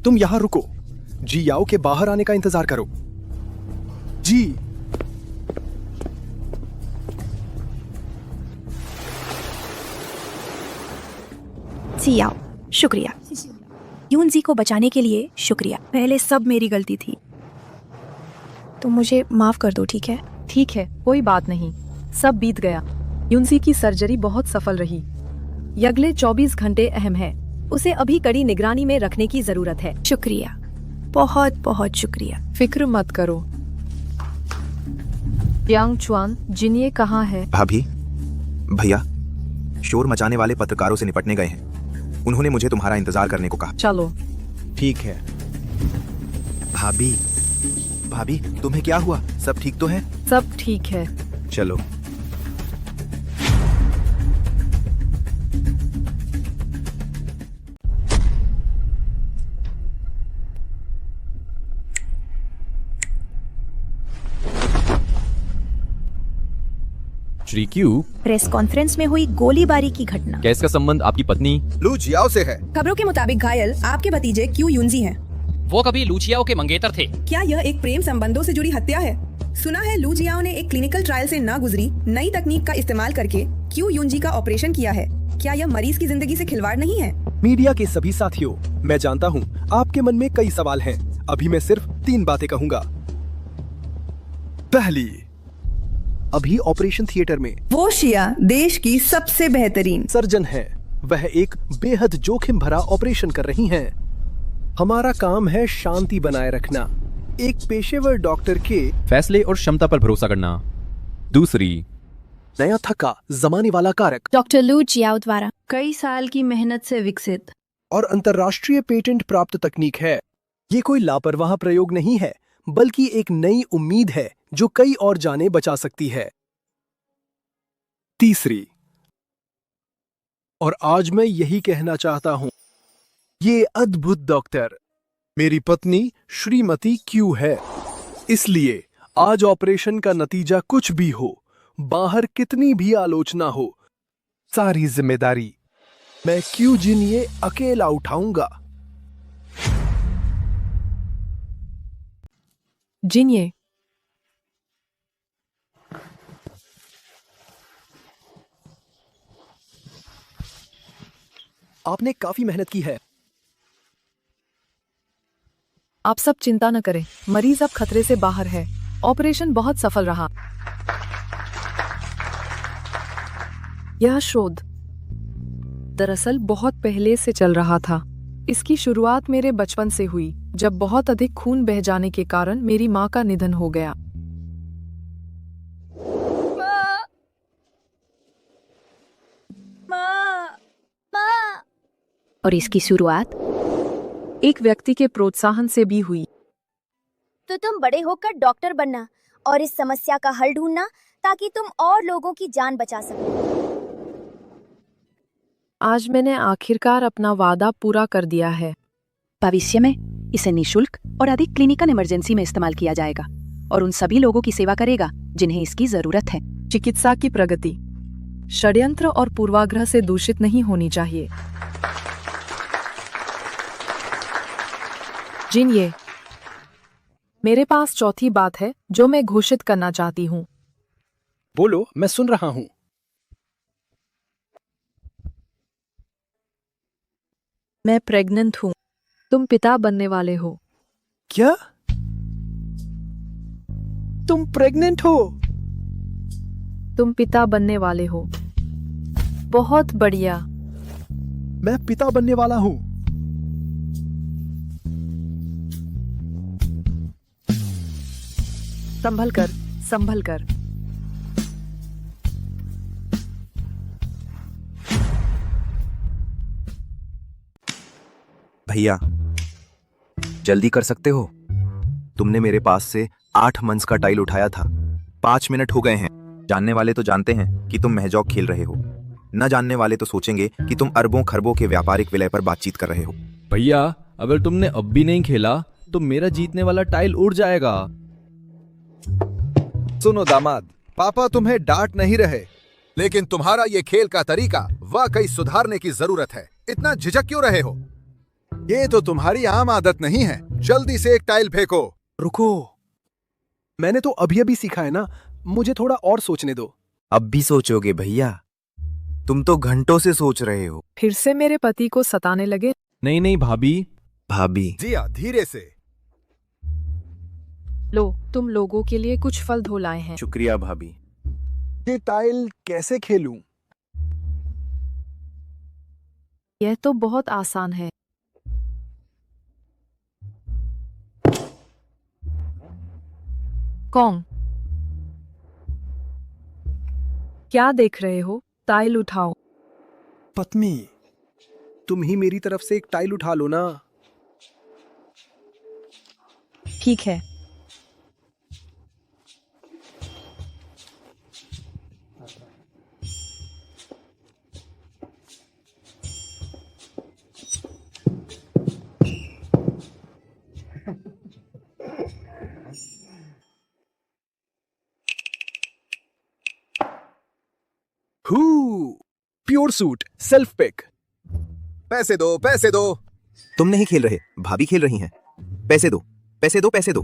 तुम यहां रुको, जी याओ के बाहर आने का इंतजार करो। जी सियाओ, शुक्रिया। यूनजी को बचाने के लिए शुक्रिया। पहले सब मेरी गलती थी, तो मुझे माफ कर दो, ठीक है? ठीक है, कोई बात नहीं, सब बीत गया। युनजी की सर्जरी बहुत सफल रही। ये अगले 24 घंटे अहम है। उसे अभी कड़ी निगरानी में रखने की जरूरत है। शुक्रिया, बहुत बहुत शुक्रिया। फिक्र मत करो। यांग चुआन, जिनिए कहाँ है? भाभी, भैया शोर मचाने वाले पत्रकारों से निपटने गए हैं। उन्होंने मुझे तुम्हारा इंतजार करने को कहा। चलो। ठीक है। भाभी, भाभी तुम्हें क्या हुआ? सब ठीक तो है? सब ठीक है। चलो। श्री क्यू, प्रेस कॉन्फ्रेंस में हुई गोलीबारी की घटना। क्या इसका संबंध आपकी पत्नी लू जियाओ से है? खबरों के मुताबिक घायल आपके भतीजे क्यू युनजी हैं। वो कभी लू जियाओ के मंगेतर थे। क्या यह एक प्रेम संबंधों से जुड़ी हत्या है? सुना है लू जियाओ ने एक क्लिनिकल ट्रायल से ना गुजरी नई तकनीक का इस्तेमाल करके क्यू युनजी का ऑपरेशन किया है। क्या यह मरीज की जिंदगी से खिलवाड़ नहीं है? मीडिया के सभी साथियों, मैं जानता हूँ आपके मन में कई सवाल हैं। अभी मैं सिर्फ 3 बातें कहूँगा। पहली, अभी ऑपरेशन थिएटर में वो शिया देश की सबसे बेहतरीन सर्जन है। वह एक बेहद जोखिम भरा ऑपरेशन कर रही हैं। हमारा काम है शांति बनाए रखना, एक पेशेवर डॉक्टर के फैसले और क्षमता पर भरोसा करना। दूसरी, नया थका जमाने वाला कारक डॉक्टर लू जियाओ द्वारा कई साल की मेहनत से विकसित और अंतर्राष्ट्रीय पेटेंट प्राप्त तकनीक है। ये कोई लापरवाह प्रयोग नहीं है, बल्कि एक नई उम्मीद है जो कई और जानें बचा सकती है। तीसरी, और आज मैं यही कहना चाहता हूं, ये अद्भुत डॉक्टर मेरी पत्नी श्रीमती क्यू है। इसलिए आज ऑपरेशन का नतीजा कुछ भी हो, बाहर कितनी भी आलोचना हो, सारी जिम्मेदारी मैं क्यू जिनिए अकेला उठाऊंगा। जिनिए, आपने काफी मेहनत की है। आप सब चिंता न करें, मरीज अब खतरे से बाहर है। ऑपरेशन बहुत सफल रहा। यह शोध दरअसल बहुत पहले से चल रहा था। इसकी शुरुआत मेरे बचपन से हुई, जब बहुत अधिक खून बह जाने के कारण मेरी माँ का निधन हो गया। और इसकी शुरुआत एक व्यक्ति के प्रोत्साहन से भी हुई। तो तुम बड़े होकर डॉक्टर बनना और इस समस्या का हल ढूंढना, ताकि तुम और लोगों की जान बचा सको। आज मैंने आखिरकार अपना वादा पूरा कर दिया है। भविष्य में इसे निशुल्क और अधिक क्लिनिकल इमरजेंसी में इस्तेमाल किया जाएगा और उन सभी लोगों की सेवा करेगा जिन्हें इसकी जरूरत है। चिकित्सा की प्रगति षड्यंत्र और पूर्वाग्रह से दूषित नहीं होनी चाहिए। जिनिए, मेरे पास चौथी बात है जो मैं घोषित करना चाहती हूँ। बोलो, मैं सुन रहा हूँ। मैं प्रेग्नेंट हूँ। तुम पिता बनने वाले हो। क्या? तुम प्रेग्नेंट हो? तुम पिता बनने वाले हो। बहुत बढ़िया। मैं पिता बनने वाला हूँ। संभल कर, संभल कर। भैया, जल्दी कर सकते हो? तुमने मेरे पास से 8 मंथ्स का टाइल उठाया था। 5 मिनट हो गए हैं। जानने वाले तो जानते हैं कि तुम महजौक खेल रहे हो, न जानने वाले तो सोचेंगे कि तुम अरबों खरबों के व्यापारिक विलय पर बातचीत कर रहे हो। भैया, अगर तुमने अब भी नहीं खेला तो मेरा जीतने वाला टाइल उड़ जाएगा। सुनो दामाद, पापा तुम्हें डांट नहीं रहे, लेकिन तुम्हारा ये खेल का तरीका वाकई सुधारने की जरूरत है। इतना झिझक क्यों रहे हो? ये तो तुम्हारी आम आदत नहीं है। जल्दी से एक टाइल फेंको। रुको, मैंने तो अभी अभी सीखा है ना, मुझे थोड़ा और सोचने दो। अब भी सोचोगे भैया? तुम तो घंटों से सोच रहे हो। फिर से मेरे पति को सताने लगे। नहीं नहीं भाभी। भाभी जिया, धीरे से। लो, तुम लोगों के लिए कुछ फल धो लाए हैं। शुक्रिया भाभी। ये टाइल कैसे खेलूं? यह तो बहुत आसान है। कौन? क्या देख रहे हो? टाइल उठाओ। पत्नी, तुम ही मेरी तरफ से एक टाइल उठा लो ना। ठीक है। Pure suit, self pick. पैसे दो, पैसे दो। तुम नहीं खेल रहे, भाभी खेल रही हैं। पैसे दो, पैसे दो, पैसे दो।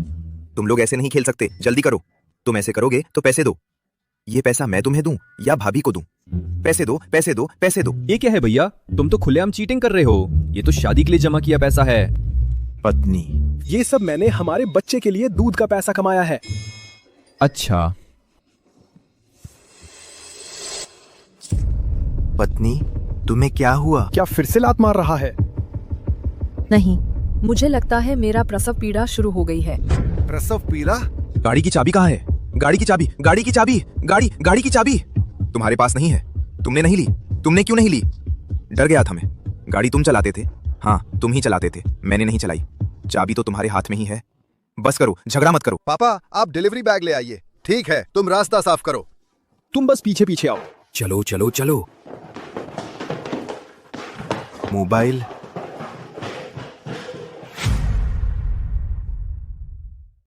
तुम लोग ऐसे नहीं खेल सकते, जल्दी करो। तुम ऐसे करोगे तो पैसे दो। ये पैसा मैं तुम्हें दूं या भाभी को दूं? पैसे दो, पैसे दो, पैसे दो। ये क्या है भैया? तुम तो खुलेआम चीटिंग कर रहे हो। ये तो शादी के लिए जमा किया पैसा है। पत्नी, ये सब मैंने हमारे बच्चे के लिए दूध का पैसा कमाया है। अच्छा। पत्नी, तुम्हें क्या हुआ? क्या फिर से लात मार रहा है? नहीं, मुझे लगता है मेरा प्रसव पीड़ा शुरू हो गई है। प्रसव पीड़ा? गाड़ी की चाबी कहाँ है? गाड़ी की चाबी, गाड़ी की चाबी, गाड़ी की चाबी तुम्हारे पास नहीं है। तुमने नहीं ली। तुमने क्यों नहीं ली? डर गया था मैं। गाड़ी तुम चलाते थे। हाँ, तुम ही चलाते थे, मैंने नहीं चलाई। चाबी तो तुम्हारे हाथ में ही है। बस करो, झगड़ा मत करो। पापा, आप डिलीवरी बैग ले आइए। ठीक है, तुम रास्ता साफ करो। तुम बस पीछे पीछे आओ। चलो चलो चलो। मोबाइल